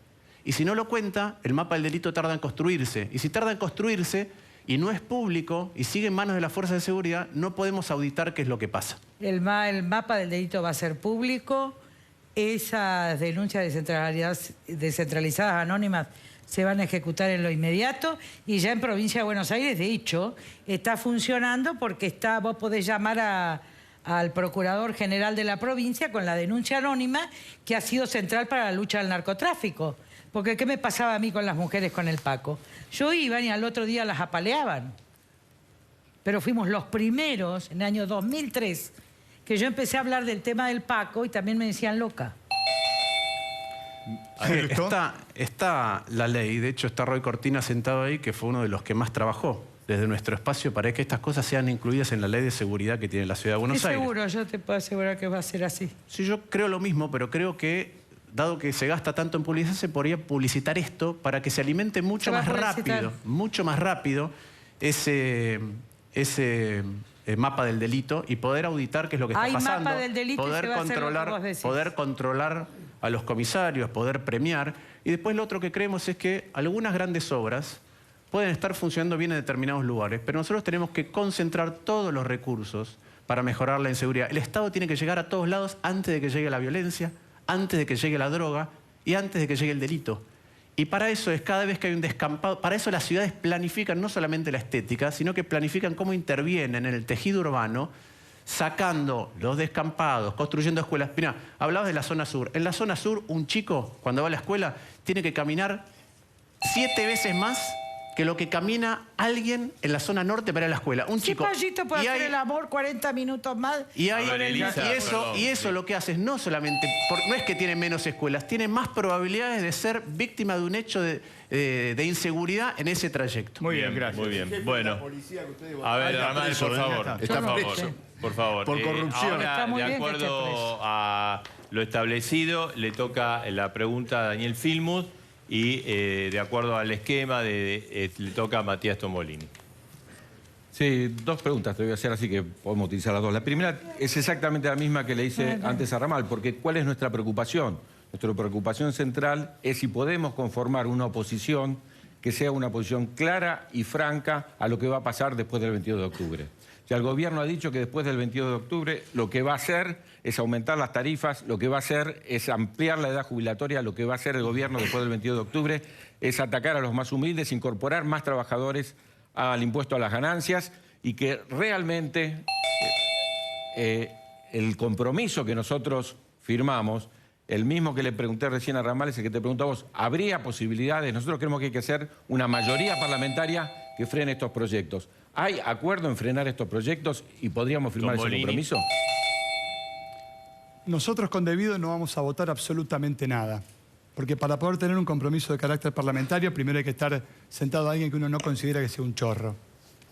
Y si no lo cuenta, el mapa del delito tarda en construirse. Y si tarda en construirse y no es público y sigue en manos de las fuerzas de seguridad, no podemos auditar qué es lo que pasa. El mapa del delito va a ser público, esas denuncias descentralizadas anónimas se van a ejecutar en lo inmediato y ya en Provincia de Buenos Aires, de hecho, está funcionando porque vos podés llamar al Procurador General de la provincia con la denuncia anónima que ha sido central para la lucha del narcotráfico. Porque ¿qué me pasaba a mí con las mujeres con el Paco? Yo iba y al otro día las apaleaban. Pero fuimos los primeros, en el año 2003, que yo empecé a hablar del tema del Paco y también me decían loca. Está la ley, de hecho está Roy Cortina sentado ahí, que fue uno de los que más trabajó desde nuestro espacio para que estas cosas sean incluidas en la ley de seguridad que tiene la Ciudad de Buenos Aires. Seguro, yo te puedo asegurar que va a ser así. Sí, yo creo lo mismo, pero creo que, dado que se gasta tanto en publicidad, se podría publicitar esto para que se alimente mucho más rápido ese mapa del delito y poder auditar qué es lo que está pasando. Hay mapa del delito poder y se va a hacer lo que vos decís. Poder controlar a los comisarios, poder premiar. Y después lo otro que creemos es que algunas grandes obras pueden estar funcionando bien en determinados lugares, pero nosotros tenemos que concentrar todos los recursos para mejorar la inseguridad. El Estado tiene que llegar a todos lados antes de que llegue la violencia, antes de que llegue la droga y antes de que llegue el delito. Y para eso es cada vez que hay un descampado, para eso las ciudades planifican no solamente la estética, sino que planifican cómo intervienen en el tejido urbano, sacando los descampados, construyendo escuelas. Mirá, hablabas de la zona sur. En la zona sur, un chico, cuando va a la escuela, tiene que caminar 7 veces más que lo que camina alguien en la zona norte para ir a la escuela. Un chico. Payito puede hacer el amor 40 minutos más. Y eso lo que hace es no solamente, no es que tiene menos escuelas, tiene más probabilidades de ser víctima de un hecho de inseguridad en ese trayecto. Muy bien, gracias. Muy bien. Bueno, a ver, Ramal, por favor. Por favor. Por corrupción. Ahora, de acuerdo a lo establecido, le toca la pregunta a Daniel Filmus. Y de acuerdo al esquema, le toca a Matías Tombolini. Sí, 2 preguntas te voy a hacer, así que podemos utilizar las 2. La primera es exactamente la misma que le hice antes a Ramal, porque ¿cuál es nuestra preocupación? Nuestra preocupación central es si podemos conformar una oposición que sea una oposición clara y franca a lo que va a pasar después del 22 de octubre. Ya el gobierno ha dicho que después del 22 de octubre lo que va a hacer es aumentar las tarifas, lo que va a hacer es ampliar la edad jubilatoria, lo que va a hacer el gobierno después del 22 de octubre es atacar a los más humildes, incorporar más trabajadores al impuesto a las ganancias y que realmente el compromiso que nosotros firmamos, el mismo que le pregunté recién a Ramal, es el que te pregunto a vos, ¿habría posibilidades? Nosotros creemos que hay que hacer una mayoría parlamentaria que frene estos proyectos. ¿Hay acuerdo en frenar estos proyectos y podríamos firmar ese compromiso? Nosotros con Debido no vamos a votar absolutamente nada. Porque para poder tener un compromiso de carácter parlamentario, primero hay que estar sentado a alguien que uno no considera que sea un chorro.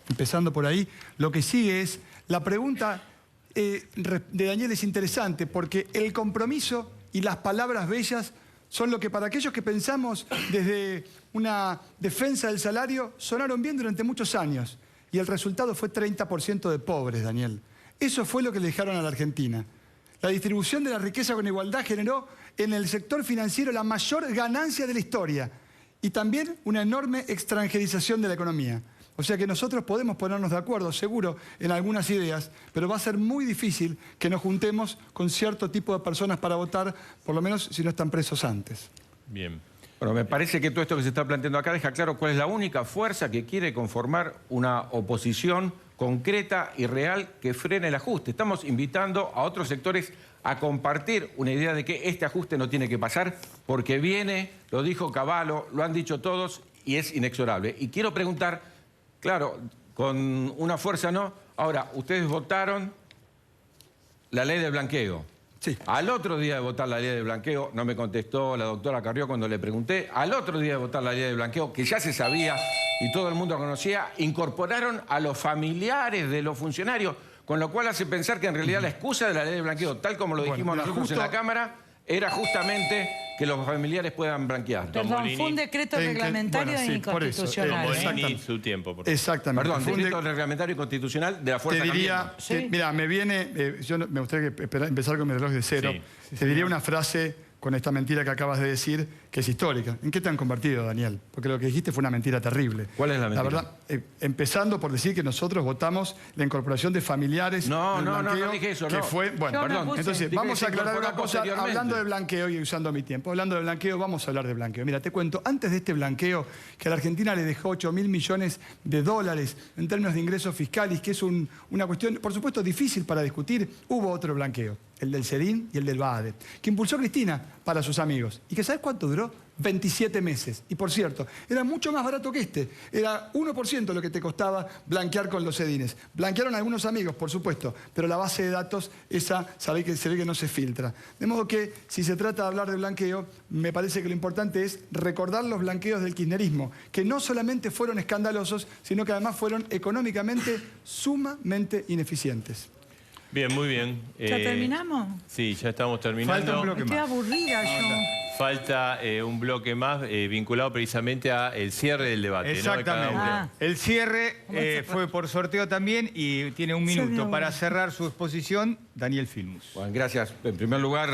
Empezando por ahí, lo que sigue es, la pregunta de Daniel es interesante, porque el compromiso y las palabras bellas son lo que para aquellos que pensamos desde una defensa del salario, sonaron bien durante muchos años. Y el resultado fue 30% de pobres, Daniel. Eso fue lo que le dejaron a la Argentina. La distribución de la riqueza con igualdad generó en el sector financiero la mayor ganancia de la historia y también una enorme extranjerización de la economía. O sea que nosotros podemos ponernos de acuerdo, seguro, en algunas ideas, pero va a ser muy difícil que nos juntemos con cierto tipo de personas para votar, por lo menos si no están presos antes. Bien. Bueno, me parece que todo esto que se está planteando acá deja claro cuál es la única fuerza que quiere conformar una oposición concreta y real que frene el ajuste. Estamos invitando a otros sectores a compartir una idea de que este ajuste no tiene que pasar porque viene, lo dijo Cavallo, lo han dicho todos y es inexorable. Y quiero preguntar, claro, con una fuerza no, ahora, ustedes votaron la ley del blanqueo. Sí. Al otro día de votar la ley de blanqueo, no me contestó la doctora Carrió cuando le pregunté, al otro día de votar la ley de blanqueo, que ya se sabía y todo el mundo conocía, incorporaron a los familiares de los funcionarios, con lo cual hace pensar que en realidad la excusa de la ley de blanqueo, tal como lo dijimos nosotros en la Cámara, era justamente que los familiares puedan blanquear. Perdón, fue un decreto reglamentario e inconstitucional. Su tiempo, por favor. Exactamente. Perdón, decreto reglamentario y constitucional de la Fuerza Cambiemos. Sí. Mira, me viene, yo me gustaría empezar con mi reloj de cero. Sí. Te diría una frase con esta mentira que acabas de decir, que es histórica. ¿En qué te han convertido, Daniel? Porque lo que dijiste fue una mentira terrible. ¿Cuál es la mentira? La verdad, empezando por decir que nosotros votamos la incorporación de familiares. No blanqueo, dije eso, que no. fue, bueno, Perdón. entonces Dije vamos que a se aclarar una incorporó cosa. posteriormente. Hablando de blanqueo y usando mi tiempo, hablando de blanqueo, vamos a hablar de blanqueo. Mira, te cuento, antes de este blanqueo, que a la Argentina le dejó 8.000 millones de dólares en términos de ingresos fiscales, que es una cuestión, por supuesto, difícil para discutir, hubo otro blanqueo. El del SEDIN y el del BAADE, que impulsó Cristina para sus amigos. ¿Y que sabes cuánto duró? duró 27 meses. Y por cierto, era mucho más barato que este. Era 1% lo que te costaba blanquear con los sedines. Blanquearon algunos amigos, por supuesto, pero la base de datos, esa se ve que no se filtra. De modo que, si se trata de hablar de blanqueo, me parece que lo importante es recordar los blanqueos del kirchnerismo, que no solamente fueron escandalosos, sino que además fueron económicamente sumamente ineficientes. Bien, muy bien. ¿Ya terminamos? Sí, ya estamos terminando. Falta un bloque Estoy más. aburrida yo. Falta un bloque más vinculado precisamente al cierre del debate. ¿no? De cada Exactamente. uno. Ah. El cierre fue por sorteo también y tiene un minuto para cerrar su exposición Daniel Filmus. Bueno, gracias. En primer lugar,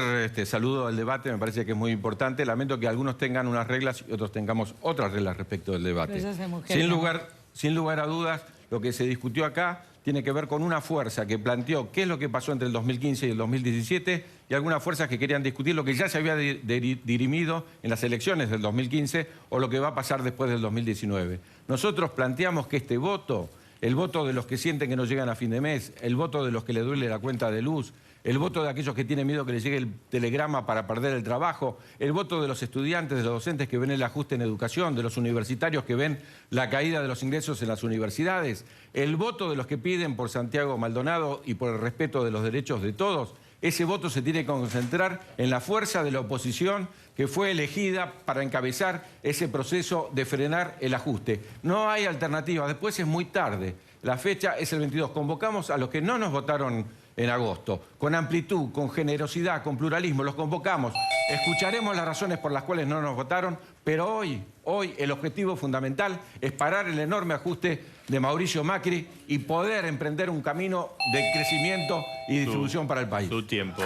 saludo al debate, me parece que es muy importante. Lamento que algunos tengan unas reglas y otros tengamos otras reglas respecto del debate. Pero ya se mujer, Sin lugar a dudas, lo que se discutió acá tiene que ver con una fuerza que planteó qué es lo que pasó entre el 2015 y el 2017 y algunas fuerzas que querían discutir lo que ya se había dirimido en las elecciones del 2015 o lo que va a pasar después del 2019. Nosotros planteamos que este voto, el voto de los que sienten que no llegan a fin de mes, el voto de los que le duele la cuenta de luz, el voto de aquellos que tienen miedo que les llegue el telegrama para perder el trabajo, el voto de los estudiantes, de los docentes que ven el ajuste en educación, de los universitarios que ven la caída de los ingresos en las universidades, el voto de los que piden por Santiago Maldonado y por el respeto de los derechos de todos, ese voto se tiene que concentrar en la fuerza de la oposición que fue elegida para encabezar ese proceso de frenar el ajuste. No hay alternativa, después es muy tarde. La fecha es el 22. Convocamos a los que no nos votaron en agosto, con amplitud, con generosidad, con pluralismo, los convocamos. Escucharemos las razones por las cuales no nos votaron, pero hoy el objetivo fundamental es parar el enorme ajuste de Mauricio Macri y poder emprender un camino de crecimiento y distribución para el país. Su tiempo.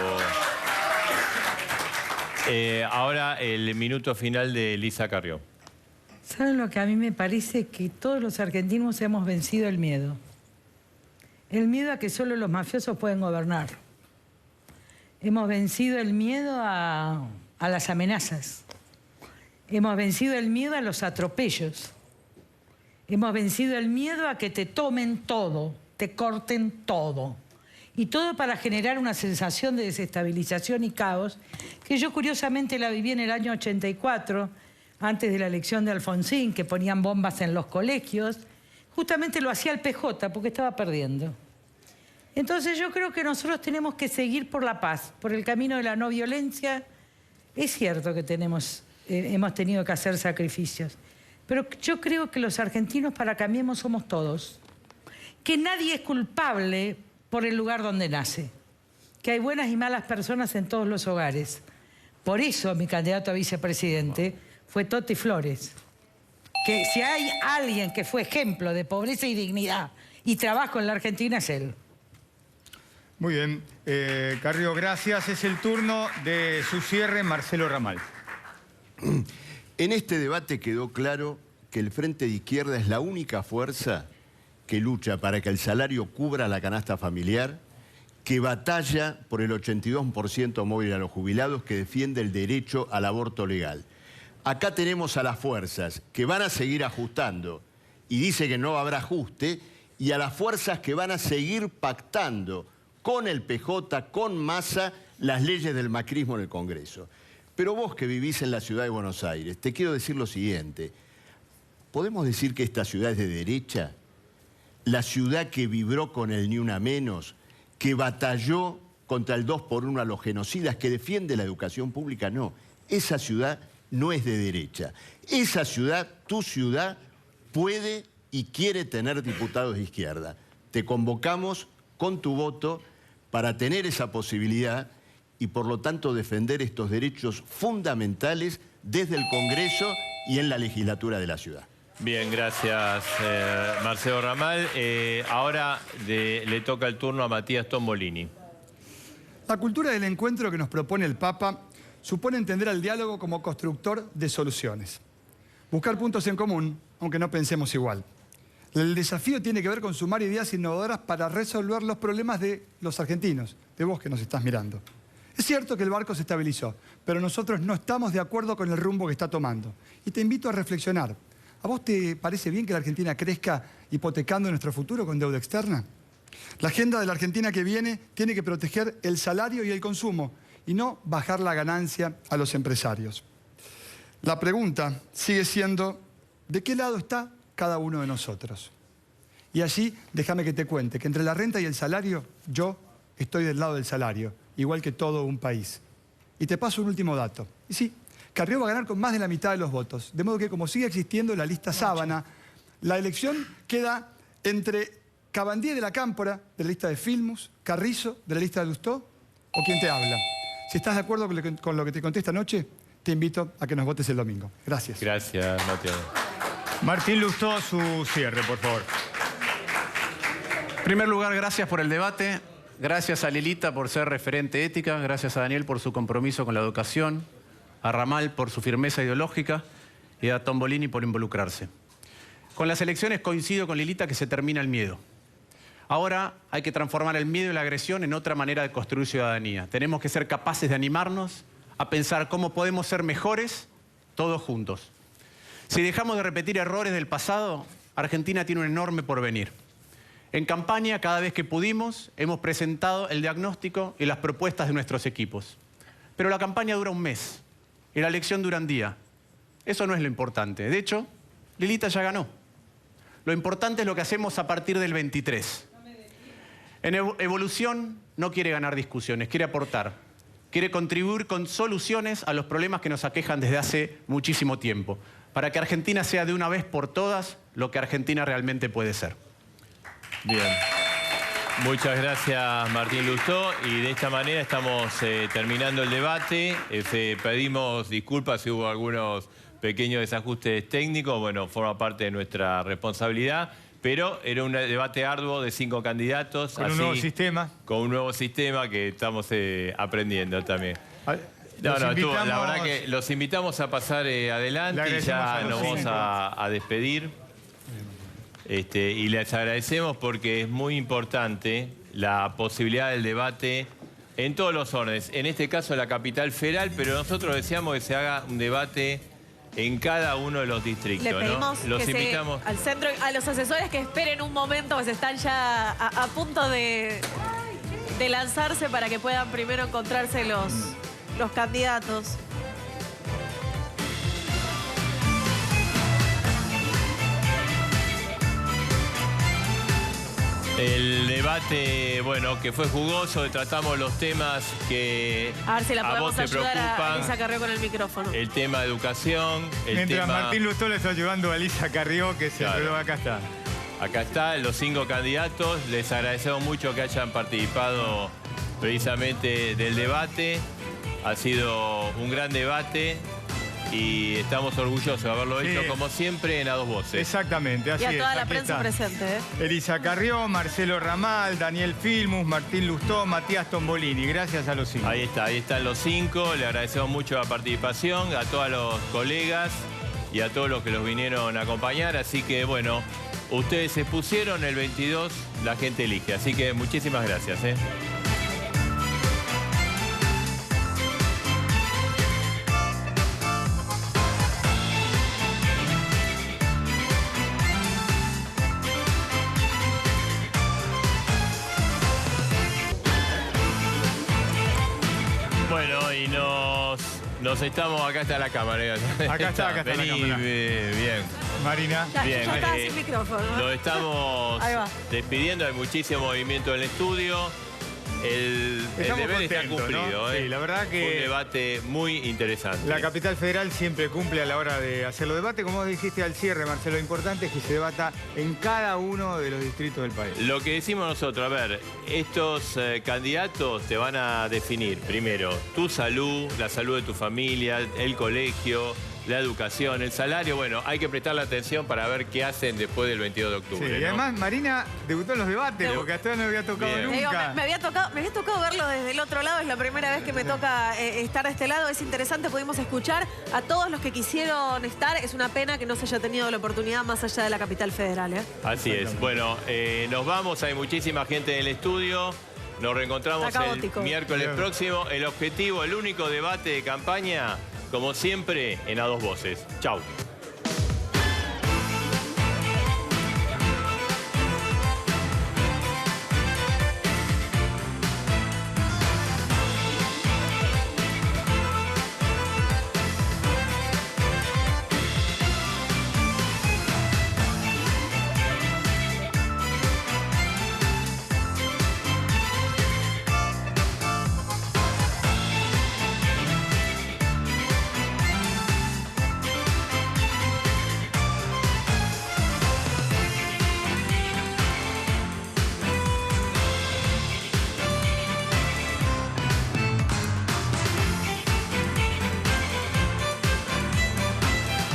Ahora el minuto final de Elisa Carrió. ¿Saben lo que a mí me parece? Que todos los argentinos hemos vencido el miedo. El miedo a que solo los mafiosos pueden gobernar. Hemos vencido el miedo a las amenazas. Hemos vencido el miedo a los atropellos. Hemos vencido el miedo a que te tomen todo, te corten todo. Y todo para generar una sensación de desestabilización y caos, que yo curiosamente la viví en el año 84, antes de la elección de Alfonsín, que ponían bombas en los colegios. Justamente lo hacía el PJ porque estaba perdiendo. Entonces yo creo que nosotros tenemos que seguir por la paz, por el camino de la no violencia. Es cierto que hemos tenido que hacer sacrificios, pero yo creo que los argentinos para Cambiemos somos todos. Que nadie es culpable por el lugar donde nace. Que hay buenas y malas personas en todos los hogares. Por eso mi candidato a vicepresidente fue Toti Flores. Que si hay alguien que fue ejemplo de pobreza y dignidad y trabajo en la Argentina es él. Muy bien. Carrió, gracias. Es el turno de su cierre, Marcelo Ramal. En este debate quedó claro que el Frente de Izquierda es la única fuerza que lucha para que el salario cubra la canasta familiar, que batalla por el 82% móvil a los jubilados, que defiende el derecho al aborto legal. Acá tenemos a las fuerzas que van a seguir ajustando y dice que no habrá ajuste, y a las fuerzas que van a seguir pactando con el PJ, con Massa, las leyes del macrismo en el Congreso. Pero vos que vivís en la ciudad de Buenos Aires, te quiero decir lo siguiente. ¿Podemos decir que esta ciudad es de derecha? La ciudad que vibró con el Ni Una Menos, que batalló contra el 2x1 a los genocidas, que defiende la educación pública, no. Esa ciudad no es de derecha. Esa ciudad, tu ciudad, puede y quiere tener diputados de izquierda. Te convocamos con tu voto para tener esa posibilidad y por lo tanto defender estos derechos fundamentales desde el Congreso y en la legislatura de la ciudad. Bien, gracias Marcelo Ramal. Ahora le toca el turno a Matías Tombolini. La cultura del encuentro que nos propone el Papa supone entender al diálogo como constructor de soluciones. Buscar puntos en común, aunque no pensemos igual. El desafío tiene que ver con sumar ideas innovadoras para resolver los problemas de los argentinos, de vos que nos estás mirando. Es cierto que el barco se estabilizó, pero nosotros no estamos de acuerdo con el rumbo que está tomando. Y te invito a reflexionar. ¿A vos te parece bien que la Argentina crezca hipotecando nuestro futuro con deuda externa? La agenda de la Argentina que viene tiene que proteger el salario y el consumo y no bajar la ganancia a los empresarios. La pregunta sigue siendo, ¿de qué lado está cada uno de nosotros? Y allí, déjame que te cuente, que entre la renta y el salario, yo estoy del lado del salario, igual que todo un país. Y te paso un último dato. Y sí, Carrió va a ganar con más de la mitad de los votos. De modo que, como sigue existiendo la lista Sábana, la elección queda entre Cabandier de la Cámpora, de la lista de Filmus, Carrizo, de la lista de Lustó, o quien te habla. Si estás de acuerdo con lo que te conté esta noche, te invito a que nos votes el domingo. Gracias. Gracias, Matías. Martín Lustó, su cierre, por favor. En primer lugar, gracias por el debate. Gracias a Lilita por ser referente ética. Gracias a Daniel por su compromiso con la educación. A Ramal por su firmeza ideológica. Y a Tombolini por involucrarse. Con las elecciones coincido con Lilita que se termina el miedo. Ahora hay que transformar el miedo y la agresión en otra manera de construir ciudadanía. Tenemos que ser capaces de animarnos a pensar cómo podemos ser mejores todos juntos. Si dejamos de repetir errores del pasado, Argentina tiene un enorme porvenir. En campaña, cada vez que pudimos, hemos presentado el diagnóstico y las propuestas de nuestros equipos. Pero la campaña dura un mes y la elección dura un día. Eso no es lo importante. De hecho, Lilita ya ganó. Lo importante es lo que hacemos a partir del 23. En Evolución no quiere ganar discusiones, quiere aportar. Quiere contribuir con soluciones a los problemas que nos aquejan desde hace muchísimo tiempo, para que Argentina sea de una vez por todas lo que Argentina realmente puede ser. Bien. Muchas gracias, Martín Lustó. Y de esta manera estamos terminando el debate. Pedimos disculpas si hubo algunos pequeños desajustes técnicos. Bueno, forma parte de nuestra responsabilidad. Pero era un debate arduo de 5 candidatos. Con un nuevo sistema. Con un nuevo sistema que estamos aprendiendo también. La verdad que los invitamos a pasar adelante y ya nos vamos a despedir. Y les agradecemos porque es muy importante la posibilidad del debate en todos los órdenes. En este caso, la capital federal, pero nosotros deseamos que se haga un debate en cada uno de los distritos. Le pedimos, ¿no? Los invitamos al centro, a los asesores que esperen un momento, pues están ya a punto de lanzarse para que puedan primero encontrarse los candidatos. El debate, bueno, que fue jugoso, tratamos los temas que a ver si la podemos ayudar a Elisa Carrió con el micrófono. El tema de educación, Mientras Martín Lustó le está ayudando a Elisa Carrió, que se enredó, acá está. Acá está, los 5 candidatos. Les agradecemos mucho que hayan participado precisamente del debate. Ha sido un gran debate y estamos orgullosos de haberlo hecho, como siempre, en A Dos Voces. Exactamente, así es. Y a toda la aquí prensa presente. Elisa Carrió, Marcelo Ramal, Daniel Filmus, Martín Lustó, Matías Tombolini. Gracias a los 5. Ahí están los 5. Le agradecemos mucho la participación, a todos los colegas y a todos los que los vinieron a acompañar. Así que, bueno, ustedes se pusieron, el 22 la gente elige. Así que muchísimas gracias. Bueno, y nos estamos... Acá está la cámara. Acá está la cámara. Bien. Marina. Bien. Yo estaba sin micrófono. Nos estamos despidiendo. Hay muchísimo movimiento en el estudio. El deber está cumplido. ¿no? Sí, la verdad que... Fue un debate muy interesante. La capital federal siempre cumple a la hora de hacer los debates. Como vos dijiste al cierre, Marcelo, lo importante es que se debata en cada uno de los distritos del país. Lo que decimos nosotros, a ver, estos candidatos te van a definir, primero, tu salud, la salud de tu familia, el colegio, la educación, el salario. Bueno, hay que prestarle atención para ver qué hacen después del 22 de octubre. Sí, y además Marina debutó en los debates, porque hasta ahora no había tocado nunca. Me había tocado verlo desde el otro lado, es la primera vez que me toca estar de este lado. Es interesante, pudimos escuchar a todos los que quisieron estar. Es una pena que no se haya tenido la oportunidad más allá de la capital federal. Así es. Bueno, nos vamos, hay muchísima gente en el estudio. Nos reencontramos el miércoles próximo. El objetivo, el único debate de campaña, como siempre, en A Dos Voces. Chau.